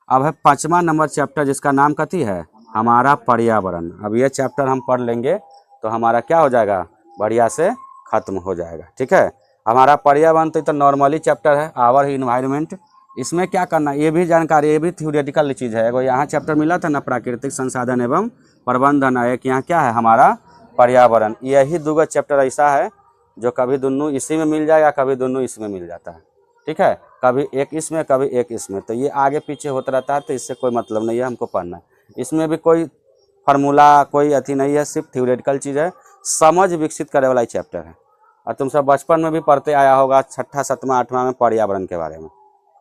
अब है 5वां नंबर चैप्टर, जिसका नाम कथी है? हमारा पर्यावरण। अब ये चैप्टर हम पढ़ लेंगे तो हमारा क्या हो जाएगा? बढ़िया से खत्म हो जाएगा, ठीक है। हमारा पर्यावरण तो नॉर्मली चैप्टर है, आवर इन्वायरमेंट। इसमें क्या करना, ये भी जानकारी, ये भी थ्योरेटिकल चीज़ है। एगो यहाँ चैप्टर मिला था ना, प्राकृतिक संसाधन एवं प्रबंधन। एक यहाँ क्या है? हमारा पर्यावरण। यही 2 चैप्टर ऐसा है जो कभी दोनों इसी में मिल जाएगा, कभी दोनों इसमें मिल जाता है, ठीक है। कभी एक इसमें, कभी एक इसमें। तो ये आगे पीछे होता रहता है, तो इससे कोई मतलब नहीं है हमको पढ़ना। इसमें भी कोई फार्मूला, कोई अथी नहीं है, सिर्फ थ्योरेटिकल चीज़ है, समझ विकसित करने वाला चैप्टर है। और तुम सब बचपन में भी पढ़ते आया होगा, छठा सातवां आठवां में पर्यावरण के बारे में।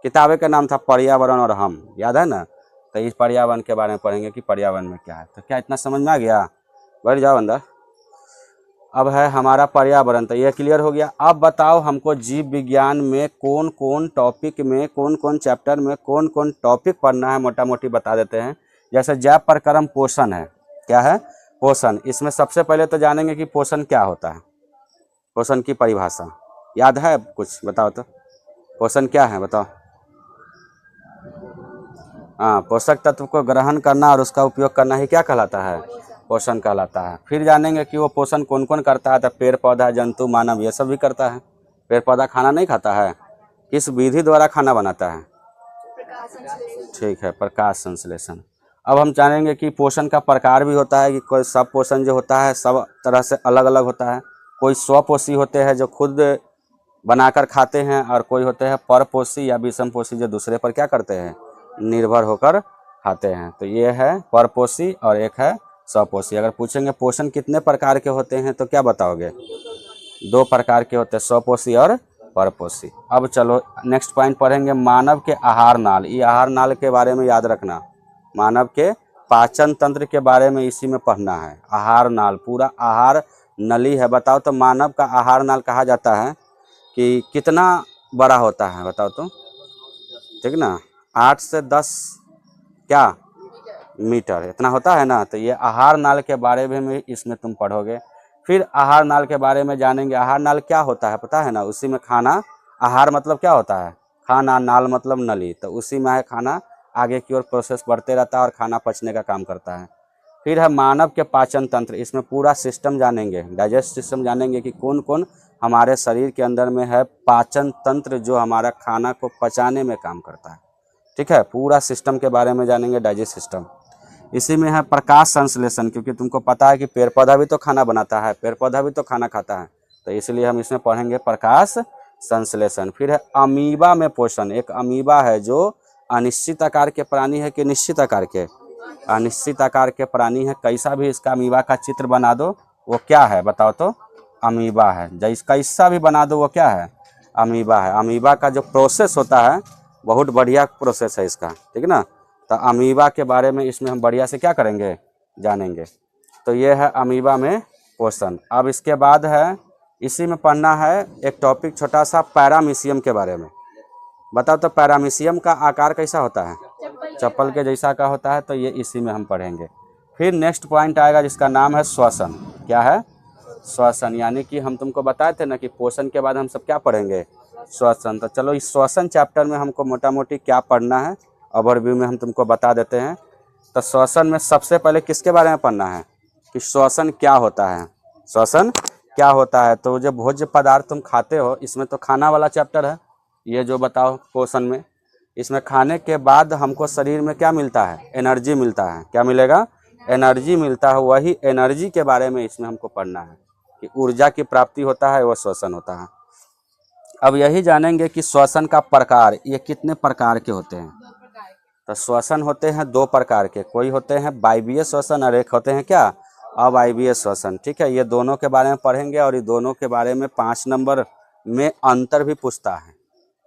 किताबे का नाम था पर्यावरण और हम, याद है ना। तो इस पर्यावरण के बारे में पढ़ेंगे कि पर्यावरण में क्या है। तो क्या इतना समझ में आ गया? बैठ जाओ अंदर। अब है हमारा पर्यावरण, तो ये क्लियर हो गया। अब बताओ हमको जीव विज्ञान में कौन कौन टॉपिक में, कौन कौन चैप्टर में कौन कौन टॉपिक पढ़ना है, मोटा मोटी बता देते हैं। जैसे जैव प्रक्रम पोषण है, क्या है? पोषण। इसमें सबसे पहले तो जानेंगे कि पोषण क्या होता है, पोषण की परिभाषा याद है कुछ? बताओ तो पोषण क्या है, बताओ। हाँ, पोषक तत्व को ग्रहण करना और उसका उपयोग करना ही क्या कहलाता है? पोषण कहलाता है। फिर जानेंगे कि वो पोषण कौन कौन करता है। तो पेड़ पौधा, जंतु, मानव, ये सब भी करता है। पेड़ पौधा खाना नहीं खाता है, किस विधि द्वारा खाना बनाता है? प्रकाश संश्लेषण। ठीक है, प्रकाश संश्लेषण। अब हम जानेंगे कि पोषण का प्रकार भी होता है कि कोई सब पोषण जो होता है सब तरह से अलग अलग होता है। कोई स्वपोषी होते हैं जो खुद बनाकर खाते हैं, और कोई होते हैं परपोषी या विषमपोषी जो दूसरे पर क्या करते हैं? निर्भर होकर खाते हैं। तो ये है परपोषी और एक है स्वपोषी। अगर पूछेंगे पोषण कितने प्रकार के होते हैं तो क्या बताओगे? 2 प्रकार के होते हैं, स्वपोषी और परपोषी। अब चलो नेक्स्ट पॉइंट पढ़ेंगे, मानव के आहार नाल। ये आहार नाल के बारे में याद रखना, मानव के पाचन तंत्र के बारे में इसी में पढ़ना है। आहार नाल पूरा आहार नली है। बताओ तो मानव का आहार नाल कहा जाता है कि कितना बड़ा होता है, बताओ तो। ठीक ना, 8 से 10 क्या मीटर इतना होता है ना। तो ये आहार नाल के बारे में इसमें तुम पढ़ोगे। फिर आहार नाल के बारे में जानेंगे। आहार नाल क्या होता है पता है ना? उसी में खाना, आहार मतलब क्या होता है? खाना, नाल मतलब नली, तो उसी में है खाना आगे की ओर प्रोसेस बढ़ते रहता है और खाना पचने का काम करता है। फिर है मानव के पाचन तंत्र। इसमें पूरा सिस्टम जानेंगे, डाइजेस्ट सिस्टम जानेंगे कि कौन कौन हमारे शरीर के अंदर में है पाचन तंत्र जो हमारा खाना को पचाने में काम करता है। ठीक है, पूरा सिस्टम के बारे में जानेंगे, डाइजेस्ट सिस्टम। इसी में है प्रकाश संश्लेषण, क्योंकि तुमको पता है कि पेड़ पौधा भी तो खाना बनाता है, पेड़ पौधा भी तो खाना खाता है, तो इसलिए हम इसमें पढ़ेंगे प्रकाश संश्लेषण। फिर है अमीबा में पोषण। एक अमीबा है जो अनिश्चित आकार के प्राणी है कि निश्चित आकार के? अनिश्चित आकार के प्राणी है। कैसा भी इसका अमीबा का चित्र बना दो वो क्या है, बताओ तो? अमीबा है। जैसा कैसा भी बना दो वो क्या है? अमीबा है। अमीबा का जो प्रोसेस होता है बहुत बढ़िया प्रोसेस है इसका, ठीक ना। तो अमीबा के बारे में इसमें हम बढ़िया से क्या करेंगे, जानेंगे। तो ये है अमीबा में पोषण। अब इसके बाद है इसी में पढ़ना है एक टॉपिक छोटा सा पैरामीशियम के बारे में। बताओ तो पैरामीशियम का आकार कैसा होता है? चप्पल के जैसा का होता है। तो ये इसी में हम पढ़ेंगे। फिर नेक्स्ट पॉइंट आएगा जिसका नाम है श्वसन। क्या है? श्वसन। यानी कि हम तुमको बताए थे ना कि पोषण के बाद हम सब क्या पढ़ेंगे, श्वसन। तो चलो इस श्वसन चैप्टर में हमको मोटा मोटी क्या पढ़ना है, ओवरव्यू में हम तुमको बता देते हैं। तो श्वसन में सबसे पहले किसके बारे में पढ़ना है कि श्वसन क्या होता है। श्वसन क्या होता है? तो जो भोज्य पदार्थ तुम खाते हो, इसमें तो खाना वाला चैप्टर है ये जो बताओ पोषण में। इसमें खाने के बाद हमको शरीर में क्या मिलता है, एनर्जी मिलता है। क्या मिलेगा? एनर्जी मिलता है। वही एनर्जी के बारे में इसमें हमको पढ़ना है कि ऊर्जा की प्राप्ति होता है, वह श्वसन होता है। अब यही जानेंगे कि श्वसन का प्रकार, ये कितने प्रकार के होते हैं। तो श्वसन होते हैं 2 प्रकार के, कोई होते हैं वायवीय श्वसन और एक होते हैं क्या, अवायवीय श्वसन। ठीक है, ये दोनों के बारे में पढ़ेंगे और ये दोनों के बारे में 5 नंबर में अंतर भी पूछता है।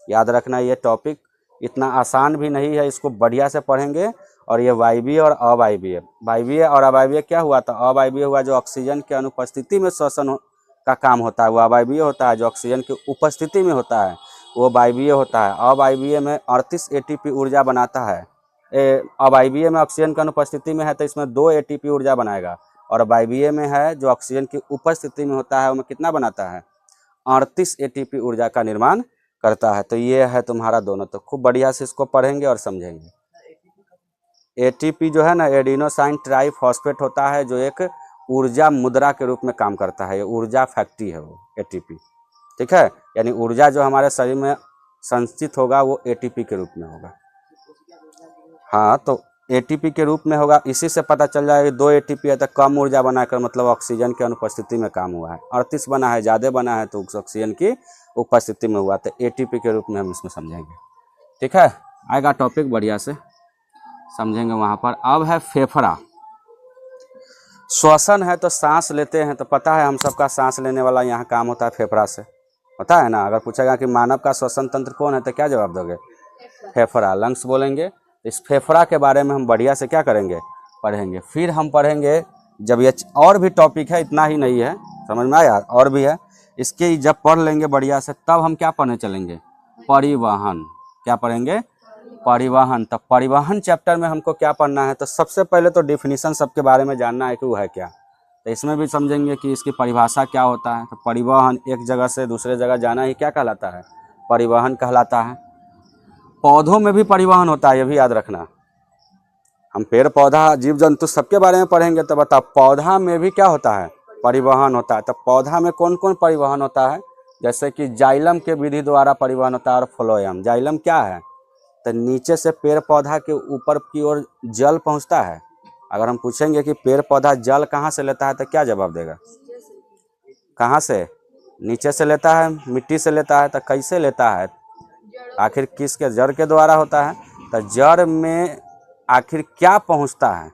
याद रखना, ये टॉपिक इतना आसान भी नहीं है, इसको बढ़िया से पढ़ेंगे। और ये वायवीय और अवायवीय, वायवीय और अवायवीय क्या हुआ? तो अवायवीय हुआ जो ऑक्सीजन की अनुपस्थिति में श्वसन का काम होता है, वो अवायवीय होता है। जो ऑक्सीजन की उपस्थिति में होता है वो वायवीय होता है। अवायवीय में 38 एटीपी ऊर्जा बनाता है। अवायवीय में ऑक्सीजन की अनुपस्थिति में है तो इसमें 2 एटीपी ऊर्जा बनाएगा, और वायवीय में है जो ऑक्सीजन की उपस्थिति में होता है उसमें कितना बनाता है, 38 एटीपी ऊर्जा का निर्माण करता है। तो ये है तुम्हारा दोनों। तो खूब बढ़िया से इसको पढ़ेंगे और समझेंगे। एटीपी जो है ना, एडिनोसाइन ट्राइफॉस्फेट होता है, जो एक ऊर्जा मुद्रा के रूप में काम करता है। ये ऊर्जा फैक्ट्री है वो एटीपी। ठीक है, यानी ऊर्जा जो हमारे शरीर में संचित होगा वो एटीपी के रूप में होगा। हाँ, तो एटीपी के रूप में होगा। इसी से पता चल जाएगा 2 एटीपी है तो कम ऊर्जा बनाकर मतलब ऑक्सीजन की अनुपस्थिति में काम हुआ है। 38 बना है, ज़्यादा बना है तो ऑक्सीजन की उपस्थिति में हुआ। तो एटीपी के रूप में हम इसमें समझेंगे। ठीक है, आएगा टॉपिक बढ़िया से समझेंगे वहाँ पर। अब है फेफड़ा। श्वसन है तो सांस लेते हैं, तो पता है हम सबका सांस लेने वाला यहाँ काम होता है फेफड़ा से, पता है ना। अगर पूछेगा कि मानव का श्वसन तंत्र कौन है तो क्या जवाब दोगे? फेफड़ा, लंग्स बोलेंगे। इस फेफड़ा के बारे में हम बढ़िया से क्या करेंगे? पढ़ेंगे। फिर हम पढ़ेंगे जब ये और भी टॉपिक है, इतना ही नहीं है, समझ में आया, और भी है। इसके जब पढ़ लेंगे बढ़िया से तब हम क्या पढ़ने चलेंगे? परिवहन। क्या पढ़ेंगे? परिवहन। तब परिवहन चैप्टर में हमको क्या पढ़ना है? तो सबसे पहले तो डिफिनीशन सबके बारे में जानना है कि वो है क्या। तो इसमें भी समझेंगे कि इसकी परिभाषा क्या होता है। तो परिवहन, एक जगह से दूसरे जगह जाना ही क्या कहलाता है? परिवहन कहलाता है। पौधों में भी परिवहन होता है, ये भी याद रखना। हम पेड़ पौधा जीव जंतु सबके बारे में पढ़ेंगे। तो बताओ पौधा में भी क्या होता है? परिवहन होता है। तो पौधा में कौन कौन परिवहन होता है? जैसे कि जाइलम के विधि द्वारा परिवहन होता है और फ्लोएम। जाइलम क्या है? तो नीचे से पेड़ पौधा के ऊपर की ओर जल पहुंचता है। अगर हम पूछेंगे कि पेड़ पौधा जल कहाँ से लेता है तो क्या जवाब देगा? कहाँ से? नीचे से लेता है, मिट्टी से लेता है। तो कैसे लेता है? आखिर किसके? जड़ के द्वारा होता है। तो जड़ में आखिर क्या पहुंचता है?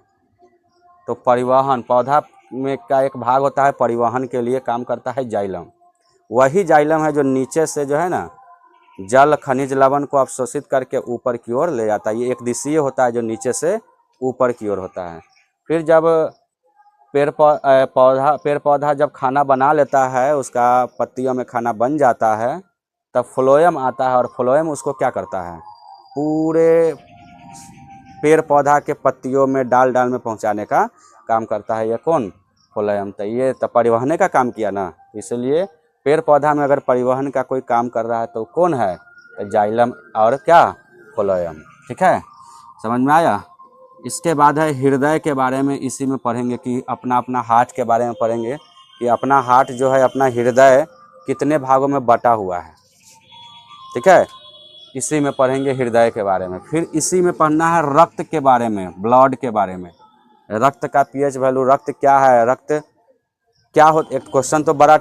तो परिवहन, पौधा में का एक भाग होता है परिवहन के लिए काम करता है जाइलम। वही जाइलम है जो नीचे से जो है ना जल खनिज लवण को अवशोषित करके ऊपर की ओर ले जाता है। ये एक दिशीय होता है जो नीचे से ऊपर की ओर होता है। फिर जब पेड़ पौधा जब खाना बना लेता है, उसका पत्तियों में खाना बन जाता है, तब फ्लोएम आता है और फ्लोएम उसको क्या करता है? पूरे पेड़ पौधा के पत्तियों में डाल डाल में पहुंचाने का काम करता है। ये कौन? फ्लोएम। तो ये तो परिवहन का काम किया ना। इसलिए पेड़ पौधा में अगर परिवहन का कोई काम कर रहा है तो कौन है? तो जाइलम और क्या? फ्लोएम। ठीक है, समझ में आया। इसके बाद है हृदय के बारे में, इसी में पढ़ेंगे कि अपना अपना हार्ट के बारे में पढ़ेंगे कि अपना हार्ट जो है, अपना हृदय कितने भागों में बटा हुआ है। ठीक है, इसी में पढ़ेंगे हृदय के बारे में। फिर इसी में पढ़ना है रक्त के बारे में, ब्लड के बारे में। रक्त का पीएच वैल्यू, रक्त क्या है, रक्त क्या हो। एक क्वेश्चन तो बड़ा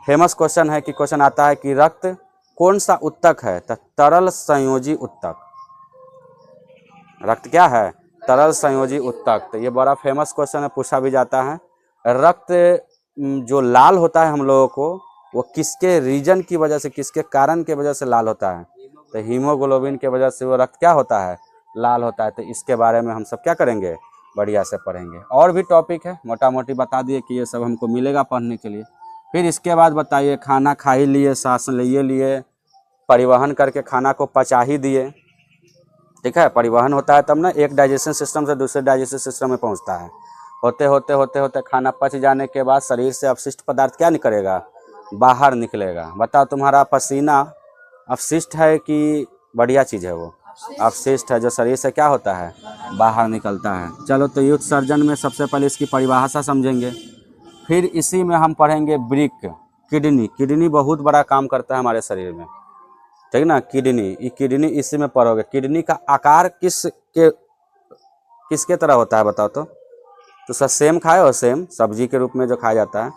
फेमस क्वेश्चन है कि क्वेश्चन आता है कि रक्त कौन सा उत्तक है? तो तरल संयोजी उत्तक। रक्त क्या है? तरल संयोजी उत्तक। तो ये बड़ा फेमस क्वेश्चन है, पूछा भी जाता है। रक्त जो लाल होता है हम लोगों को, वो किसके रीजन की वजह से, किसके कारण के वजह से लाल होता है? तो हीमोग्लोबिन के वजह से वो रक्त क्या होता है? लाल होता है। तो इसके बारे में हम सब क्या करेंगे? बढ़िया से पढ़ेंगे। और भी टॉपिक है, मोटा मोटी बता दिए कि ये सब हमको मिलेगा पढ़ने के लिए। फिर इसके बाद बताइए, खाना खा ही लिए, सांस ले लिए, परिवहन करके खाना को पचा ही दिए। ठीक है, परिवहन होता है तब ना एक डाइजेशन सिस्टम से दूसरे डाइजेशन सिस्टम में पहुंचता है। होते होते होते होते खाना पच जाने के बाद शरीर से अपशिष्ट पदार्थ क्या निकलेगा? बाहर निकलेगा। बताओ तुम्हारा पसीना अपशिष्ट है कि बढ़िया चीज़ है? वो अपशिष्ट है जो शरीर से क्या होता है? बाहर निकलता है। चलो, तो युद्ध सर्जन में सबसे पहले इसकी परिभाषा समझेंगे। फिर इसी में हम पढ़ेंगे वृक्क, किडनी। किडनी बहुत बड़ा काम करता है हमारे शरीर में, ठीक ना। किडनी इसी में पढ़ोगे। किडनी का आकार किसके तरह होता है बताओ तो? उसका सेम खाए हो? सेम सब्जी के रूप में जो खाया जाता है,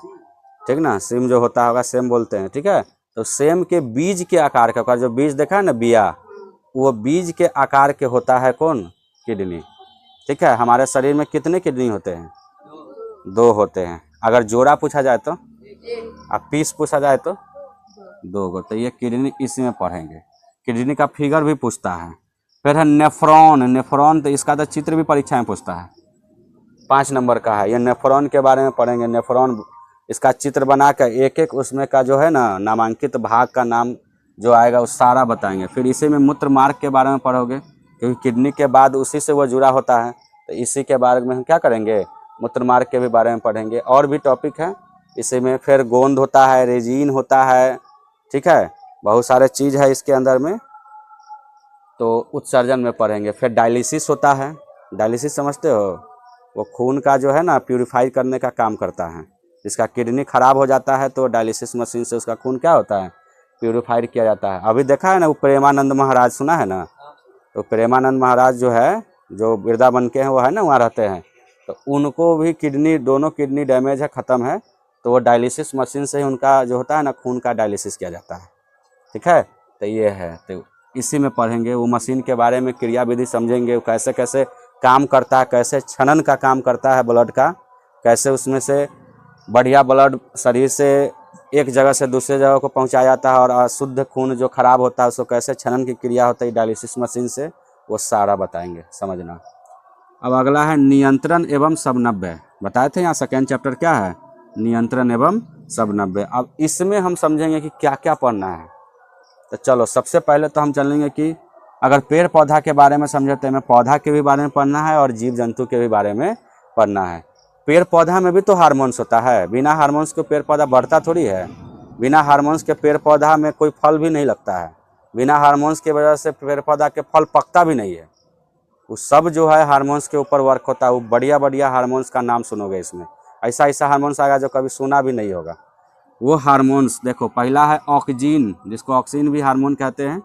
ठीक ना। सेम जो होता होगा सेम बोलते हैं, ठीक है। तो सेम के बीज के आकार का, जो बीज देखा है ना, बिया, वो बीज के आकार के होता है कौन? किडनी। ठीक है, हमारे शरीर में कितने किडनी होते हैं? 2 होते हैं। अगर जोड़ा पूछा जाए तो, अब पीस पूछा जाए तो 2 गो। तो ये किडनी इसी में पढ़ेंगे। किडनी का फिगर भी पूछता है। फिर है नेफ्रॉन। नेफ्रॉन तो इसका तो चित्र भी परीक्षा में पूछता है, 5 नंबर का है। ये नेफ्रॉन के बारे में पढ़ेंगे। नेफ्रॉन, इसका चित्र बना कर एक एक उसमें का जो है ना नामांकित भाग का नाम जो आएगा वो सारा बताएंगे। फिर इसी में मूत्र मार्ग के बारे में पढ़ोगे, क्योंकि किडनी के बाद उसी से वो जुड़ा होता है। तो इसी के बारे में हम क्या करेंगे? मूत्र मार्ग के भी बारे में पढ़ेंगे। और भी टॉपिक है इसी में। फिर गोंद होता है, रेजिन होता है, ठीक है, बहुत सारे चीज़ है इसके अंदर में। तो उत्सर्जन में पढ़ेंगे। फिर डायलिसिस होता है। डायलिसिस समझते हो? वो खून का जो है ना प्यूरिफाई करने का काम करता है। जिसका किडनी खराब हो जाता है तो डायलिसिस मशीन से उसका खून क्या होता है? प्यूरिफाइड किया जाता है। अभी देखा है ना वो प्रेमानंद महाराज, सुना है ना? तो प्रेमानंद महाराज जो है, जो वृंदावन के हैं, वो है ना, वहाँ रहते हैं। तो उनको भी किडनी, दोनों किडनी डैमेज है, ख़त्म है। तो वो डायलिसिस मशीन से ही उनका जो होता है ना खून का डायलिसिस किया जाता है। ठीक है, तो ये है। तो इसी में पढ़ेंगे। वो मशीन के बारे में क्रिया विधि समझेंगे, वो कैसे कैसे काम करता है, कैसे छनन का काम करता है ब्लड का, कैसे उसमें से बढ़िया ब्लड शरीर से एक जगह से दूसरे जगह को पहुंचाया जाता है, और अशुद्ध खून जो खराब होता है उसको कैसे छनन की क्रिया होता है डायलिसिस मशीन से, वो सारा बताएंगे, समझना। अब अगला है नियंत्रण एवं समन्वय। बताए थे यहाँ सेकेंड चैप्टर क्या है, नियंत्रण एवं समन्वय। अब इसमें हम समझेंगे कि क्या क्या पढ़ना है। तो चलो सबसे पहले तो हम चलेंगे कि अगर पेड़ पौधा के बारे में समझे तो हमें पौधा के भी बारे में पढ़ना है और जीव जंतु के भी बारे में पढ़ना है। पेड़ पौधा में भी तो हार्मोन्स होता है, बिना हार्मोन्स के पेड़ पौधा बढ़ता थोड़ी है। बिना हार्मोन्स के पेड़ पौधा में कोई फल भी नहीं लगता है, बिना हार्मोन्स की वजह से पेड़ पौधा के फल पकता भी नहीं है। वो सब जो है हार्मोन्स के ऊपर वर्क होता है। वो बढ़िया बढ़िया हार्मोन्स का नाम सुनोगे इसमें, ऐसा ऐसा हार्मोन्स आएगा जो कभी सुना भी नहीं होगा। वो हार्मोन्स देखो, पहला है ऑक्सीजन, जिसको ऑक्सीजन भी हार्मोन कहते हैं,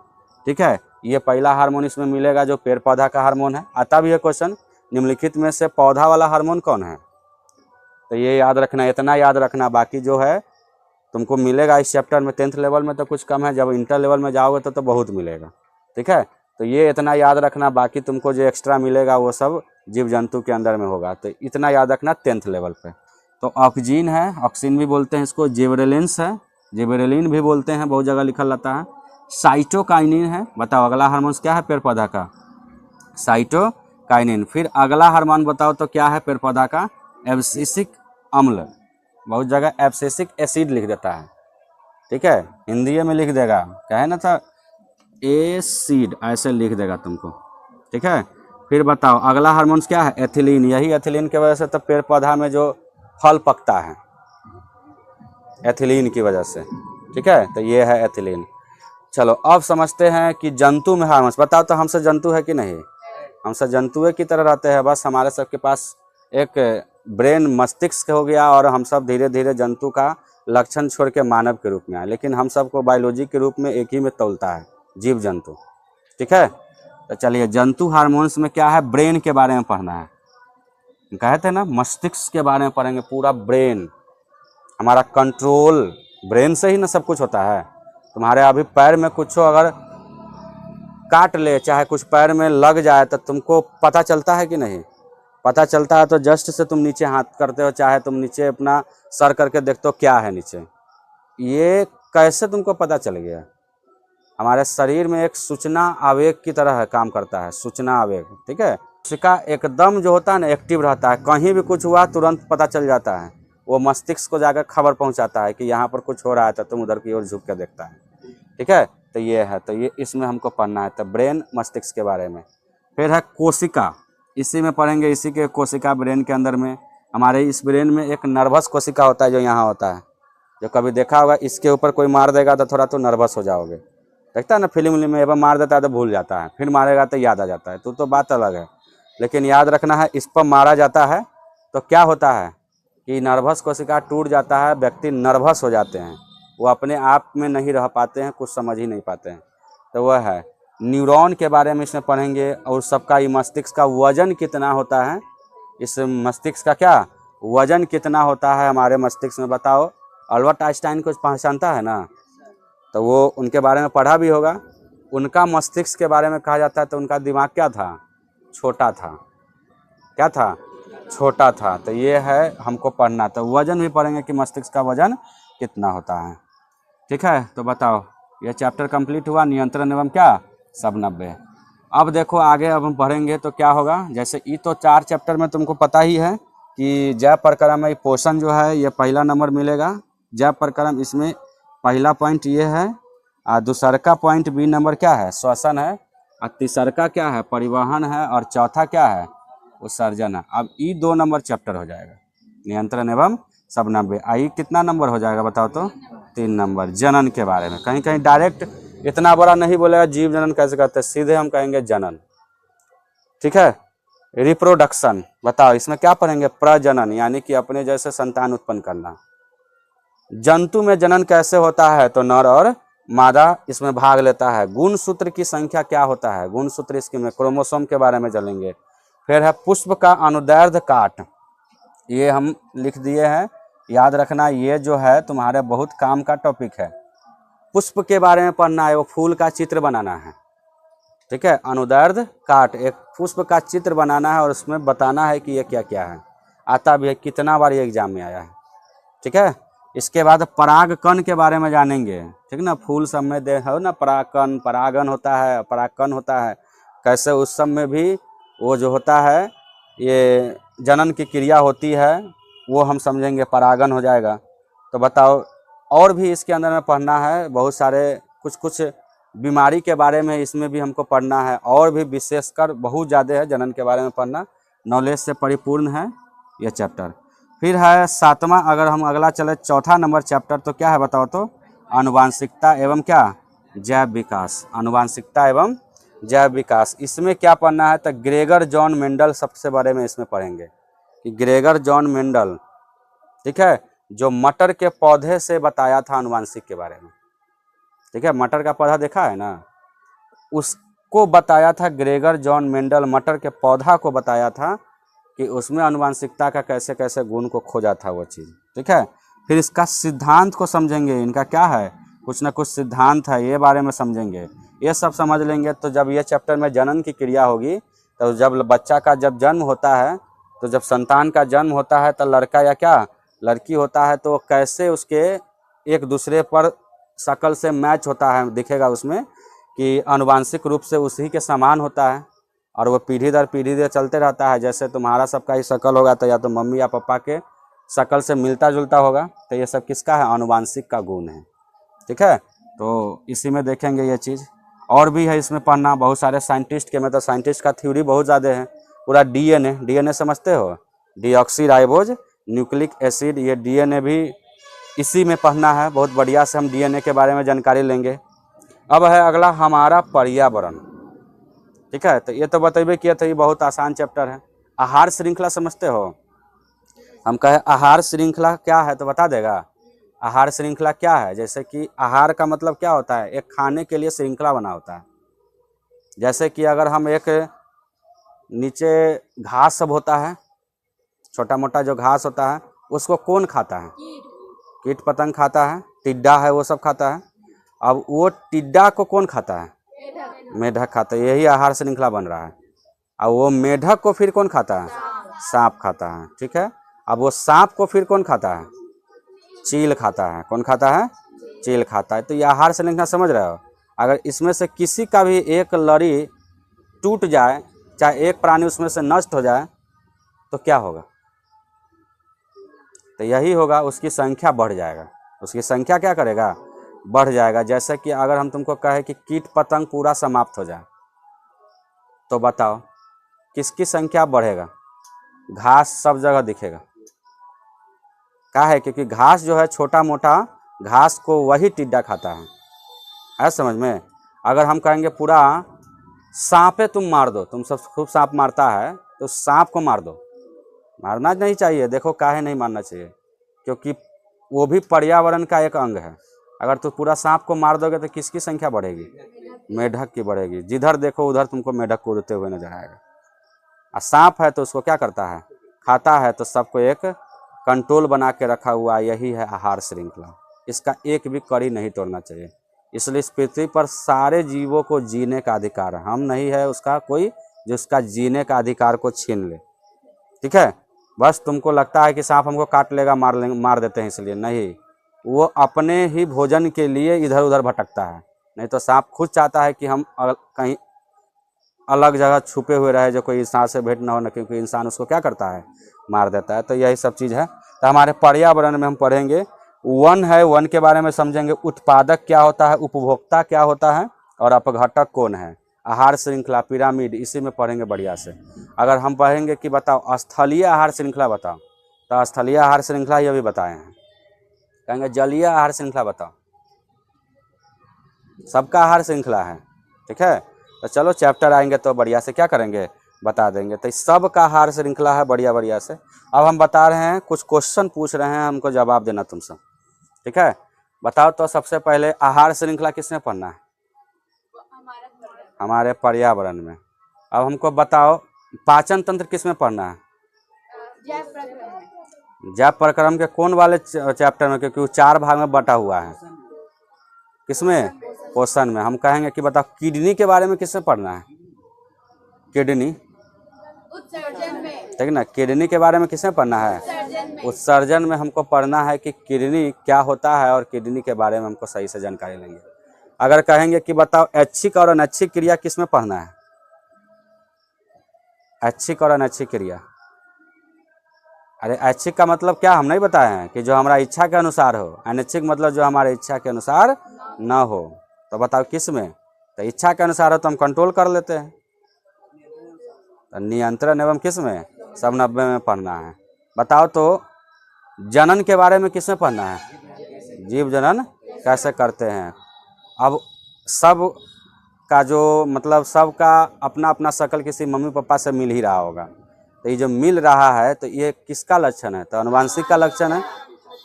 ठीक है। ये पहला हार्मोन इसमें मिलेगा जो पेड़ पौधा का हार्मोन है। आता भी है क्वेश्चन, निम्नलिखित में से पौधा वाला हार्मोन कौन है, तो ये याद रखना, इतना याद रखना। बाकी जो है तुमको मिलेगा इस चैप्टर में 10th लेवल में तो कुछ कम है, जब इंटर लेवल में जाओगे तो बहुत मिलेगा, ठीक है। तो ये इतना याद रखना, बाकी तुमको जो एक्स्ट्रा मिलेगा वो सब जीव जंतु के अंदर में होगा, तो इतना याद रखना 10th लेवल पे। तो ऑक्सीजन है, ऑक्सीजन भी बोलते हैं इसको, जिबरेलिन्स है, जिबरेलिन भी बोलते हैं, बहुत जगह लिखल रहता है। साइटोकाइनिन है। बताओ अगला हार्मोन क्या है पेड़ पौधा का, साइटोकाइनिन। फिर अगला हार्मोन बताओ तो क्या है पेड़ पौधा का, एब्सिसिक अम्ल। बहुत जगह एब्सिसिक एसिड लिख देता है, ठीक है, हिंदी में लिख देगा, क्या है ना था एसिड, ऐसे लिख देगा तुमको, ठीक है। फिर बताओ अगला हार्मोन क्या है, एथिलीन। यही एथिलीन की वजह से तो पेड़ पौधा में जो फल पकता है, एथिलीन की वजह से, ठीक है। तो ये है एथिलीन। चलो अब समझते हैं कि जंतु में हार्मोन्स। बताओ तो हमसे जंतु है कि नहीं, हमसे जंतुए की तरह रहते हैं, बस हमारे सबके पास एक ब्रेन मस्तिष्क हो गया और हम सब धीरे धीरे जंतु का लक्षण छोड़ के मानव के रूप में आए, लेकिन हम सबको बायोलॉजी के रूप में एक ही में तौलता है, जीव जंतु, ठीक है। तो चलिए जंतु हार्मोन्स में क्या है, ब्रेन के बारे में पढ़ना है। कहे थे ना मस्तिष्क के बारे में पढ़ेंगे, पूरा ब्रेन हमारा कंट्रोल, ब्रेन से ही ना सब कुछ होता है। तुम्हारे अभी पैर में कुछ हो अगर काट ले, चाहे कुछ पैर में लग जाए तो तुमको पता चलता है कि नहीं, पता चलता है। तो जस्ट से तुम नीचे हाथ करते हो, चाहे तुम नीचे अपना सर करके देखते हो क्या है नीचे, ये कैसे तुमको पता चल गया। हमारे शरीर में एक सूचना आवेग की तरह है, काम करता है सूचना आवेग, ठीक है। उसका एकदम जो होता है ना एक्टिव रहता है, कहीं भी कुछ हुआ तुरंत पता चल जाता है, वो मस्तिष्क को जाकर खबर पहुंचाता है कि यहाँ पर कुछ हो रहा है, तो तुम उधर की ओर झुक कर देखता है, ठीक है। तो ये है, तो ये इसमें हमको पढ़ना है, तो ब्रेन मस्तिष्क के बारे में। फिर है कोशिका, इसी में पढ़ेंगे, इसी के कोशिका ब्रेन के अंदर में। हमारे इस ब्रेन में एक नर्वस कोशिका होता है जो यहाँ होता है, जो कभी देखा होगा, इसके ऊपर कोई मार देगा तो थोड़ा तो नर्वस हो जाओगे, देखता है ना फिल्म में, एवं मार देता है तो भूल जाता है, फिर मारेगा तो याद आ जाता है, तो बात अलग है। लेकिन याद रखना है, इस पर मारा जाता है तो क्या होता है कि नर्वस कोशिका टूट जाता है, व्यक्ति नर्वस हो जाते हैं, वो अपने आप में नहीं रह पाते हैं, कुछ समझ ही नहीं पाते हैं। तो वह है न्यूरॉन के बारे में इसमें पढ़ेंगे, और सबका ये मस्तिष्क का वजन कितना होता है, इस मस्तिष्क का क्या वजन कितना होता है हमारे मस्तिष्क में। बताओ अल्बर्ट आइंस्टाइन को पहचानता है ना, तो वो उनके बारे में पढ़ा भी होगा। उनका मस्तिष्क के बारे में कहा जाता है तो उनका दिमाग क्या था, छोटा था, क्या था, छोटा था। तो ये है हमको पढ़ना, तो वजन भी पढ़ेंगे कि मस्तिष्क का वजन कितना होता है, ठीक है। तो बताओ ये चैप्टर कंप्लीट हुआ, नियंत्रण एवं क्या समन्वय। अब देखो आगे अब हम पढ़ेंगे तो क्या होगा, जैसे ये तो 4 चैप्टर में तुमको पता ही है कि जय प्रक्रम पोषण जो है ये पहला नंबर मिलेगा, जय प्रक्रम, इसमें पहला पॉइंट ये है, और दूसरा का पॉइंट बी नंबर क्या है, श्वसन है, और तीसरा का क्या है, परिवहन है, और चौथा क्या है, उत्सर्जन है। अब ये 2 नंबर चैप्टर हो जाएगा, नियंत्रण एवं समन्वय। आई कितना नंबर हो जाएगा बताओ तो, 3 नंबर। जनन के बारे में कहीं कहीं डायरेक्ट इतना बड़ा नहीं बोलेगा, जीव जनन कैसे करते हैं, सीधे हम कहेंगे जनन, ठीक है। रिप्रोडक्शन, बताओ इसमें क्या पढ़ेंगे, प्रजनन, यानी कि अपने जैसे संतान उत्पन्न करना। जंतु में जनन कैसे होता है, तो नर और मादा इसमें भाग लेता है। गुणसूत्र की संख्या क्या होता है, गुणसूत्र इसके में, क्रोमोसोम के बारे में चलेंगे। फिर है पुष्प का अनुदैर्ध्य काट, ये हम लिख दिए हैं, याद रखना, ये जो है तुम्हारे बहुत काम का टॉपिक है। पुष्प के बारे में पढ़ना है, वो फूल का चित्र बनाना है, ठीक है। अनुदैर्ध्य काट, एक पुष्प का चित्र बनाना है और उसमें बताना है कि ये क्या क्या है। आता भी है, कितना बार ये एग्जाम में आया है। ठीक है, इसके बाद परागकण के बारे में जानेंगे। ठीक ना, फूल सब में दे हो ना परागकण, परागन होता है, परागकण होता है, कैसे उस सब में भी वो जो होता है ये जनन की क्रिया होती है, वो हम समझेंगे, परागन हो जाएगा। तो बताओ, और भी इसके अंदर में पढ़ना है, बहुत सारे कुछ बीमारी के बारे में इसमें भी हमको पढ़ना है, और भी विशेषकर बहुत ज़्यादा है जनन के बारे में पढ़ना, नॉलेज से परिपूर्ण है ये चैप्टर। फिर है 7वां, अगर हम अगला चले 4था नंबर चैप्टर, तो क्या है बताओ तो, आनुवांशिकता एवं क्या, जैव विकास। आनुवांशिकता एवं जैव विकास, इसमें क्या पढ़ना है तो ग्रेगर जॉन मेंडल सबसे बारे में इसमें पढ़ेंगे कि ग्रेगर जॉन मेंडल, ठीक है, जो मटर के पौधे से बताया था आनुवांशिक के बारे में। ठीक है, मटर का पौधा देखा है ना, उसको बताया था ग्रेगर जॉन मेंडल, मटर के पौधा को बताया था कि उसमें आनुवांशिकता का कैसे कैसे गुण को खोजा था वो चीज़। ठीक है, फिर इसका सिद्धांत को समझेंगे, इनका क्या है, कुछ ना कुछ सिद्धांत है, ये बारे में समझेंगे। ये सब समझ लेंगे तो जब ये चैप्टर में जनन की क्रिया होगी, तो जब बच्चा का जब जन्म होता है, तो जब संतान का जन्म होता है, तो लड़का या क्या लड़की होता है, तो कैसे उसके एक दूसरे पर शक्ल से मैच होता है, दिखेगा उसमें कि आनुवांशिक रूप से उसी के समान होता है, और वो पीढ़ी दर पीढ़ी चलते रहता है। जैसे तुम्हारा सबका ही शक्ल होगा, तो या तो मम्मी या पापा के शक्ल से मिलता जुलता होगा, तो ये सब किसका है, आनुवांशिक का गुण है। ठीक है, तो इसी में देखेंगे ये चीज़। और भी है इसमें पढ़ना, बहुत सारे साइंटिस्ट के, मतलब साइंटिस्ट का थ्योरी बहुत ज़्यादा है। पूरा डीएनए समझते हो, डीऑक्सीराइबोज न्यूक्लिक एसिड, ये डीएनए भी इसी में पढ़ना है। बहुत बढ़िया से हम डीएनए के बारे में जानकारी लेंगे। अब है अगला हमारा पर्यावरण। ठीक है, तो ये तो बतेबे किया था, ये बहुत आसान चैप्टर है। आहार श्रृंखला समझते हो, हम कहे आहार श्रृंखला क्या है तो बता देगा। आहार श्रृंखला क्या है, जैसे कि आहार का मतलब क्या होता है, एक खाने के लिए श्रृंखला बना होता है। जैसे कि अगर हम एक नीचे घास सब होता है, छोटा मोटा जो घास होता है, उसको कौन खाता है, कीट पतंग खाता है, टिड्डा है वो सब खाता है। अब वो टिड्डा को कौन खाता है, मेढक खाता है, यही आहार श्रृंखला बन रहा है। अब वो मेढक को फिर कौन खाता है, सांप खाता है। ठीक है, अब वो सांप को फिर कौन खाता है, चील खाता है। कौन खाता है, चील खाता है। तो ये आहार श्रृंखला समझ रहे हो। अगर इसमें से किसी का भी एक लड़ी टूट जाए, चाहे एक प्राणी उसमें से नष्ट हो जाए, तो क्या होगा, तो यही होगा, उसकी संख्या बढ़ जाएगा। उसकी संख्या क्या करेगा, बढ़ जाएगा। जैसे कि अगर हम तुमको कहे कि कीट पतंग पूरा समाप्त हो जाए, तो बताओ किसकी संख्या बढ़ेगा, घास सब जगह दिखेगा। क्या है, क्योंकि घास जो है छोटा मोटा घास को वही टिड्डा खाता है समझ में। अगर हम कहेंगे पूरा सांपे तुम मार दो, तुम सब खूब सांप मारता है, तो सांप को मार दो, मारना नहीं चाहिए। देखो काहे नहीं मारना चाहिए, क्योंकि वो भी पर्यावरण का एक अंग है। अगर तुम पूरा सांप को मार दोगे तो किसकी संख्या बढ़ेगी, मेढक की बढ़ेगी। जिधर देखो उधर तुमको मेढक कूदते हुए नजर आएगा। और सांप है तो उसको क्या करता है, खाता है। तो सबको एक कंट्रोल बना के रखा हुआ, यही है आहार श्रृंखला। इसका एक भी कड़ी नहीं तोड़ना चाहिए। इसलिए इस पृथ्वी पर सारे जीवों को जीने का अधिकार है, हम नहीं है उसका कोई जो उसका जीने का अधिकार को छीन ले। ठीक है, बस तुमको लगता है कि सांप हमको काट लेगा, मार देते हैं, इसलिए नहीं, वो अपने ही भोजन के लिए इधर उधर भटकता है। नहीं तो सांप खुद चाहता है कि हम कहीं अलग जगह छुपे हुए रहे, जो कोई इंसान से भेंट ना हो, क्योंकि इंसान उसको क्या करता है, मार देता है। तो यही सब चीज़ है। तो हमारे पर्यावरण में हम पढ़ेंगे, वन है, वन के बारे में समझेंगे, उत्पादक क्या होता है, उपभोक्ता क्या होता है, और अपघटक कौन है, आहार श्रृंखला पिरामिड, इसी में पढ़ेंगे बढ़िया से। अगर हम पढ़ेंगे कि बताओ स्थलीय आहार श्रृंखला बताओ, तो स्थलीय आहार श्रृंखला ये भी बताए हैं। कहेंगे जलीय आहार श्रृंखला बताओ, सबका आहार श्रृंखला है। ठीक है, तो चलो चैप्टर आएंगे तो बढ़िया से क्या करेंगे, बता देंगे। तो सब का आहार श्रृंखला है बढ़िया बढ़िया से। अब हम बता रहे हैं, कुछ क्वेश्चन पूछ रहे हैं, हमको जवाब देना तुम सब। ठीक है, बताओ तो सबसे पहले आहार श्रृंखला किसमें पढ़ना है, हमारे पर्यावरण में। अब हमको बताओ पाचन तंत्र किसमें पढ़ना है, जैव प्रक्रम के कौन वाले चैप्टर में, क्योंकि वो 4 भाग में बटा हुआ है। किसमें, पोषण में। हम कहेंगे कि बताओ किडनी के बारे में किसमें पढ़ना है, किडनी ठीक ना। किडनी के बारे में किसमें पढ़ना है? उत्सर्जन में हमको पढ़ना है कि किडनी क्या होता है और किडनी के बारे में हमको सही से जानकारी लेंगे। अगर कहेंगे कि बताओ ऐच्छिक और अनैच्छिक क्रिया किसमें पढ़ना है? ऐच्छिक और अनैच्छिक क्रिया। अरे ऐच्छिक का मतलब क्या हम नहीं बताए हैं कि जो हमारा इच्छा के अनुसार हो। अनैच्छिक मतलब जो हमारे इच्छा के अनुसार ना हो। तो बताओ किस में? तो इच्छा के अनुसार हो तो हम कंट्रोल कर लेते हैं। तो नियंत्रण एवं किस में? सब 90 में पढ़ना है। बताओ तो जनन के बारे में किस में पढ़ना है? जीव जनन कैसे करते हैं। अब सब का जो मतलब सबका अपना अपना शकल किसी मम्मी पापा से मिल ही रहा होगा। तो ये जो मिल रहा है तो ये किसका लक्षण है? तो अनुवांशिक का लक्षण है।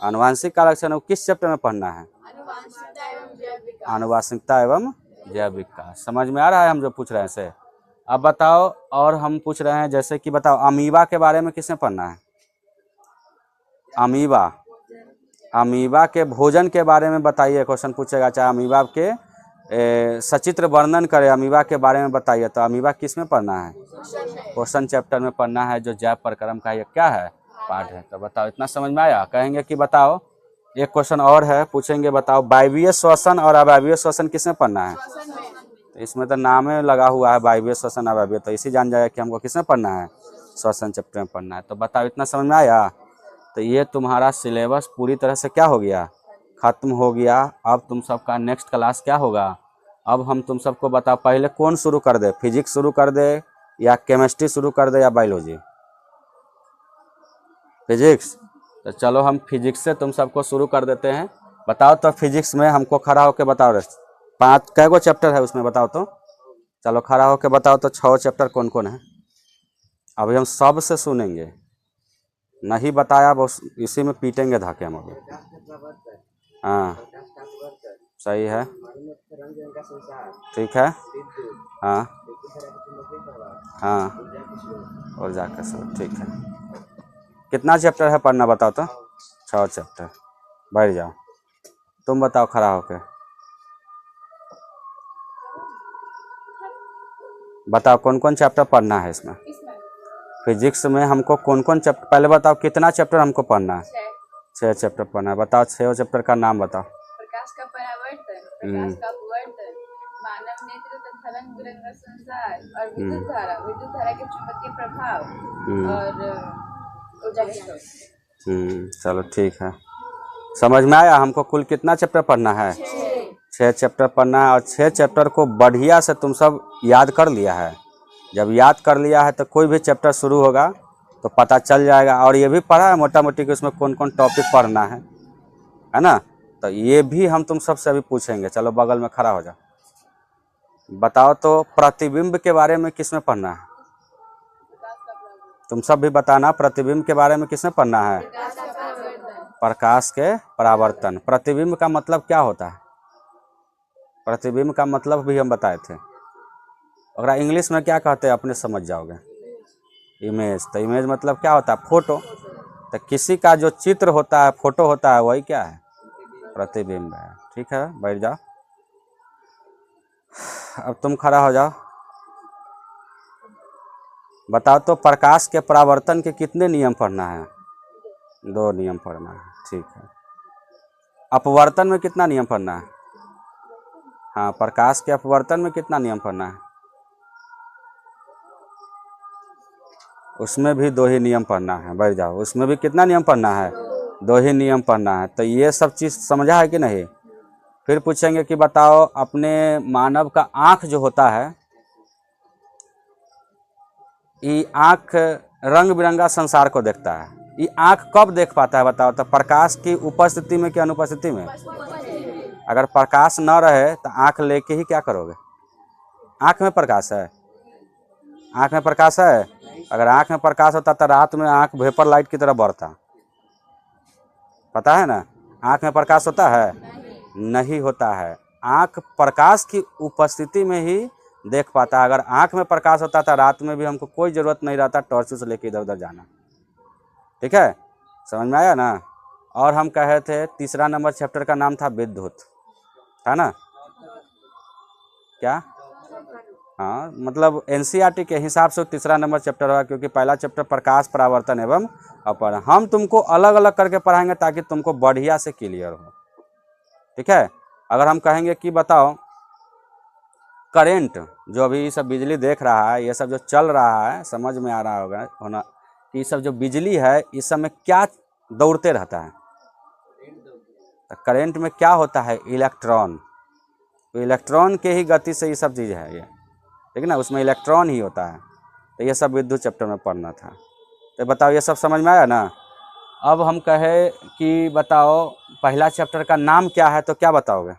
अनुवांशिक का लक्षण है, वो किस चैप्टर में पढ़ना है? आनुवांशिकता एवं जैव विकास। समझ में आ रहा है हम जो पूछ रहे हैं से? अब बताओ, और हम पूछ रहे हैं जैसे कि बताओ अमीबा के बारे में किसमें पढ़ना है? अमीबा। अमीबा के भोजन के बारे में बताइए, क्वेश्चन पूछेगा। चाहे अमीबा के सचित्र वर्णन करे, अमीबा के बारे में बताइए। तो अमीबा किस में पढ़ना है? क्वेश्चन चैप्टर में पढ़ना है, जो जैव प्रक्रम का ये क्या है? पार्ट है। तो बताओ इतना समझ में आया? कहेंगे कि बताओ एक क्वेश्चन और है, पूछेंगे बताओ वायवीय श्वसन और अवायवीय श्वसन किसमें पढ़ना है? तो इसमें तो नाम लगा हुआ है वायवीय श्वसन अवायवीय, तो इसी जान जाएगा कि हमको किसमें पढ़ना है? श्वसन चैप्टर में पढ़ना है। तो बताओ इतना समझ में आया? तो ये तुम्हारा सिलेबस पूरी तरह से क्या हो गया? खत्म हो गया। अब तुम सबका नेक्स्ट क्लास क्या होगा? अब हम तुम सबको बताओ पहले कौन शुरू कर दे? फिजिक्स शुरू कर दे या केमिस्ट्री शुरू कर दे या बायोलॉजी? फिजिक्स। तो चलो हम फिजिक्स से तुम सबको शुरू कर देते हैं। बताओ तो फिजिक्स में हमको खड़ा होकर बताओ, 5 कै गो चैप्टर है उसमें बताओ तो। चलो खड़ा होकर बताओ तो 6 चैप्टर कौन कौन है? अभी हम सब से सुनेंगे, नहीं बताया बस इसी में पीटेंगे धाके हम अभी। हाँ सही है, ठीक है। हाँ हाँ, और जाकर सब ठीक है। कितना चैप्टर है पढ़ना बताओ तो? 6 चैप्टर। बैठ जाओ, तुम बताओ खड़ा होके। बताओ कौन कौन चैप्टर पढ़ना है इसमें? फिजिक्स में हमको कौन कौन चैप्टर, पहले बताओ कितना चैप्टर हमको पढ़ना है? 6 चैप्टर पढ़ना है। बताओ 6 चैप्टर का नाम बताओ। प्रकाश का परावर्तन, प्रकाश का अपवर्तन, मानव नेत्र तथा रंग बिरंगा संसार और विद्युत धारा के चुंबकीय प्रभाव और ऊर्जा के स्रोत। चलो ठीक है, समझ में आया? हमको कुल कितना चैप्टर पढ़ना है? 6 चैप्टर पढ़ना है। और 6 चैप्टर को बढ़िया से तुम सब याद कर लिया है। जब याद कर लिया है तो कोई भी चैप्टर शुरू होगा तो पता चल जाएगा। और ये भी पढ़ा है मोटा मोटी कि उसमें कौन कौन टॉपिक पढ़ना है ना? तो ये भी हम तुम सबसे अभी पूछेंगे। चलो बगल में खड़ा हो जाओ। बताओ तो प्रतिबिंब के बारे में किसमें पढ़ना है? तुम सब भी बताना, प्रतिबिंब के बारे में किसमें पढ़ना है? प्रकाश के परावर्तन। प्रतिबिंब का मतलब क्या होता है? प्रतिबिंब का मतलब भी हम बताए थे। अगर इंग्लिश में क्या कहते हैं अपने समझ जाओगे? इमेज। तो इमेज मतलब क्या होता है? फोटो। तो किसी का जो चित्र होता है, फोटो होता है, वही क्या है? प्रतिबिंब है। ठीक है, बैठ जाओ। अब तुम खड़ा हो जाओ। बताओ तो प्रकाश के परावर्तन के कितने नियम पढ़ना है? 2 नियम पढ़ना है। ठीक है। अपवर्तन में कितना नियम पढ़ना है? हाँ, प्रकाश के अपवर्तन में कितना नियम पढ़ना है? उसमें भी 2 ही नियम पढ़ना है। बैठ जाओ। उसमें भी कितना नियम पढ़ना है? 2 ही नियम पढ़ना है। तो ये सब चीज़ समझा है कि नहीं? फिर पूछेंगे कि बताओ अपने मानव का आँख जो होता है, ये आँख रंग बिरंगा संसार को देखता है। ये आँख कब देख पाता है बताओ तो? प्रकाश की उपस्थिति में कि अनुपस्थिति में? अगर प्रकाश न रहे तो आँख लेके ही क्या करोगे? आँख में प्रकाश है? आँख में प्रकाश है? अगर आँख में प्रकाश होता तो रात में आँख वेपर लाइट की तरह बढ़ता। पता है ना? आँख में प्रकाश होता है? नहीं होता है। आँख प्रकाश की उपस्थिति में ही देख पाता है। अगर आँख में प्रकाश होता था रात में भी हमको कोई ज़रूरत नहीं रहता टॉर्च से लेके इधर उधर जाना। ठीक है, समझ में आया ना? और हम कहे थे तीसरा नंबर चैप्टर का नाम था विद्युत, था ना? क्या? हाँ, मतलब एनसीईआरटी के हिसाब से तीसरा नंबर चैप्टर होगा, क्योंकि पहला चैप्टर प्रकाश, परावर्तन एवं अपहरण। हम तुमको अलग अलग करके पढ़ाएंगे ताकि तुमको बढ़िया से क्लियर हो, ठीक है। अगर हम कहेंगे कि बताओ करेंट, जो अभी सब बिजली देख रहा है, ये सब जो चल रहा है, समझ में आ रहा होगा होना कि ये सब जो बिजली है इस सब में क्या दौड़ते रहता है। तो करेंट में क्या होता है, इलेक्ट्रॉन। तो इलेक्ट्रॉन के ही गति से ये सब चीज़ है, ये ठीक है ना, उसमें इलेक्ट्रॉन ही होता है। तो ये सब विद्युत चैप्टर में पढ़ना था। तो बताओ ये सब समझ में आया ना। अब हम कहे कि बताओ पहला चैप्टर का नाम क्या है, तो क्या बताओगे,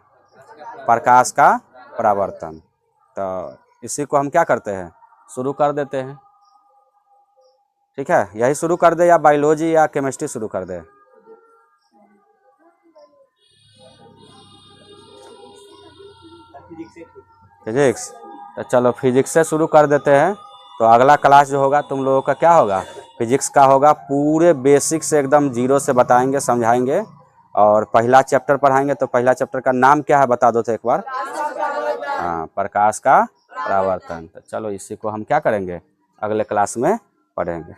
प्रकाश का परावर्तन। तो इसी को हम क्या करते हैं, शुरू कर देते हैं, ठीक है। यही शुरू कर दे या बायोलॉजी या केमिस्ट्री शुरू कर दे। फिजिक्स, तो चलो फिजिक्स से शुरू कर देते हैं। तो अगला क्लास जो होगा तुम लोगों का क्या होगा, फिजिक्स का होगा। पूरे बेसिक से एकदम जीरो से बताएंगे, समझाएंगे, और पहला चैप्टर पढ़ाएंगे। तो पहला चैप्टर का नाम क्या है बता दो तो एक बार। हाँ, प्रकाश का परावर्तन। तो चलो इसी को हम क्या करेंगे, अगले क्लास में पढ़ेंगे।